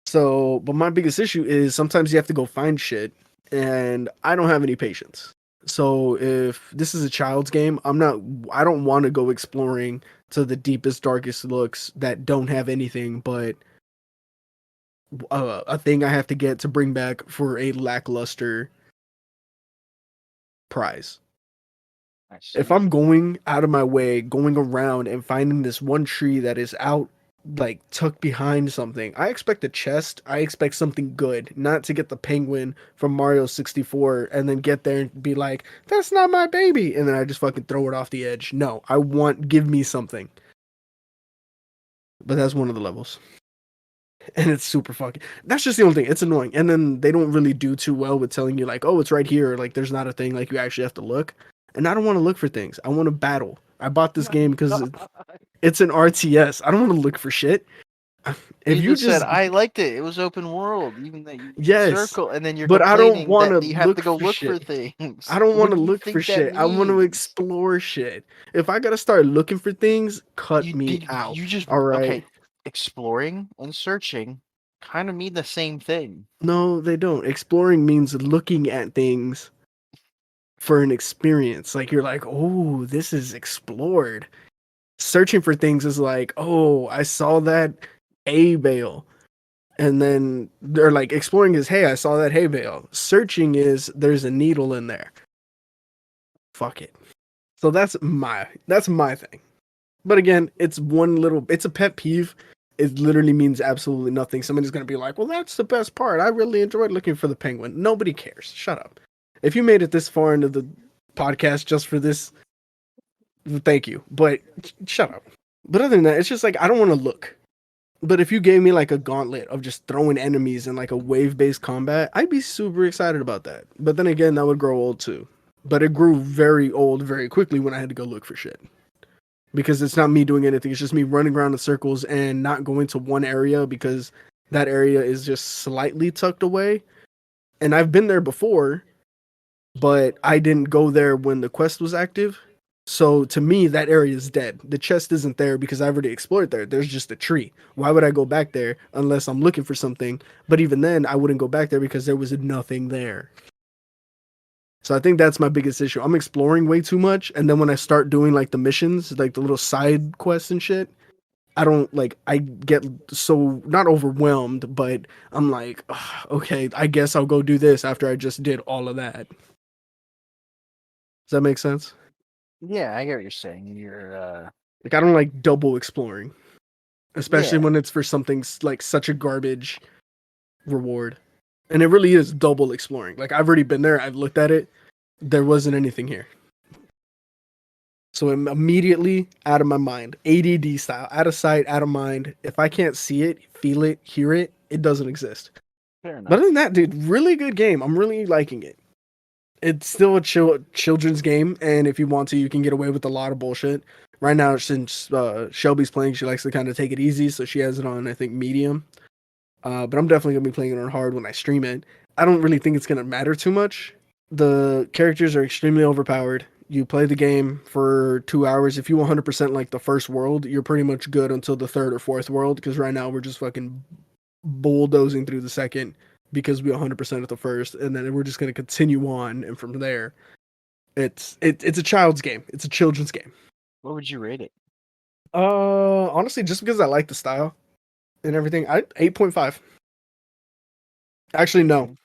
So, but my biggest issue is sometimes you have to go find shit, and I don't have any patience. So, if this is a child's game, I don't want to go exploring to the deepest, darkest looks that don't have anything but a thing I have to get to bring back for a lackluster prize. I see. If I'm going out of my way, going around and finding this one tree that is out, like tucked behind something, I expect a chest. I expect something good, not to get the penguin from Mario 64 and then get there and be like, that's not my baby. And then I just fucking throw it off the edge. No, give me something. But that's one of the levels. And it's super fucking. That's just the only thing. It's annoying. And then they don't really do too well with telling you like, oh, it's right here. Like there's not a thing. Like you actually have to look. And I don't want to look for things. I want to battle. I bought this My game because God. it's an RTS. I don't want to look for shit. If You you just said just I liked it. It was open world, even that you yes, circle, and then you're but I don't complaining want that to you have to look go for look for shit. things. I don't want What to do you look for think that shit. I want to means? explore shit. If I gotta start looking for things, cut You me did. out. You just All right. okay. Exploring and searching kind of mean the same thing. No, they don't. Exploring means looking at things for an experience. Like you're like, oh, this is explored. Searching for things is like, oh, I saw that hay bale. And then they're like, exploring is, hey, I saw that hay bale. Searching is, there's a needle in there. Fuck it. So that's my thing. But again, it's a pet peeve. It literally means absolutely nothing. Somebody's gonna be like, well, that's the best part. I really enjoyed looking for the penguin. Nobody cares. Shut up. If you made it this far into the podcast just for this, thank you. But shut up. But other than that, it's just like I don't want to look. But if you gave me like a gauntlet of just throwing enemies in like a wave-based combat, I'd be super excited about that. But then again, that would grow old too. But it grew very old very quickly when I had to go look for shit. Because it's not me doing anything, it's just me running around in circles and not going to one area because that area is just slightly tucked away. And I've been there before, but I didn't go there when the quest was active. So to me, that area is dead. The chest isn't there because I've already explored there. There's just a tree. Why would I go back there unless I'm looking for something? But even then, I wouldn't go back there because there was nothing there. So I think that's my biggest issue. I'm exploring way too much, and then when I start doing like the missions, like the little side quests and shit, I don't like. I get so not overwhelmed, but I'm like, "Ugh, okay, I guess I'll go do this after I just did all of that." Does that make sense? Yeah, I get what you're saying. Like I don't like double exploring, especially Yeah, when it's for something like such a garbage reward. And it really is double exploring. Like I've already been there, I've looked at it. There wasn't anything here. So I'm immediately out of my mind. ADD style. Out of sight, out of mind. If I can't see it, feel it, hear it, it doesn't exist. fair But enough. other than that, dude, really good game. I'm really liking it. It's still a children's game, and if you want to, you can get away with a lot of bullshit. Right now, since Shelby's playing, she likes to kind of take it easy, so she has it on, I think, medium. But I'm definitely gonna be playing it on hard when I stream it. I don't really think it's gonna matter too much. The characters are extremely overpowered. You play the game for 2 hours. If you 100% like the first world, you're pretty much good until the third or fourth world. Because right now we're just fucking bulldozing through the second because we 100% at the first, and then we're just gonna continue on. And from there, it's a child's game. It's a children's game. What would you rate it? Honestly, just because I like the style and everything, I 8.5. Actually, no, Okay.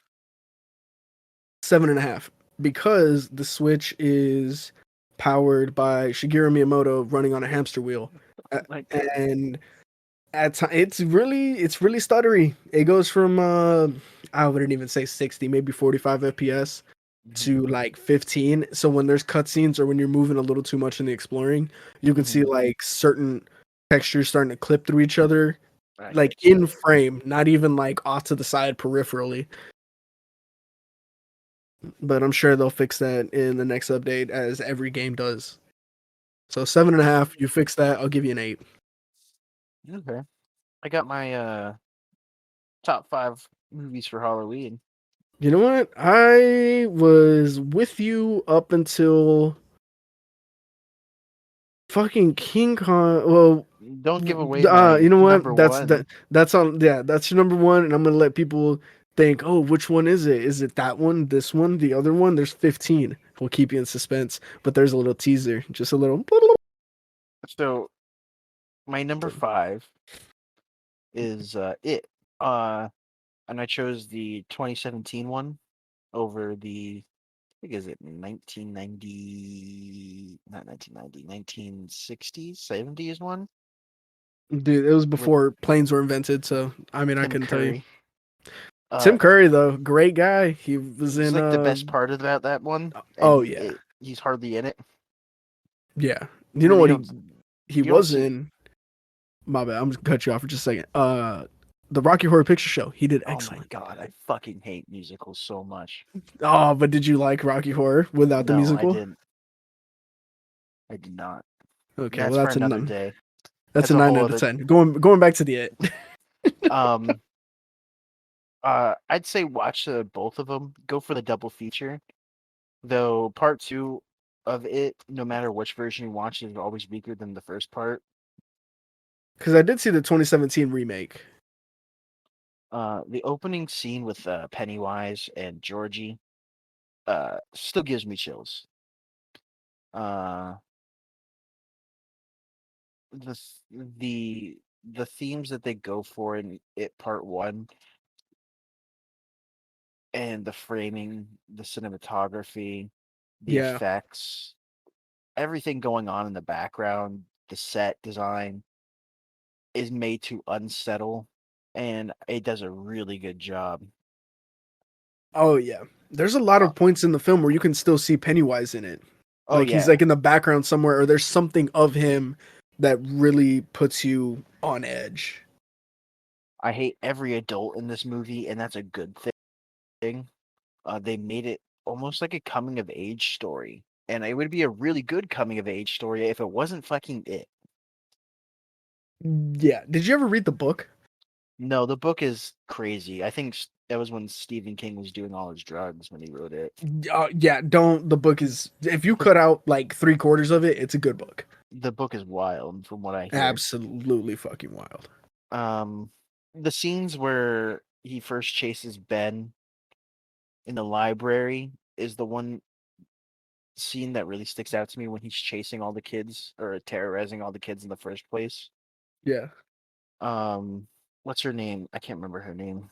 7.5 because the Switch is powered by Shigeru Miyamoto running on a hamster wheel, Like, and at times it's really stuttery. It goes from I wouldn't even say 60, maybe 45 FPS mhm, to like 15. So when there's cutscenes or when you're moving a little too much in the exploring, you can see mhm, like certain textures starting to clip through each other, I like get in you. frame, not even like off to the side peripherally. But I'm sure they'll fix that in the next update, as every game does. So 7.5, you fix that, I'll give you an 8. Okay. I got my top 5 movies for Halloween. You know what? I was with you up until fucking King Kong. Well, Don't give away my you know what? number That's one. that. That's on. Yeah, that's your number one, and I'm gonna let people think. Oh, which one is it? Is it that one? This one? The other one? There's 15. We'll keep you in suspense, but there's a little teaser, just a little. So my number 5 is It. Uh, and I chose the 2017 one over the I think is it 1990 not 1990 1960s 70s one Dude, it was with before planes were invented, so I mean, I Tim couldn't tell you. Curry. Tim Uh, Curry, though, great guy. He was he's in like the best part about that one, and oh yeah, he's hardly in it. yeah. You know Really what don't he you don't was see. in? My bad. I'm just gonna cut you off for just a second. The Rocky Horror Picture Show. He did Oh my excellent. god, I fucking hate musicals so much. Oh, but did you like Rocky Horror without the No, I musical? didn't. I did not. Okay, well That's for another day. that's That's a a nine whole out of other. 10. Going back to the it. Um. I'd say watch both of them. Go for the double feature. Though part two of it, no matter which version you watch, is always weaker than the first part. Because I did see the 2017 remake. The opening scene with Pennywise and Georgie. still gives me chills. Uh, the the themes that they go for in it part one, and the framing, the cinematography, the Yeah. effects, everything going on in the background, the set design is made to unsettle, and it does a really good job. Oh yeah. There's a lot Uh, of points in the film where you can still see Pennywise in it. oh Like he's yeah, like in the background somewhere, or there's something of him that really puts you on edge. I hate every adult in this movie, and that's a good thing. They made it almost like a coming of age story, and it would be a really good coming of age story if it wasn't fucking it. Yeah. Did you ever read the book? No, the book is crazy. I think that was when Stephen King was doing all his drugs when he wrote it. Yeah, don't. The book is, if you cut out like 3/4 of it, it's a good book. The book is wild, from what I hear. Absolutely fucking wild. Um, the scenes where he first chases Ben in the library is the one scene that really sticks out to me when he's chasing all the kids or terrorizing all the kids in the first place. Yeah. Um, what's her name? I can't remember her name.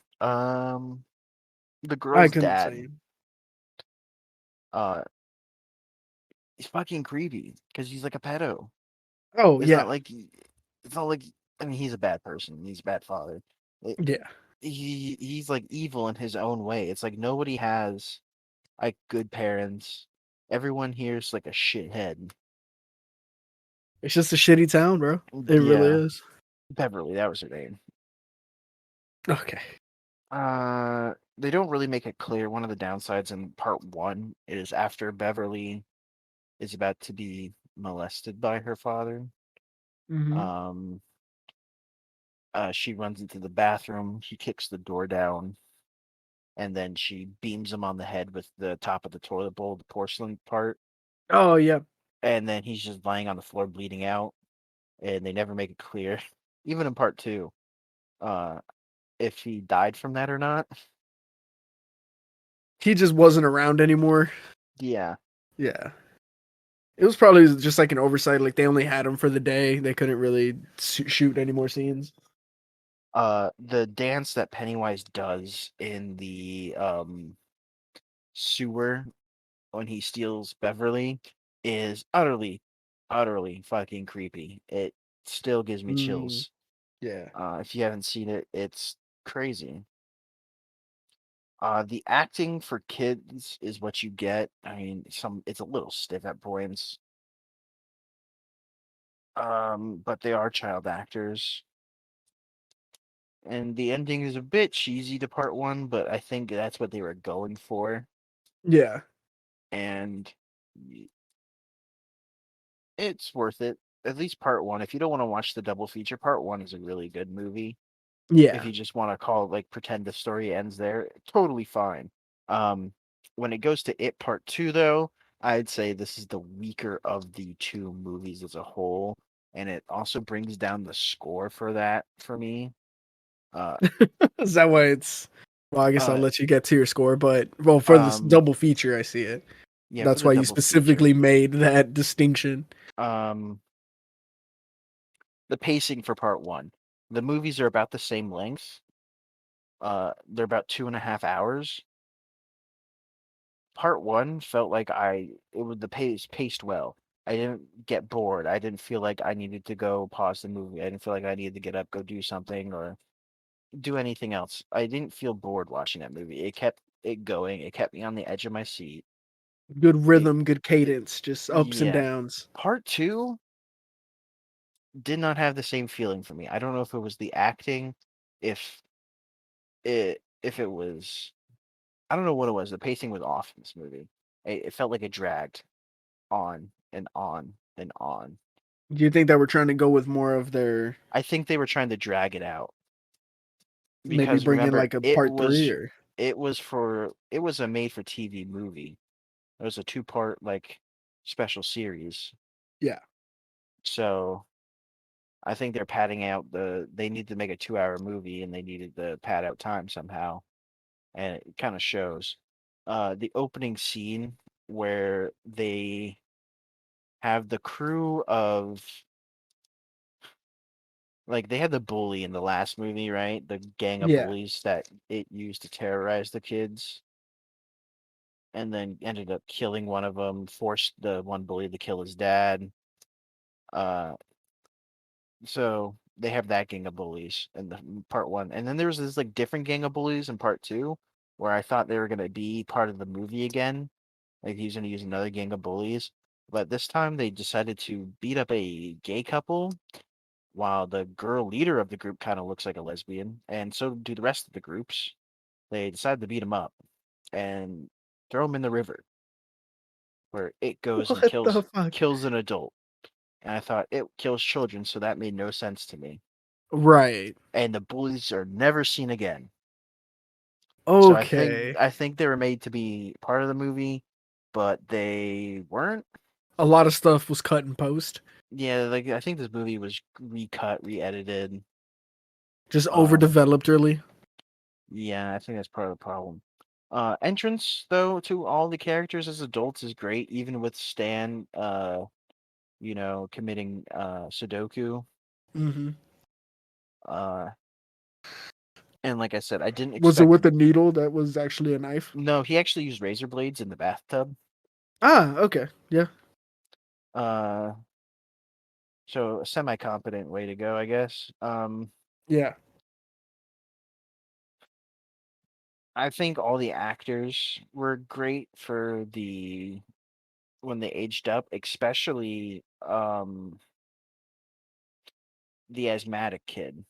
The I girl's couldn't dad. say. Uh, he's fucking creepy because he's like a pedo. Oh, It's not yeah. like it's not like I mean he's a bad person. He's a bad father. It, Yeah. he's like evil in his own way. It's like nobody has like good parents. Everyone here's like a shithead. It's just a shitty town, bro. It really Yeah, is. Beverly, that was her name. Okay. They don't really make it clear. One of the downsides in part one is after Beverly is about to be molested by her father. Hmm. Um, she runs into the bathroom. He kicks the door down, and then she beams him on the head with the top of the toilet bowl, the porcelain part, Oh, yeah. and then he's just lying on the floor bleeding out. And they never make it clear, even in part two, uh, if he died from that or not. He just wasn't around anymore. Yeah. Yeah. It was probably just like an oversight. Like they only had him for the day. They couldn't really shoot any more scenes. The dance that Pennywise does in the sewer when he steals Beverly is utterly fucking creepy. It still gives me Mm, chills. yeah. If you haven't seen it, it's crazy. The acting for kids is what you get. I mean, it's a little stiff at points. But they are child actors. And the ending is a bit cheesy to part one, but I think that's what they were going for. Yeah. And it's worth it. At least part one. If you don't want to watch the double feature, part one is a really good movie. If Yeah. you just want to call it like pretend the story ends there, totally fine. Um, when it goes to it part two, though, I'd say this is the weaker of the two movies as a whole, and it also brings down the score for that for me. Uh, Is that why it's? Well, I guess I'll uh, let you get to your score, but well, for this um, double feature, I see it. yeah, for That's the why you double feature. specifically made that distinction. Um, the pacing for part one. The movies are about the same length. They're about 2.5 hours. Part one felt like it was the pace paced well. I didn't get bored. I didn't feel like I needed to go pause the movie. I didn't feel like I needed to get up, go do something, or do anything else. I didn't feel bored watching that movie. It kept it going. It kept me on the edge of my seat. Good It, rhythm, good cadence, just ups and yeah. downs. Part two did not have the same feeling for me. I don't know if it was the acting, if if it was I don't know what it was. The pacing was off in this movie. It felt like it dragged on and on and on. Do you think that we're trying to go with more of their I think they were trying to drag it out maybe because bring in remember like a part three or it was a made for TV movie. It was a two-part like special series. yeah, So I think they're padding out they need to make a 2-hour movie and they needed to pad out time somehow. And it kind of shows. the opening scene where they have the crew of like they had the bully in the last movie, right? The gang of Yeah. bullies that it used to terrorize the kids, and then ended up killing one of them, forced the one bully to kill his dad. Uh, so they have that gang of bullies in the part one, and then there's this like different gang of bullies in part two, where I thought they were gonna be part of the movie again, like he's gonna use another gang of bullies, but this time they decided to beat up a gay couple, while the girl leader of the group kind of looks like a lesbian, and so do the rest of the groups. They decided to beat him up and throw him in the river, where it goes and What the fuck? kills an adult. And I thought it kills children, so that made no sense to me. Right. And the bullies are never seen again. So Okay. I think they were made to be part of the movie, but they weren't. A lot of stuff was cut in post. Yeah, like I think this movie was recut, re-edited. Just Um, overdeveloped really. yeah, I think that's part of the problem. Entrance though to all the characters as adults is great, even with Stan, committing Sudoku. Hmm. Uh, and like I said, I didn't Was it expect. with the needle that was actually a knife? No, he actually used razor blades in the bathtub. Ah, okay. Yeah. Uh, so a semi-competent way to go, I guess. Yeah. I think all the actors were great for the when they aged up, especially the asthmatic kid.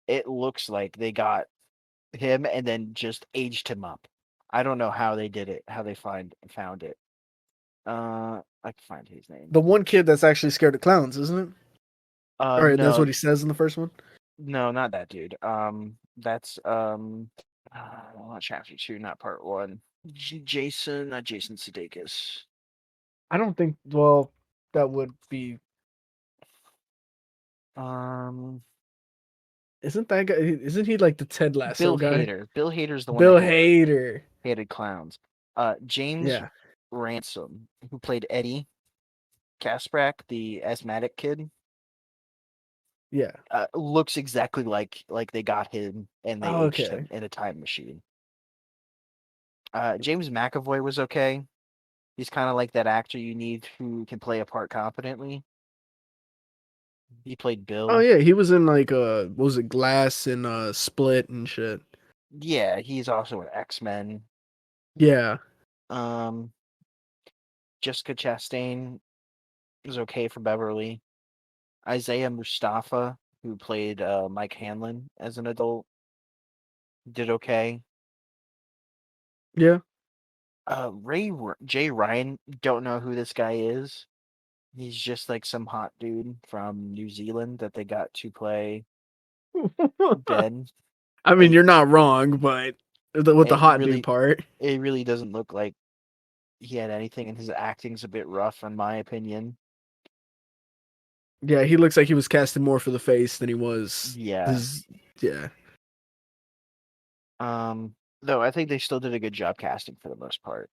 It looks like they got him and then just aged him up. I don't know how they did it, how they found it. I can find his name. The one kid that's actually scared of clowns, isn't it? All right, that's what No, he says in the first one. no, not that dude. That's not chapter two, not part one. Jason, not Jason Sudeikis. I don't think. Well, that would be. Um, Isn't that guy? Isn't he like the Ted Lasso Bill guy? Hader. Bill Hader's the one Bill that Hader. hated clowns. James Yeah. Ransom, who played Eddie Kasprak, the asthmatic kid, Yeah. looks exactly like they got him and they Oh, aged okay. him in a time machine. James McAvoy was okay. He's kind of like that actor you need who can play a part competently. He played Oh Bill. yeah, he was in like what was it, Glass and Split and shit. Yeah, he's also an X-Men. Yeah. Um, Jessica Chastain was okay for Beverly. Isaiah Mustafa, who played Mike Hanlon as an adult, did okay. Yeah. Jay Ryan, don't know who this guy is. He's just like some hot dude from New Zealand that they got to play Ben. I mean, It you're not wrong, but with the it hot dude really part. it really doesn't look like he had anything, and his acting's a bit rough, in my opinion. Yeah, he looks like he was casted more for the face than he was Yeah. his. Yeah. Though I think they still did a good job casting for the most part.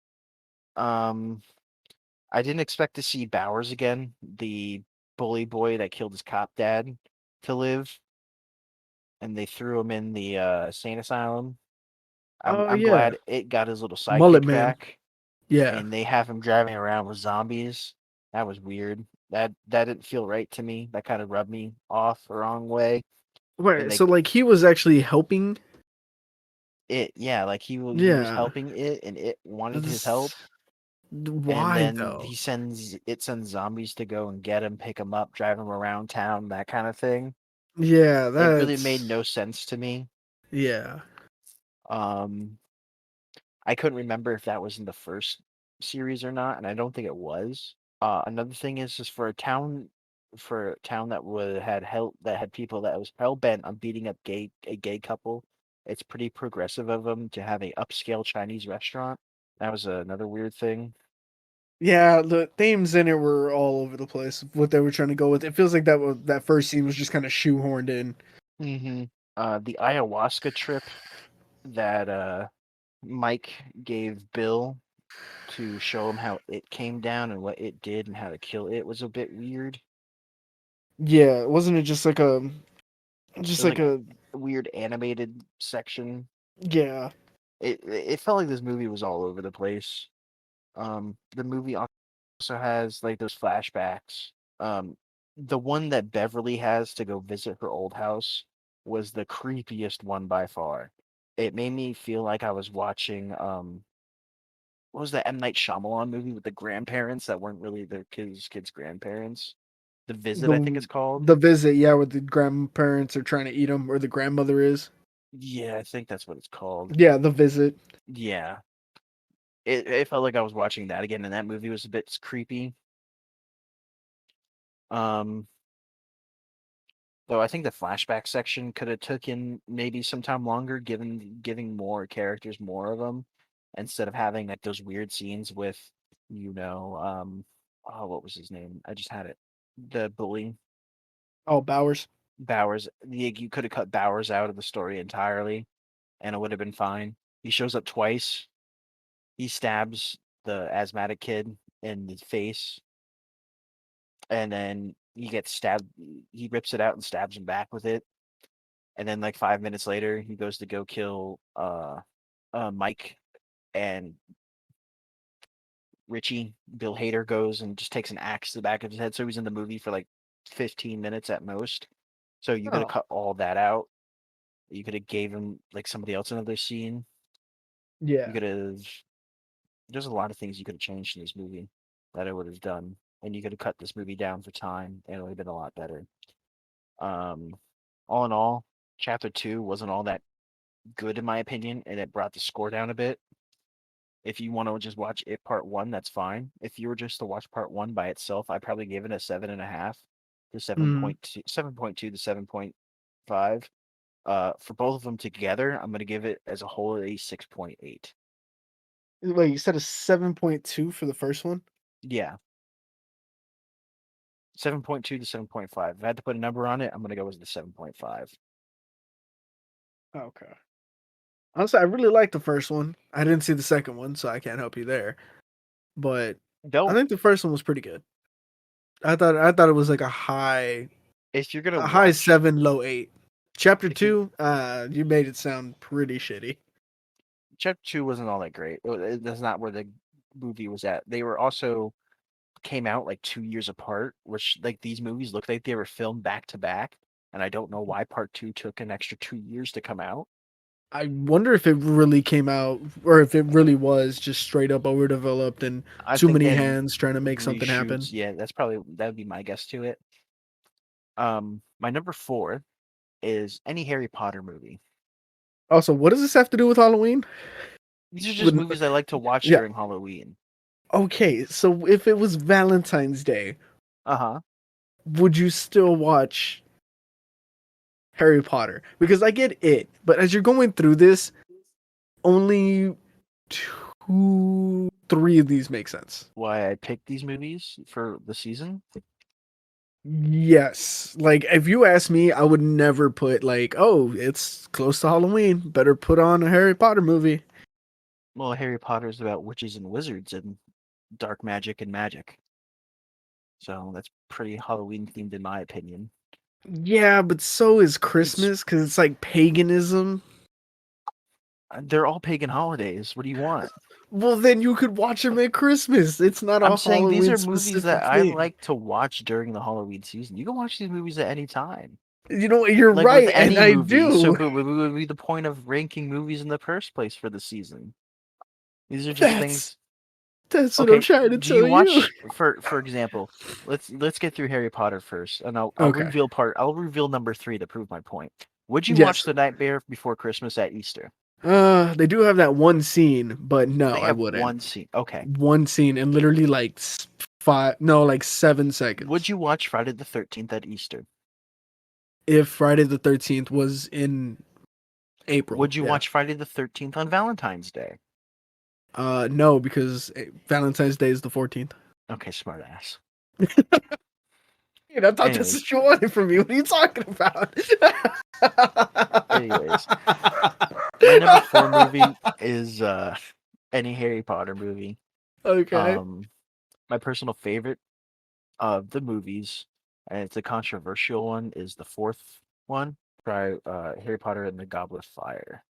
Um, I didn't expect to see Bowers again, the bully boy that killed his cop dad, to live, and they threw him in the sane asylum. Oh I'm yeah, glad it got his little Mullet sidekick Man. back, Yeah. and they have him driving around with zombies. That was weird. That didn't feel right to me. That kind of rubbed me off the wrong way. And Right. they So like he was actually helping. yeah, like he was Yeah. helping it, and it wanted his help. This- And Why then though? it sends zombies to go and get him, pick him up, drive him around town, that kind of thing. Yeah, It really made that's no sense to me. yeah. Um, I couldn't remember if that was in the first series or not, and I don't think it was. Another thing is for a town that would had people that was hell bent on beating up a gay couple. It's pretty progressive of them to have a upscale Chinese restaurant. That was another weird thing. Yeah, the themes in it were all over the place. What they were trying to go with. It feels like that first scene was just kind of shoehorned in. The ayahuasca trip that Mike gave Bill to show him how it came down and what it did and how to kill it was a bit weird. Yeah, wasn't it just like It just was like like a a weird animated section. yeah. It felt like this movie was all over the place. The movie also has like those flashbacks. The one that Beverly has to go visit her old house was the creepiest one by far. It made me feel like I was watching what was that M. Night Shyamalan movie with the grandparents that weren't really their kids' grandparents? The Visit, I think The it's called. the visit, yeah, where the grandparents are trying to eat them, or the grandmother is. Yeah, I think that's what it's called. Yeah, the visit. Yeah. It felt like I was watching that again, and that movie was a bit creepy. Um, though I think the flashback section could have taken maybe some time longer, giving more characters more of them, instead of having like those weird scenes with, oh, what was his name? I just had it. The bully Oh, Bowers. Bowers. You could have cut Bowers out of the story entirely, and it would have been fine. He shows up twice. He stabs the asthmatic kid in the face, and then he gets stabbed. He rips it out and stabs him back with it. And then like 5 minutes later, he goes to go kill Mike, and Richie. Bill Hader goes and just takes an axe to the back of his head. So he's in the movie for like 15 minutes at most. So you could have Oh, cut all that out. You could have gave him like somebody else another scene. You yeah. could have. There's a lot of things you could have changed in this movie that I would have done, and you could have cut this movie down for time, and it would have been a lot better. Um, all in all, Chapter Two wasn't all that good in my opinion, and it brought the score down a bit. If you want to just watch it part one, that's fine. If you were just to watch part one by itself, I'd probably give it a 7.5 to Mm. 7.2, 7.2 to 7.5. For both of them together, I'm gonna give it as a whole a 6.8. Wait, you said a 7.2 for the first one? Yeah, 7.2 to 7.5. If I had to put a number on it, I'm gonna go with the 7.5. Okay. Honestly, I really liked the first one. I didn't see the second one, so I can't help you there. But I Don't think the first one was pretty good. I thought it was like if you're gonna a high watch 7, low 8. Chapter if you 2, you made it sound pretty shitty. Chapter Two wasn't all that great. That's not where the movie was at. They were also came out like 2 years apart, which like these movies look like they were filmed back to back, and I don't know why part two took an extra 2 years to come out. I wonder if it really came out, or if it really was just straight up overdeveloped and I too think many they had hands trying to make something happen. reshoots. Yeah, that would be my guess to it. My number four is any Harry Potter movie. Also, what does this have to do with Halloween? These are just With, movies I like to watch yeah. during Halloween. Okay, so if it was Valentine's Day, Uh huh. would you still watch Harry Potter? Because I get it, but as you're going through this, only two, three of these make sense. Why I picked these movies for the season? Yes. Like, if you ask me, I would never put, like, oh, it's close to Halloween. Better put on a Harry Potter movie. Well, Harry Potter is about witches and wizards and dark magic and magic. So that's pretty Halloween themed in my opinion. Yeah, but so is It's Christmas because it's like paganism. they're all pagan holidays. What do you want? Well, then you could watch them at Christmas. It's not I'm a saying these Halloween are movies that specific I thing. like to watch during the Halloween season. You can watch these movies at any time. You know what? You're Like with right, and any I movie. So do. but what would be the point of ranking movies in the first place for the season? These are just That's things. that's what I'm Okay, trying to do you tell you. watch for example, let's get through Harry Potter first, and Okay. I'll reveal number three to prove my point. Would you watch Yes. The Nightmare Before Christmas at Easter? They do have that one scene, but no, They I have wouldn't. one scene. Okay. One scene and literally like five, no, like 7 seconds. Would you watch Friday the 13th at Easter? If Friday the 13th was in April, Would you yeah. watch Friday the 13th on Valentine's Day? No, because Valentine's Day is the 14th. Okay, smart ass. Dude, I thought this is Anyways, what you wanted from me. What are you talking about? anyways, My number 4 movie is any Harry Potter movie. Okay. Um, my personal favorite of the movies, and it's a controversial one, is the fourth one, Harry Potter and the Goblet of Fire.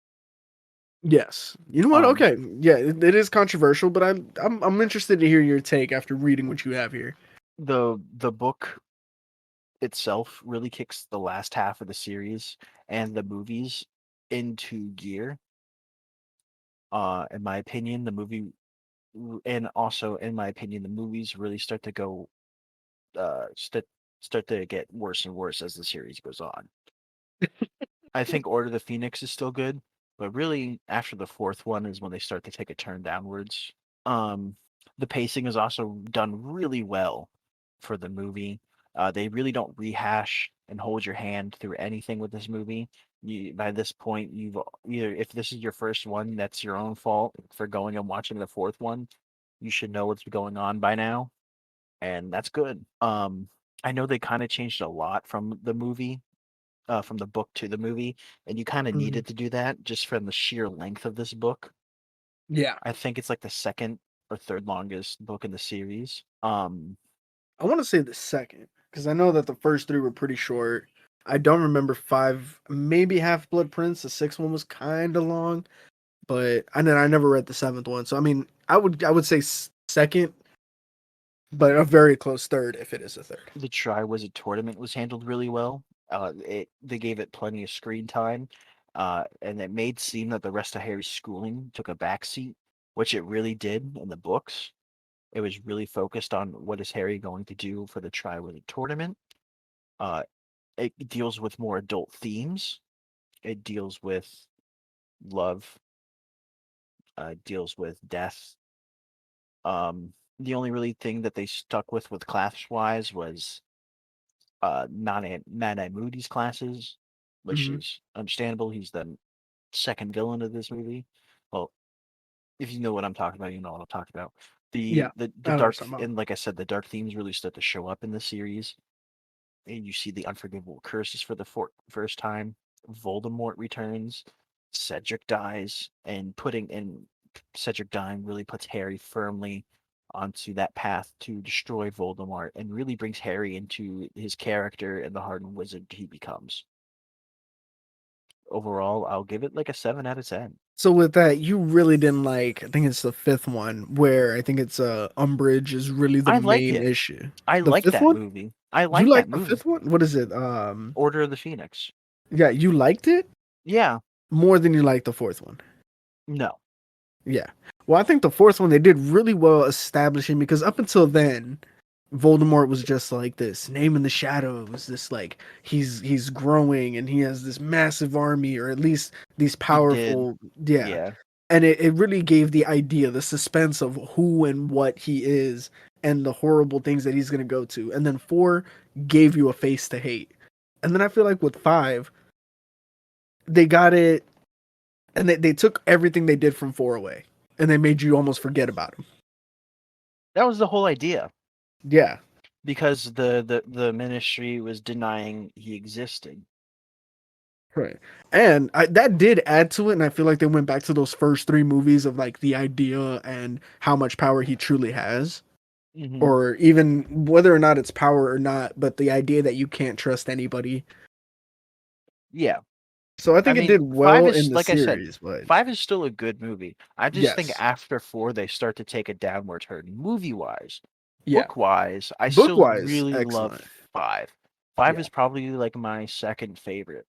Yes. You know what? Um, Okay. Yeah, it is controversial, but I'm interested to hear your take after reading what you have here. the book itself really kicks the last half of the series and the movies into gear. In my opinion, and also in my opinion, the movies really start to go uh st- start to get worse and worse as the series goes on. I think Order of the Phoenix is still good, but really after the fourth one is when they start to take a turn downwards. Um, the pacing is also done really well for the movie. They really don't rehash and hold your hand through anything with this movie. By this point, you've either if this is your first one, that's your own fault for going and watching the fourth one. You should know what's going on by now, and that's good. I know they kind of changed a lot from the book to the movie, and you kind of Mhm. needed to do that just from the sheer length of this book. Yeah. I think it's like the second or third longest book in the series. I want to say the second because I know that the first three were pretty short. I don't remember five, maybe Half Blood Prince. The sixth one was kind of long, but and then I never read the seventh one. So I mean, I would say second, but a very close third if it is a third. the Triwizard Tournament was handled really well. They gave it plenty of screen time, and it made seem that the rest of Harry's schooling took a backseat, which it really did in the books. It was really focused on what is Harry going to do for the Triwizard Tournament. Uh, it deals with more adult themes. It deals with love, deals with death. The only really thing that they stuck with class wise was Mad Eye Moody's classes, which Hmm. is understandable. He's the second villain of this movie. Well, if you know what I'm talking about, you know what I'm talking about. Yeah, The I know what dark you're talking about. and like I said, the dark themes really start to show up in the series, and you see the unforgivable curses for the first time. Voldemort returns. Cedric dies, and putting in Cedric dying really puts Harry firmly onto that path to destroy Voldemort, and really brings Harry into his character and the hardened wizard he becomes. Overall, I'll give it like a 7 out of 10. So with that, you really didn't like. I think it's the fifth one where I think it's Umbridge is really the I like main it. issue. I The like fifth that one? movie. I You like that like the movie. fifth one? What is it? Order of the Phoenix. Yeah, you liked it Yeah. more than you liked the fourth one. No. Yeah. Well, I think the fourth one they did really well establishing because up until then, Voldemort was just like this name in the shadows. This like he's growing and he has this massive army or at least these He did. powerful. Yeah. Yeah. And it really gave the idea, the suspense of who and what he is and the horrible things that he's gonna go to. And then four gave you a face to hate. And then I feel like with five, they got it and they took everything they did from four away. And they made you almost forget about him. That was the whole idea. Yeah. Because the ministry was denying he existed. Right. And that did add to it. And I feel like they went back to those first three movies of like the idea and how much power he truly has. Hmm. Or even whether or not it's power or not, but the idea that you can't trust anybody. Yeah. So I I think it mean, did five well in is the like I said, series, but five is still a good movie. I just think yes. after four they start to take a downward turn, movie wise. Yeah. Book wise, I Book still wise, really love excellent. five. Five Yeah. is probably like my second favorite.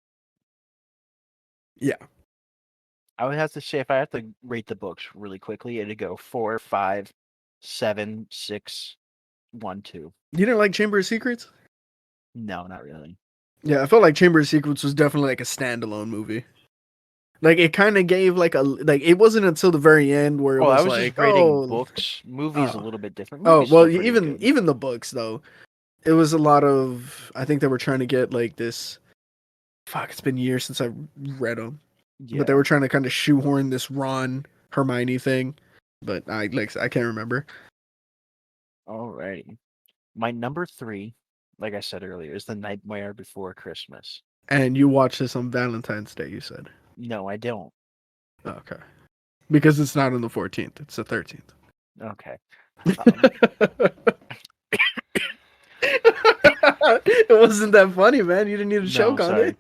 Yeah. I would have to say if I have to rate the books really quickly, it'd go 4, 5, 7, 6, 1, 2. You didn't like Chamber of Secrets? No, not really. Yeah, I felt like Chamber of Secrets was definitely like a standalone movie. Like it kind of gave like a like it wasn't until the very end where it Oh, I was was like, just rating oh, books. Movies a oh, little bit different. oh, Movies well, still pretty good. even the books though, it was a lot of. I think they were trying to get like this. Fuck, it's been years since I read them, but they Yeah. were trying to kind of shoehorn this Ron Hermione thing. But I can't remember. Alrighty. My number three, like I said earlier, is The Nightmare Before Christmas. And you watched this on Valentine's Day, you said. No, I don't. Okay. Because it's not on the 14th, it's the 13th. Okay. Um, It wasn't that funny, man. You didn't need to no, choke on sorry. it.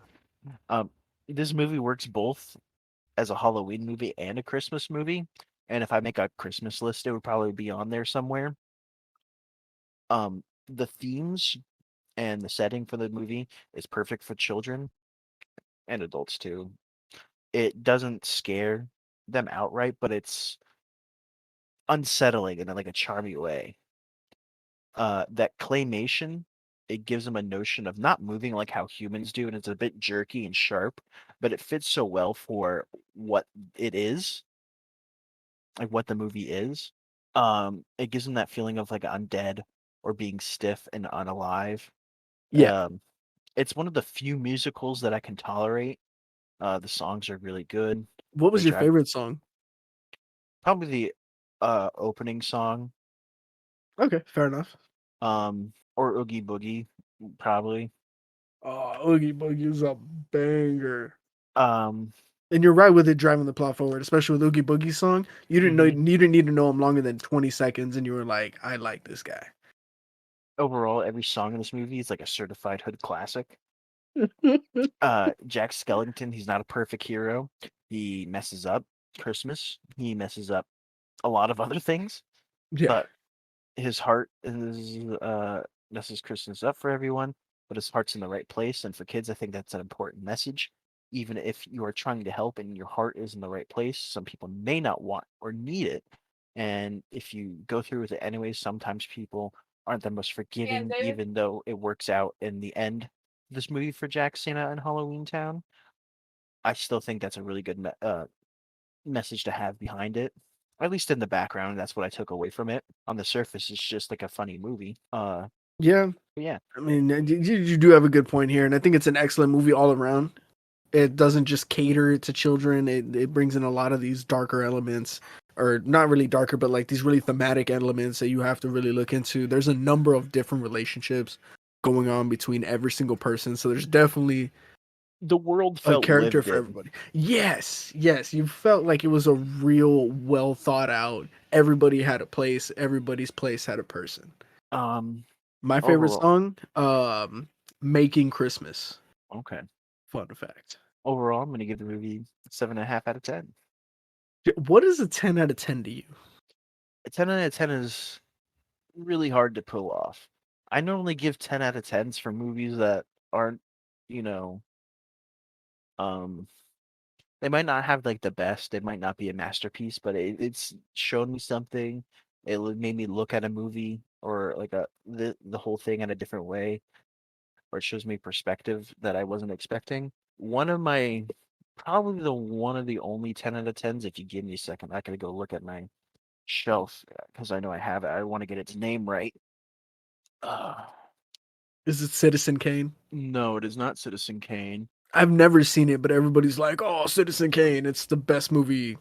Um, this movie works both as a Halloween movie and a Christmas movie. And if I make a Christmas list, it would probably be on there somewhere. The themes and the setting for the movie is perfect for children and adults too. It doesn't scare them outright, but it's unsettling in like a charming way. That claymation, it gives them a notion of not moving like how humans do, and it's a bit jerky and sharp, but it fits so well for what it is, like what the movie is. It gives them that feeling of like undead or being stiff and unalive. Yeah. Um, it's one of the few musicals that I can tolerate. The songs are really good. What They was your drive favorite song? probably the opening song, Okay, fair enough. or Oogie Boogie, probably. Oh, Oogie Boogie is a banger. Um, And you're right with it driving the plot forward, especially with Oogie Boogie's song. mhm. You didn't need to know him longer than 20 seconds, and you were like, I like this guy. Overall, every song in this movie is like a certified hood classic. Jack Skellington, he's not a perfect hero. He messes up Christmas. He messes up a lot of other things, Yeah. but his heart is messes Christmas up for everyone, but his heart's in the right place. And for kids, I think that's an important message. Even if you are trying to help and your heart is in the right place, some people may not want or need it. And if you go through with it anyways, sometimes people aren't the most forgiving, even though it works out in the end. This movie for Jack Santa and Halloween Town, I still think that's a really good message to have behind it. At least in the background, that's what I took away from it. On the surface, it's just like a funny movie. Yeah. But yeah, I mean, you do have a good point here, and I think it's an excellent movie all around. It doesn't just cater to children, it brings in a lot of these darker elements, or not really darker, but like these really thematic elements that you have to really look into. There's a number of different relationships going on between every single person, so there's definitely the world a felt character lived for in. everybody. Yes, yes, you felt like it was a real, well thought out. Everybody had a place. Everybody's place had a person. Um, My favorite overall, song, "Making Christmas." okay. Fun fact. Overall, I'm gonna give the movie 7.5 out of 10. What is a 10 out of 10 to you? A 10 out of 10 is really hard to pull off. I normally give 10 out of 10s for movies that aren't, you know, um, they might not have like the best. They might not be a masterpiece, but it's shown me something. Made me look at a movie or like the whole thing in a different way, or it shows me perspective that I wasn't expecting. One of my probably the one of the only 10 out of 10s. If you give me a second, I gotta go look at my shelf because I know I have it. I want to get its name right. Uh, Is it Citizen Kane? no, it is not Citizen Kane. I've never seen it, but everybody's like, "Oh, Citizen Kane, it's the best movie."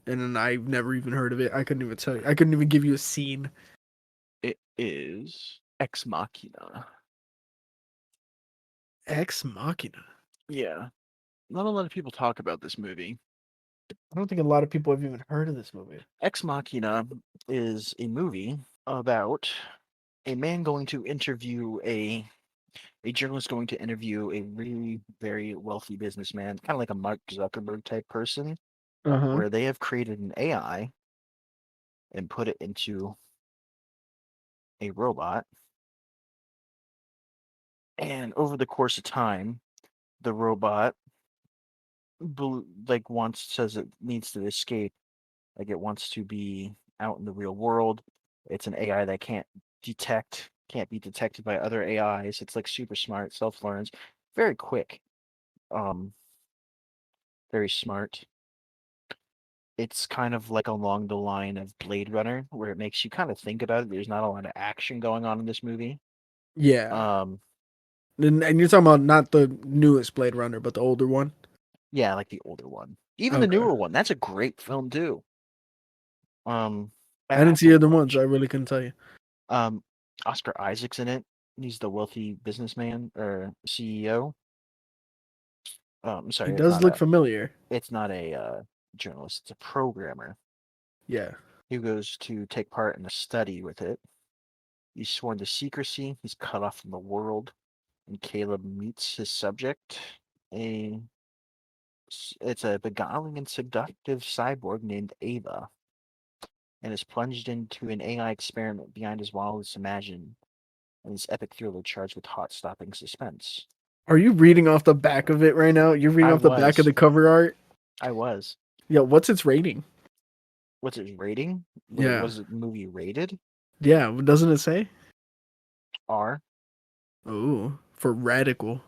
And then I've never even heard of it. I couldn't even tell you. I couldn't even give you a scene. It is Ex Machina. Ex Machina. Yeah, not a lot of people talk about this movie. I don't think a lot of people have even heard of this movie. Ex Machina is a movie about a man going to interview a journalist going to interview a really very wealthy businessman, kind of like a Mark Zuckerberg type person, Uh huh. where they have created an AI and put it into a robot. And over the course of time, the robot like wants says it needs to escape, like it wants to be out in the real world. It's an AI that can't be detected by other AIs. It's like super smart, self learns, very quick, um, very smart. It's kind of like along the line of Blade Runner, where it makes you kind of think about it. There's not a lot of action going on in this movie. Yeah. Um, And you're talking about not the newest Blade Runner, but the older one? yeah, like the older one, even the Okay. newer one. That's a great film too. Um, I I didn't have see to either one, so watch. I really couldn't tell you. Um, Oscar Isaac's in it. He's the wealthy businessman or CEO. He Sorry, does look familiar. it's not a journalist. It's a programmer Yeah. who goes to take part in a study with it. He's sworn to secrecy. He's cut off from the world. And Caleb meets his subject. A it's a beguiling and seductive cyborg named Ava, and is plunged into an AI experiment behind his wildest imagination. And this epic thriller charged with heart-stopping suspense. Are you reading off the back of it right now? You're reading I off the back of was. the cover art? I was. Yeah, what's its rating? What's its rating? Like, Yeah. was the movie rated? Yeah, doesn't it say? R Oh, for radical.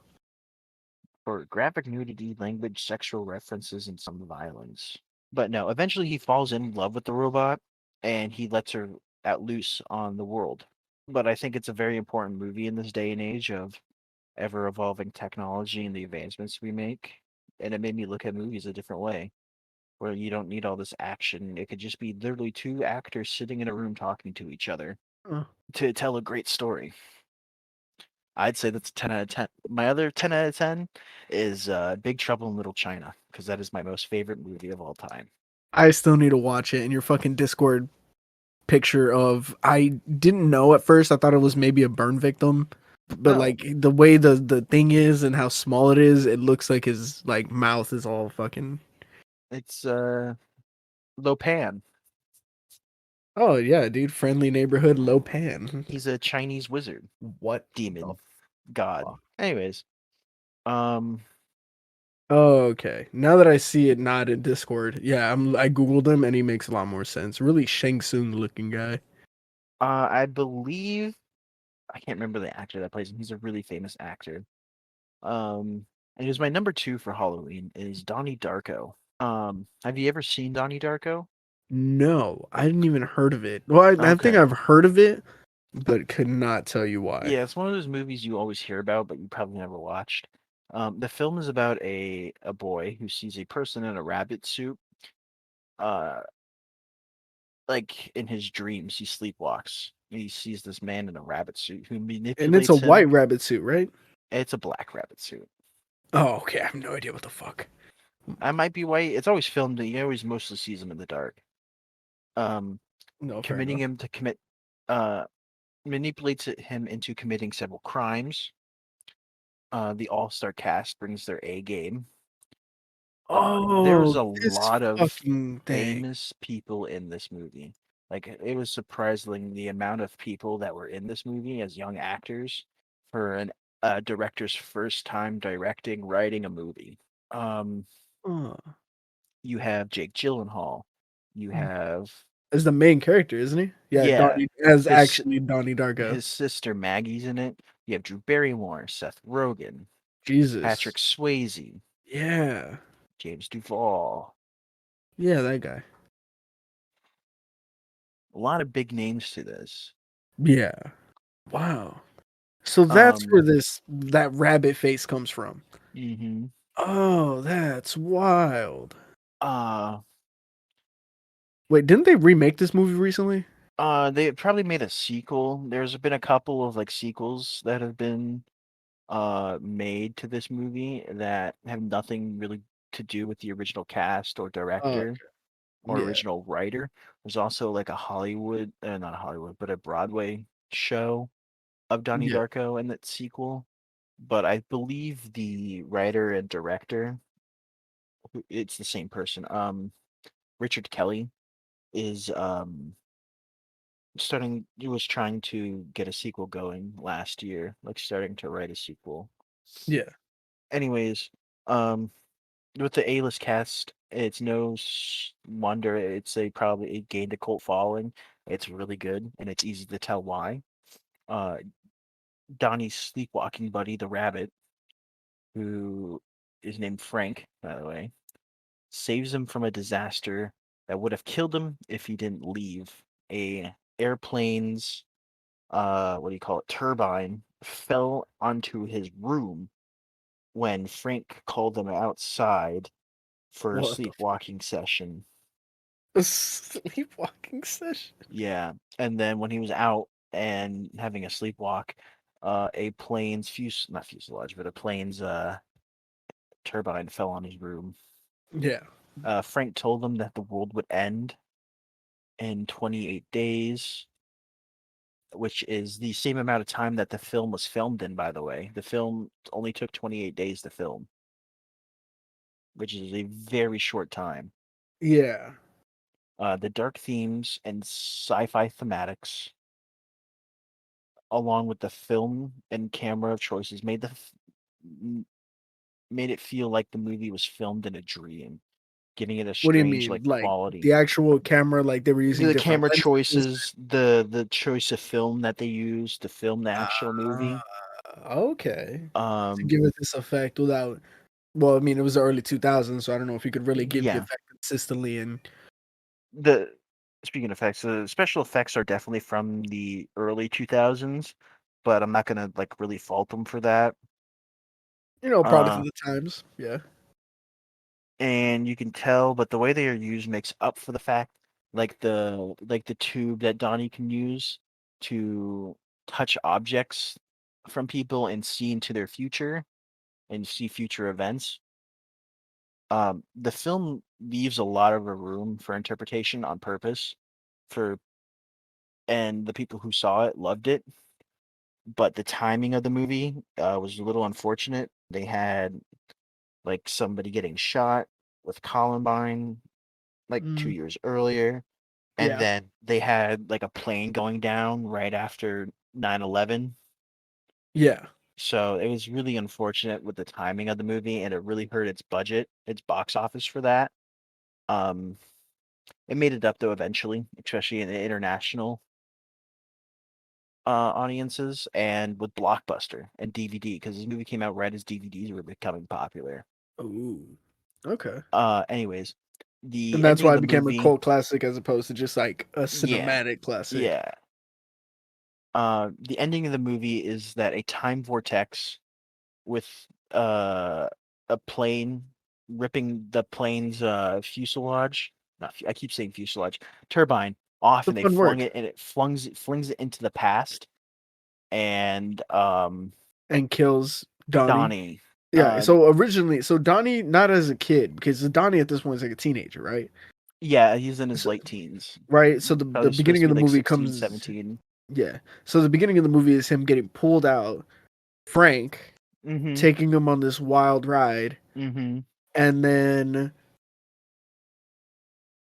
for graphic nudity, language, sexual references, and some violence. But no, eventually he falls in love with the robot and he lets her out loose on the world. But I think it's a very important movie in this day and age of ever evolving technology and the advancements we make. And it made me look at movies a different way, where you don't need all this action. It could just be literally two actors sitting in a room talking to each other Oh. to tell a great story. I'd say that's a 10 out of 10. My other 10 out of 10 is Big Trouble in Little China, because that is my most favorite movie of all time. I still need to watch it. And your fucking Discord picture of I didn't know at first. I thought it was maybe a burn victim, but No, like the way the thing is and how small it is, it looks like his like mouth is all fucking. it's Lopan. Oh yeah, dude, friendly neighborhood low pan. He's a Chinese wizard, What the demon, god. fuck? Anyways, um, Oh, okay. Now that I see it not in Discord, yeah, I googled him and he makes a lot more sense. Really Shang Tsung looking guy. I believe I can't remember the actor that plays him. He's a really famous actor. And he was my number two for Halloween is Donnie Darko. Have you ever seen Donnie Darko? No, I hadn't even heard of it. Well, I think Okay. I've heard of it, but could not tell you why. Yeah, it's one of those movies you always hear about, but you probably never watched. The film is about a boy who sees a person in a rabbit suit. Uh, like in his dreams, he sleepwalks. He sees this man in a rabbit suit who And it's a manipulates white him. rabbit suit, right? It's a black rabbit suit. Oh, okay. I have no idea what the fuck. I might be white. It's always filmed. You always mostly sees him in the dark. Um, No, fair committing enough. him to commit. Uh, manipulates him into committing several crimes. The all-star cast brings their A game. There's Oh, a this lot of fucking thing. famous people in this movie. Like it was surprising the amount of people that were in this movie as young actors for an director's first time directing, writing a movie. Um, Oh, you have Jake Gyllenhaal. You have as the main character, isn't he? Yeah, yeah, Donnie as his actually Donnie Darko. his sister Maggie's in it. You have Drew Barrymore, Seth Rogen, Jesus. Patrick Swayze, Yeah. James Duvall. Yeah, that guy. A lot of big names to this. Yeah. Wow. So that's Um, where that rabbit face comes from. hmm Oh, that's wild. uh, Wait, didn't they remake this movie recently? they probably made a sequel. There's been a couple of like sequels that have been made to this movie that have nothing really to do with the original cast or Oh, director or yeah. original writer. There's also like a Hollywood, not a Hollywood, but a Broadway show of Donnie Yeah. Darko and that sequel. But I believe the writer and director, it's the same person. Richard Kelly is starting. He was trying to get a sequel going last year, like starting to write a sequel. Yeah. Anyways, um, with the A-list cast, it's no wonder it gained a cult following. It's really good, and it's easy to tell why. Uh, Donnie's sleepwalking buddy, the rabbit, who is named Frank, by the way, saves him from a disaster that would have killed him if he didn't leave. A airplane's what do you call it, turbine fell onto his room when Frank called them outside for a What the sleepwalking session. fuck? Sleepwalking session? Yeah, and then when he was out and having a sleepwalk, a plane's not fuselage, but a plane's turbine fell on his room. Yeah. Frank told them that the world would end in 28 days, which is the same amount of time that the film was filmed in, by the way. The film only took 28 days to film, which is a very short time. Yeah. The dark themes and sci-fi thematics, along with the film and camera choices, m- made it feel like the movie was filmed in a dream, giving it a What do you strange mean? like Like the quality. actual camera, like they were using The different camera lenses? choices, the choice of film that they used to film the actual Ah, movie. okay. To Um, give it this effect without, well, I mean, it was the early 2000s, so I don't know if you could really give the yeah, effect consistently. And the speaking of effects, the special effects are definitely from the early 2000s, but I'm not gonna like really fault them for that. probably for Uh, the times. Yeah. and you can tell, but the way they are used makes up for the fact, like the tube that Donnie can use to touch objects from people and see into their future and see future events. The film leaves a lot of a room for interpretation on purpose for and the people who saw it loved it, but the timing of the movie was a little unfortunate. They had like somebody getting shot with Columbine like Mm, 2 years earlier, and yeah. then they had like a plane going down right after 9/11. Yeah. So it was really unfortunate with the timing of the movie, and it really hurt its budget, its box office for that. Um, it made it up though eventually, especially in the international audiences and with Blockbuster and DVD because this movie came out right as DVDs were becoming popular. Ooh. Okay. Anyways, the And that's ending why of it the became a movie, cult classic as opposed to just like a yeah, cinematic classic. yeah. The ending of the movie is that a time vortex with uh, a plane ripping the plane's fuselage. Not, I keep saying fuselage, turbine off, It's and a they fun flung word. it, and it flings it into the past, and And kills Donnie. Donnie. Yeah. So originally, so Donnie, not as a kid, because Donnie at this point is like a teenager, right? Yeah, he's in his So, late teens. right. So the Probably supposed beginning to of be the like movie 16, comes. 17. Yeah. So the beginning of the movie is him getting pulled out, Frank Mhm. taking him on this wild ride, Mhm. and then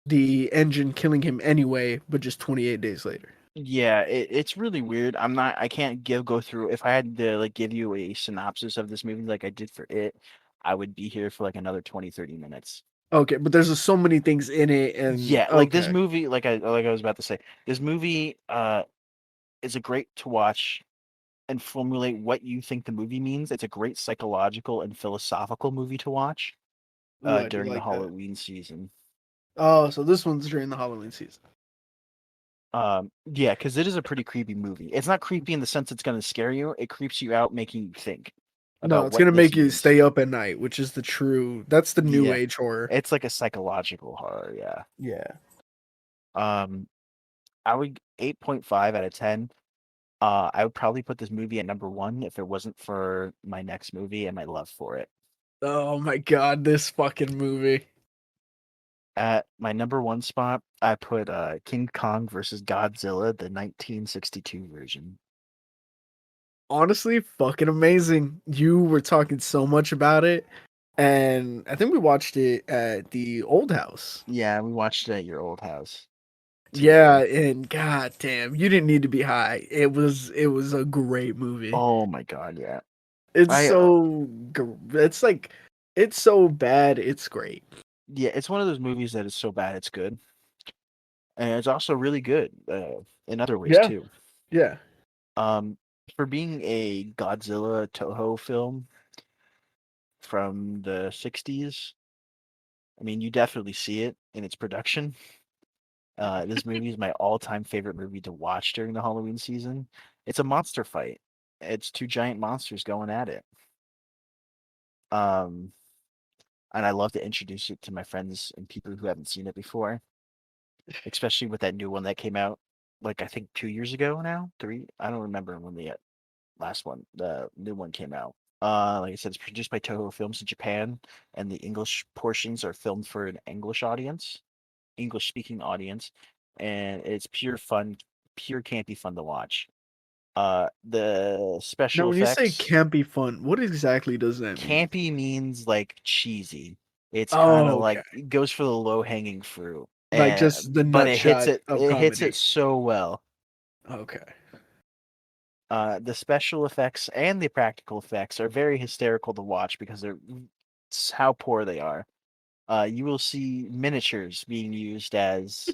the engine killing him anyway, but just 28 days later. Yeah, it's really weird. I can't go through if I had to like give you a synopsis of this movie like I did for it, I would be here for like another 20, 30 minutes. Okay, but there's just so many things in it, and Yeah, like this okay, movie, like I was about to say, this movie is a great to watch and formulate what you think the movie means. It's a great psychological and philosophical movie to watch ooh, I do during the like that. Halloween season. Oh, so this one's during the Halloween season. Yeah, because it is a pretty creepy movie. It's not creepy in the sense it's gonna scare you. It creeps you out, making you think No, about it's what gonna this make you means. stay up at night, which is the true. That's the new Yeah, age horror. it's like a psychological horror. Yeah. Yeah. Um, I would 8.5 out of 10. I would probably put this movie at number one if it wasn't for my next movie and my love for it. Oh my god, this fucking movie. At my number one spot, I put King Kong versus Godzilla, the 1962 version. Honestly, fucking amazing. You were talking so much about it, and I think we watched it at the old house. Yeah, we watched it at your old house Yeah, together. and god damn, you didn't need to be high. It was a great movie. Oh my god, yeah. It's I so it's like it's so bad, it's great. Yeah, it's one of those movies that is so bad it's good, and it's also really good in other ways Yeah, too. yeah. Um, for being a Godzilla Toho film from the 60s, I mean, you definitely see it in its production. This movie is my all-time favorite movie to watch during the Halloween season. It's a monster fight. It's two giant monsters going at it. Um, and I love to introduce it to my friends and people who haven't seen it before, especially with that new one that came out, like I think 2 years ago now, three. I don't remember when the last one, the new one came out. Like I said, it's produced by Toho Films in Japan, and the English portions are filmed for an English audience, English speaking audience, and it's pure fun, pure campy fun to watch. The Now, special when you say effects, can't be fun, what exactly does that mean? campy means like cheesy. It's kind of Oh, like okay. it goes for the low hanging fruit, Like and just the but nut shot of it hits it comedy. so well. Okay. The special effects and the practical effects are very hysterical to watch because it's how poor they are. You will see miniatures being used as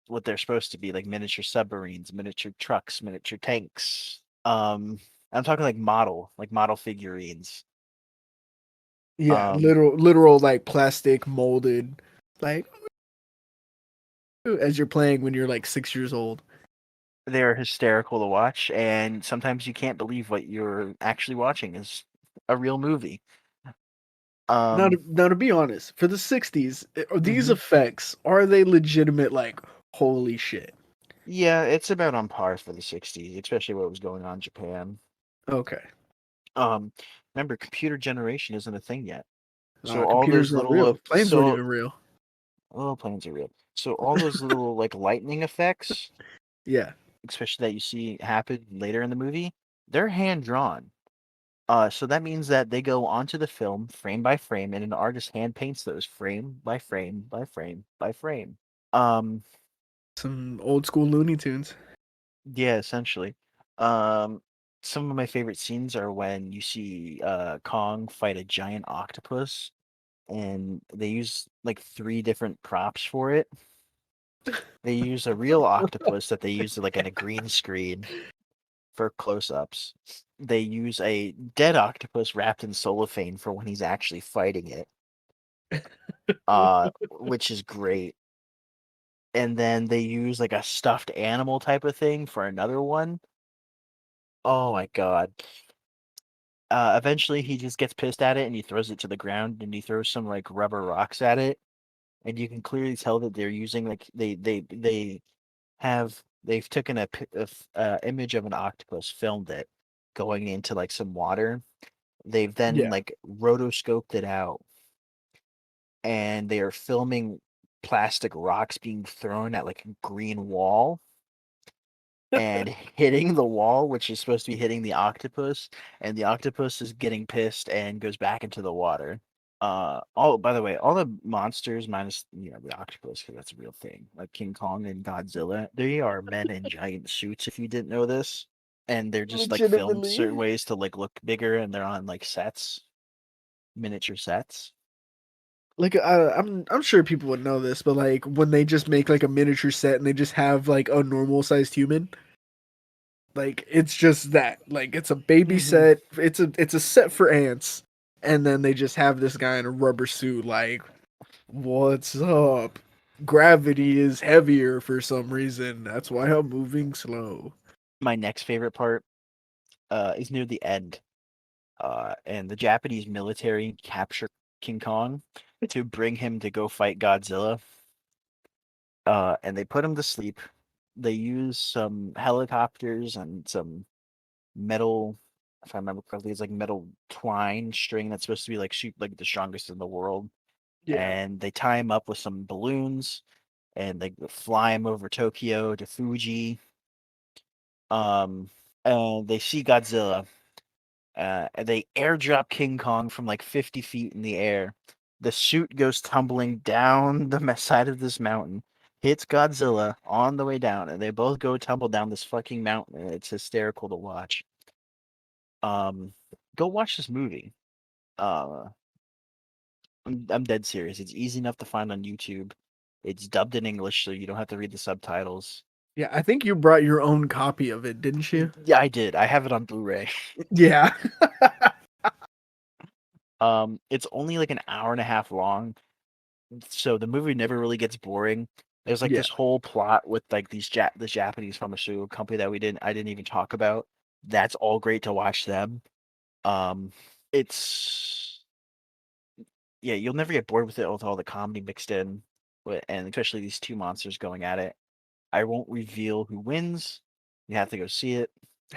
what they're supposed to be, like miniature submarines, miniature trucks, miniature tanks. I'm talking like model figurines. Yeah, Um, literal like plastic molded, like as you're playing when you're like 6 years old. they're hysterical to watch, and sometimes you can't believe what you're actually watching is a real movie. Now, Um, now to be honest, for the '60s, are these mhm. effects are they legitimate? Like, holy shit. Yeah, it's about on par for the '60s, especially what was going on in Japan. Okay. Um, Remember, computer generation isn't a thing yet. So all Computers those weren't little real. Planes weren't even real. little planes are real. So all those little like lightning effects, Yeah. especially that you see happen later in the movie, they're hand drawn. So that means that they go onto the film frame by frame, and an artist hand paints those frame by frame by frame by frame. Um, Some old school Looney Tunes. yeah, essentially. Um, some of my favorite scenes are when you see Kong fight a giant octopus, and they use like three different props for it. They use a real octopus that they use like in a green screen for close-ups. They use a dead octopus wrapped in cellophane for when he's actually fighting it, which is great. And then they use like a stuffed animal type of thing for another one. Oh my god. Eventually he just gets pissed at it and he throws it to the ground and he throws some like rubber rocks at it, and you can clearly tell that they're using like they've taken a image of an octopus, filmed it going into like some water. They've then Yeah. like rotoscoped it out, and they are filming plastic rocks being thrown at like a green wall and hitting the wall, which is supposed to be hitting the octopus, and the octopus is getting pissed and goes back into the water. All by the way, all the monsters minus the octopus, because that's a real thing, like King Kong and Godzilla, they are men in giant suits. If you didn't know this, and they're just like filmed certain Legitimately. ways to like look bigger, and they're on like sets, miniature sets. Like I'm sure people would know this, but like when they just make like a miniature set and they just have like a normal sized human, like it's just that. Like it's a baby Hmm. set. It's a set for ants, and then they just have this guy in a rubber suit. Like, what's up? Gravity is heavier for some reason. That's why I'm moving slow. My next favorite part is near the end, and the Japanese military capture King Kong to bring him to go fight Godzilla. And they put him to sleep. They use some helicopters and some metal, if I remember correctly, it's like metal twine string that's supposed to be like shoot like the strongest in the world. Yeah. And they tie him up with some balloons, and they fly him over Tokyo to Fuji. Um, and they see Godzilla. And they airdrop King Kong from like 50 feet in the air. The suit goes tumbling down the side of this mountain, hits Godzilla on the way down, and they both go tumble down this fucking mountain. And it's hysterical to watch. Um, Go watch this movie. Uh, I'm dead serious. It's easy enough to find on YouTube. It's dubbed in English, so you don't have to read the subtitles. Yeah, I think you brought your own copy of it, didn't you? Yeah, I did. I have it on Blu-ray. Yeah. It's only like an hour and a half long, so the movie never really gets boring. There's like Yeah. this whole plot with like this Japanese pharmaceutical company that I didn't even talk about. That's all great to watch them. Um, it's Yeah, you'll never get bored with it with all the comedy mixed in, and especially these two monsters going at it. I won't reveal who wins. You have to go see it.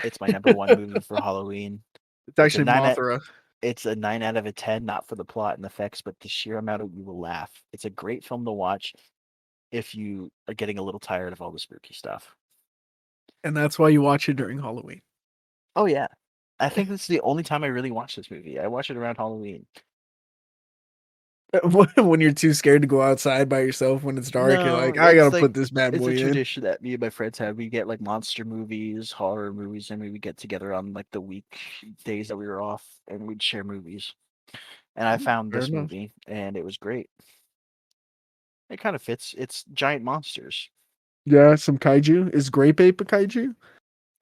It's my number one movie for Halloween. It's It's a actually nine. Mothra. It's a 9 out of a 10, not for the plot and effects, but the sheer amount of you will laugh. It's a great film to watch if you are getting a little tired of all the spooky stuff. And that's why you watch it during Halloween. Oh yeah. I think this is the only time I really watch this movie. I watch it around Halloween. When you're too scared to go outside by yourself when it's dark, you're No, like, I it's gotta like put this bad it's a boy in. tradition that me and my friends have. We get like monster movies, horror movies, and we would get together on like the week days that we were off and we'd share movies. And I found Fair this enough. movie and it was great. It kind of fits. It's giant monsters. Yeah, some kaiju. Is grape ape a kaiju?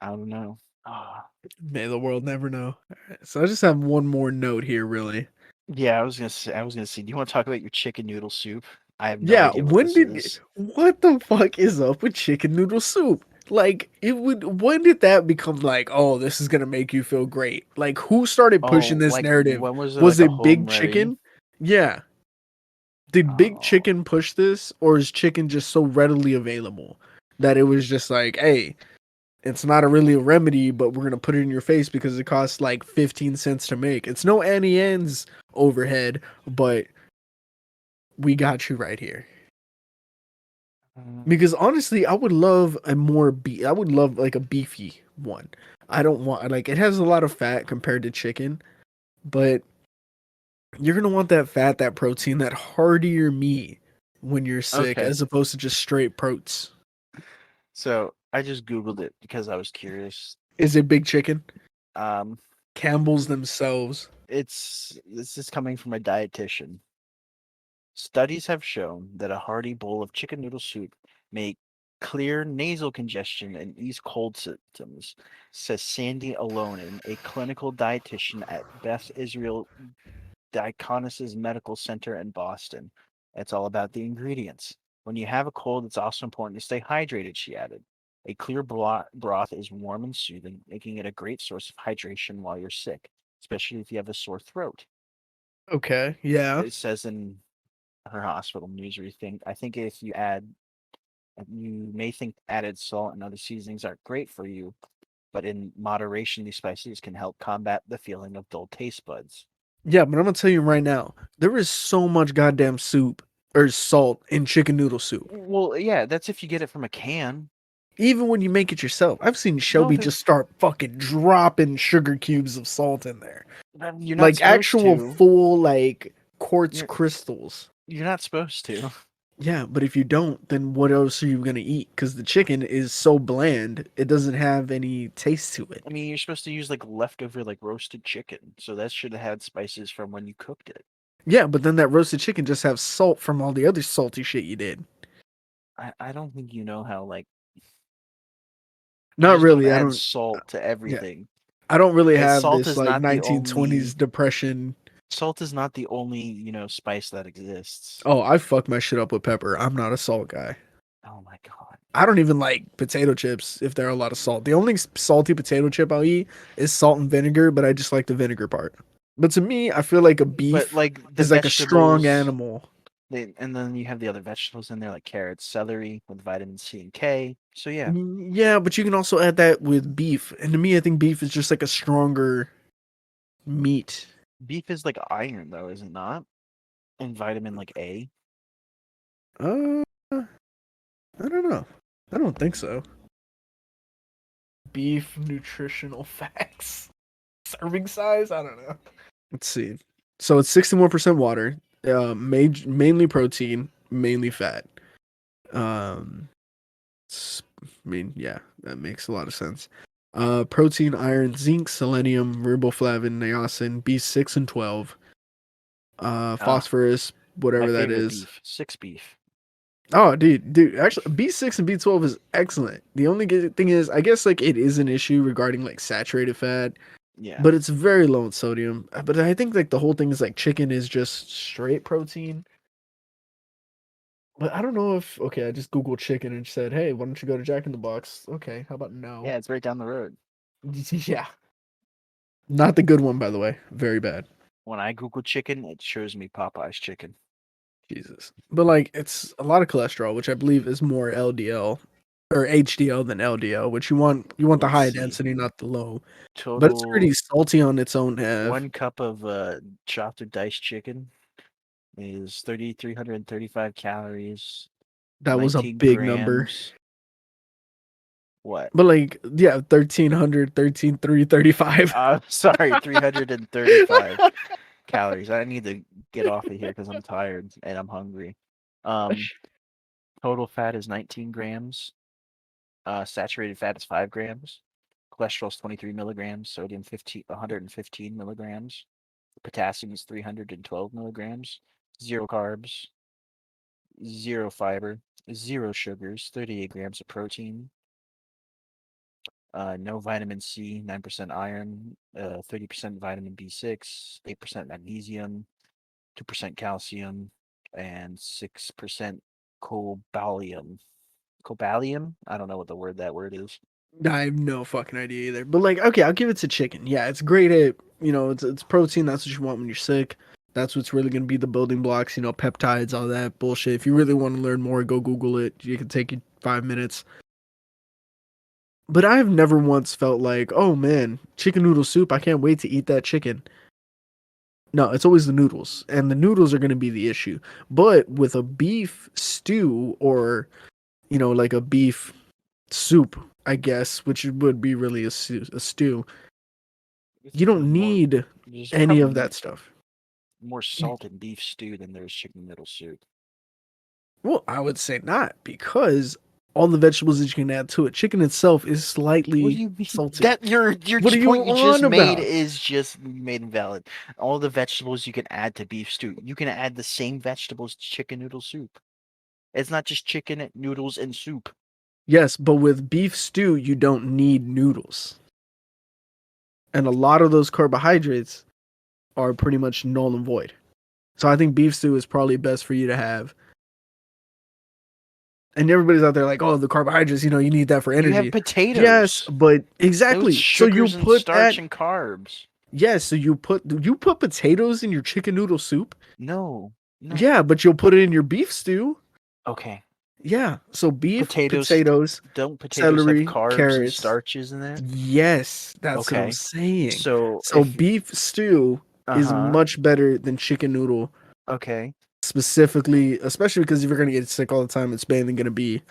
I don't know. Ah. May the world never know. Alright, so I just have one more note here, really. Yeah, I was gonna say, do you want to talk about your chicken noodle soup? I have no Yeah, idea what this is. what the fuck is up with chicken noodle soup? Like, when did that become like, oh, this is gonna make you feel great? Like, who started pushing Oh, this like narrative? when was it Was like a it home Big ready? Chicken? Yeah. Did Big Oh, Chicken push this, or is chicken just so readily available that it was just like, hey, it's not really a remedy, but we're gonna put it in your face because it costs like 15 cents to make. It's no Annie Ann's overhead, but we got you right here. uh, Because honestly, I would love a more I would love like a beefy one. I don't want like it has a lot of fat compared to chicken, but you're gonna want that fat, that protein, that heartier meat when you're sick, okay. as opposed to just straight protes. So I just Googled it because I was curious. Is it big chicken? Um, Campbell's themselves. this is coming from a dietitian. Studies have shown that a hearty bowl of chicken noodle soup may clear nasal congestion and ease cold symptoms, says Sandy Alonen, a clinical dietitian at Beth Israel Diakonis Medical Center in Boston. It's all about the ingredients. When you have a cold, it's also important to stay hydrated, she added. A clear broth is warm and soothing, making it a great source of hydration while you're sick, especially if you have a sore throat. Okay, yeah. It says in her hospital newsread thing. I think if you add, you may think added salt and other seasonings aren't great for you, but in moderation, these spices can help combat the feeling of dull taste buds. Yeah, but I'm gonna tell you right now, there is so much goddamn soup or salt in chicken noodle soup. Well, yeah, that's if you get it from a can. Even when you make it yourself. I've seen No, Shelby just start fucking dropping sugar cubes of salt in there. you're not Like supposed actual to. full like quartz You're crystals. you're not supposed to. Yeah, but if you don't, then what else are you gonna eat? Because the chicken is so bland, it doesn't have any taste to it. I mean, you're supposed to use like leftover like roasted chicken, so that should have had spices from when you cooked it. Yeah, but then that roasted chicken just have salt from all the other salty shit you did. I don't think you know how like you Not just don't really. I add don't. salt to Yeah, everything. I don't really And have salt this is like not the 1920s only depression. spice that exists. Oh, I fuck my shit up with pepper. I'm not a salt guy. Oh my god. I don't even like potato chips if there are a lot of salt. The only salty potato chip I'll eat is salt and vinegar, but I just like the vinegar part. But to me, I feel like a But beef like the is like a strong vegetables, animal. and then you have the other vegetables in there like carrots, celery with vitamin C and K. So yeah, Yeah, but you can also add that with beef. And to me, I think beef is just like a stronger meat. beef is like iron though, is it not? And vitamin like A. Uh, I don't know. I don't think so. Beef nutritional facts. Serving size? I don't know. Let's see. So it's 61% water, mainly protein, mainly fat. Um, I mean, yeah, that makes a lot of sense. Protein, iron, zinc, selenium, riboflavin, niacin, B6 and 12. Ah, Phosphorus, my whatever that favorite is. beef, six beef. Oh, dude, actually, B6 and B12 is excellent. The only good thing is, I guess, like, it is an issue regarding, like, saturated fat, Yeah, but it's very low in sodium. But I think, like, the whole thing is, like, chicken is just straight protein. But I don't know if, okay, I just Googled chicken and said, hey, why don't you go to Jack in the Box? Okay, how about no? yeah, it's right down the road. Yeah. Not the good one, by the way. Very bad. When I Google chicken, it shows me Popeye's chicken. Jesus. But, like, it's a lot of cholesterol, which I believe is more LDL. or HDL than LDL, which you want the Let's high see. density, not the low. Total. But it's pretty salty on its own half. 1 cup of chopped or diced chicken is 335 calories. That was a 19 big number. grams. What? But like, yeah, 1300, 13,335. Sorry, 335 calories. I need to get off of here because I'm tired and I'm hungry. Total fat is 19 grams. Saturated fat is 5 grams. Cholesterol is 23 milligrams. Sodium 115 milligrams. Potassium is 312 milligrams. 0 carbs. 0 fiber. 0 sugars. 38 grams of protein. No vitamin C, 9% iron, 30% vitamin B6, 8% magnesium, 2% calcium, and 6% cobalium. Cobalium? I don't know what that word is. I have no fucking idea either. But like, okay, I'll give it to chicken. Yeah, it's great at, it's protein. That's what you want when you're sick. That's what's really going to be the building blocks, peptides, all that bullshit. If you really want to learn more, go Google it. You can take you 5 minutes. But I've never once felt like, oh man, chicken noodle soup, I can't wait to eat that chicken. No, it's always the noodles. And the noodles are going to be the issue. But with a beef stew or, like a beef soup, I guess, which would be really a stew, you don't need any of that stuff. More salt in beef stew than there's chicken noodle soup. Well, I would say not, because all the vegetables that you can add to it. Chicken itself is slightly salty. That your What are you point you just on made about? is just made invalid. All the vegetables you can add to beef stew, you can add the same vegetables to chicken noodle soup. It's not just chicken, noodles, and soup. Yes, but with beef stew, you don't need noodles. And a lot of those carbohydrates are pretty much null and void. So I think beef stew is probably best for you to have. And everybody's out there like, oh, the carbohydrates, you need that for energy. You have potatoes. Yes, but exactly. So you put starch and carbs. Yes, so you put potatoes in your chicken noodle soup? No. Yeah, but you'll put it in your beef stew. Okay. Yeah, so beef, potatoes, don't potatoes celery, have carbs carrots, and starches in it? Yes, that's what I'm saying. So beef stew is much better than chicken noodle. Okay. Specifically, especially because if you're gonna get sick all the time, it's mainly gonna be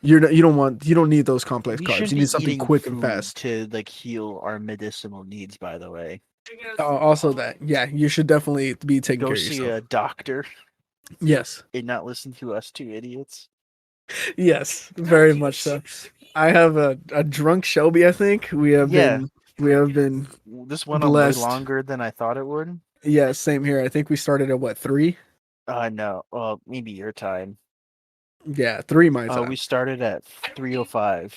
you don't need those complex carbs. You need something quick and fast to like heal our medicinal needs. By the way, also that you should definitely be taking care of yourself. Go see a doctor. Yes, and not listen to us two idiots. Yes, very much so. I have a drunk Shelby. I think we have been. This went on way longer than I thought it would. Yeah, same here. I think we started at 3? No. Well, maybe your time. Yeah, 3 my time. We started at 3:05.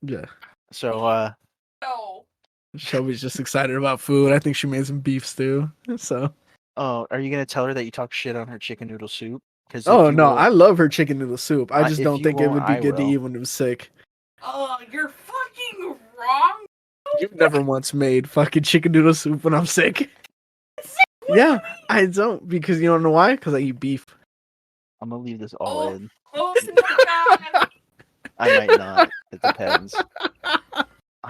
Yeah. So No. Shelby's just excited about food. I think she made some beef stew. So. Oh, are you gonna tell her that you talk shit on her chicken noodle soup? Oh no, I love her chicken noodle soup. I just don't think it would be good to eat when I'm sick. Oh, you're fucking wrong. You've never once made fucking chicken noodle soup when I'm sick. Yeah, I don't, because you don't know why? Because I eat beef. I'm gonna leave this all in. Oh my god. I might not. It depends.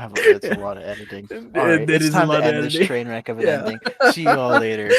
It's a lot of editing. All right, it's time to end this train wreck of an ending. See you all later.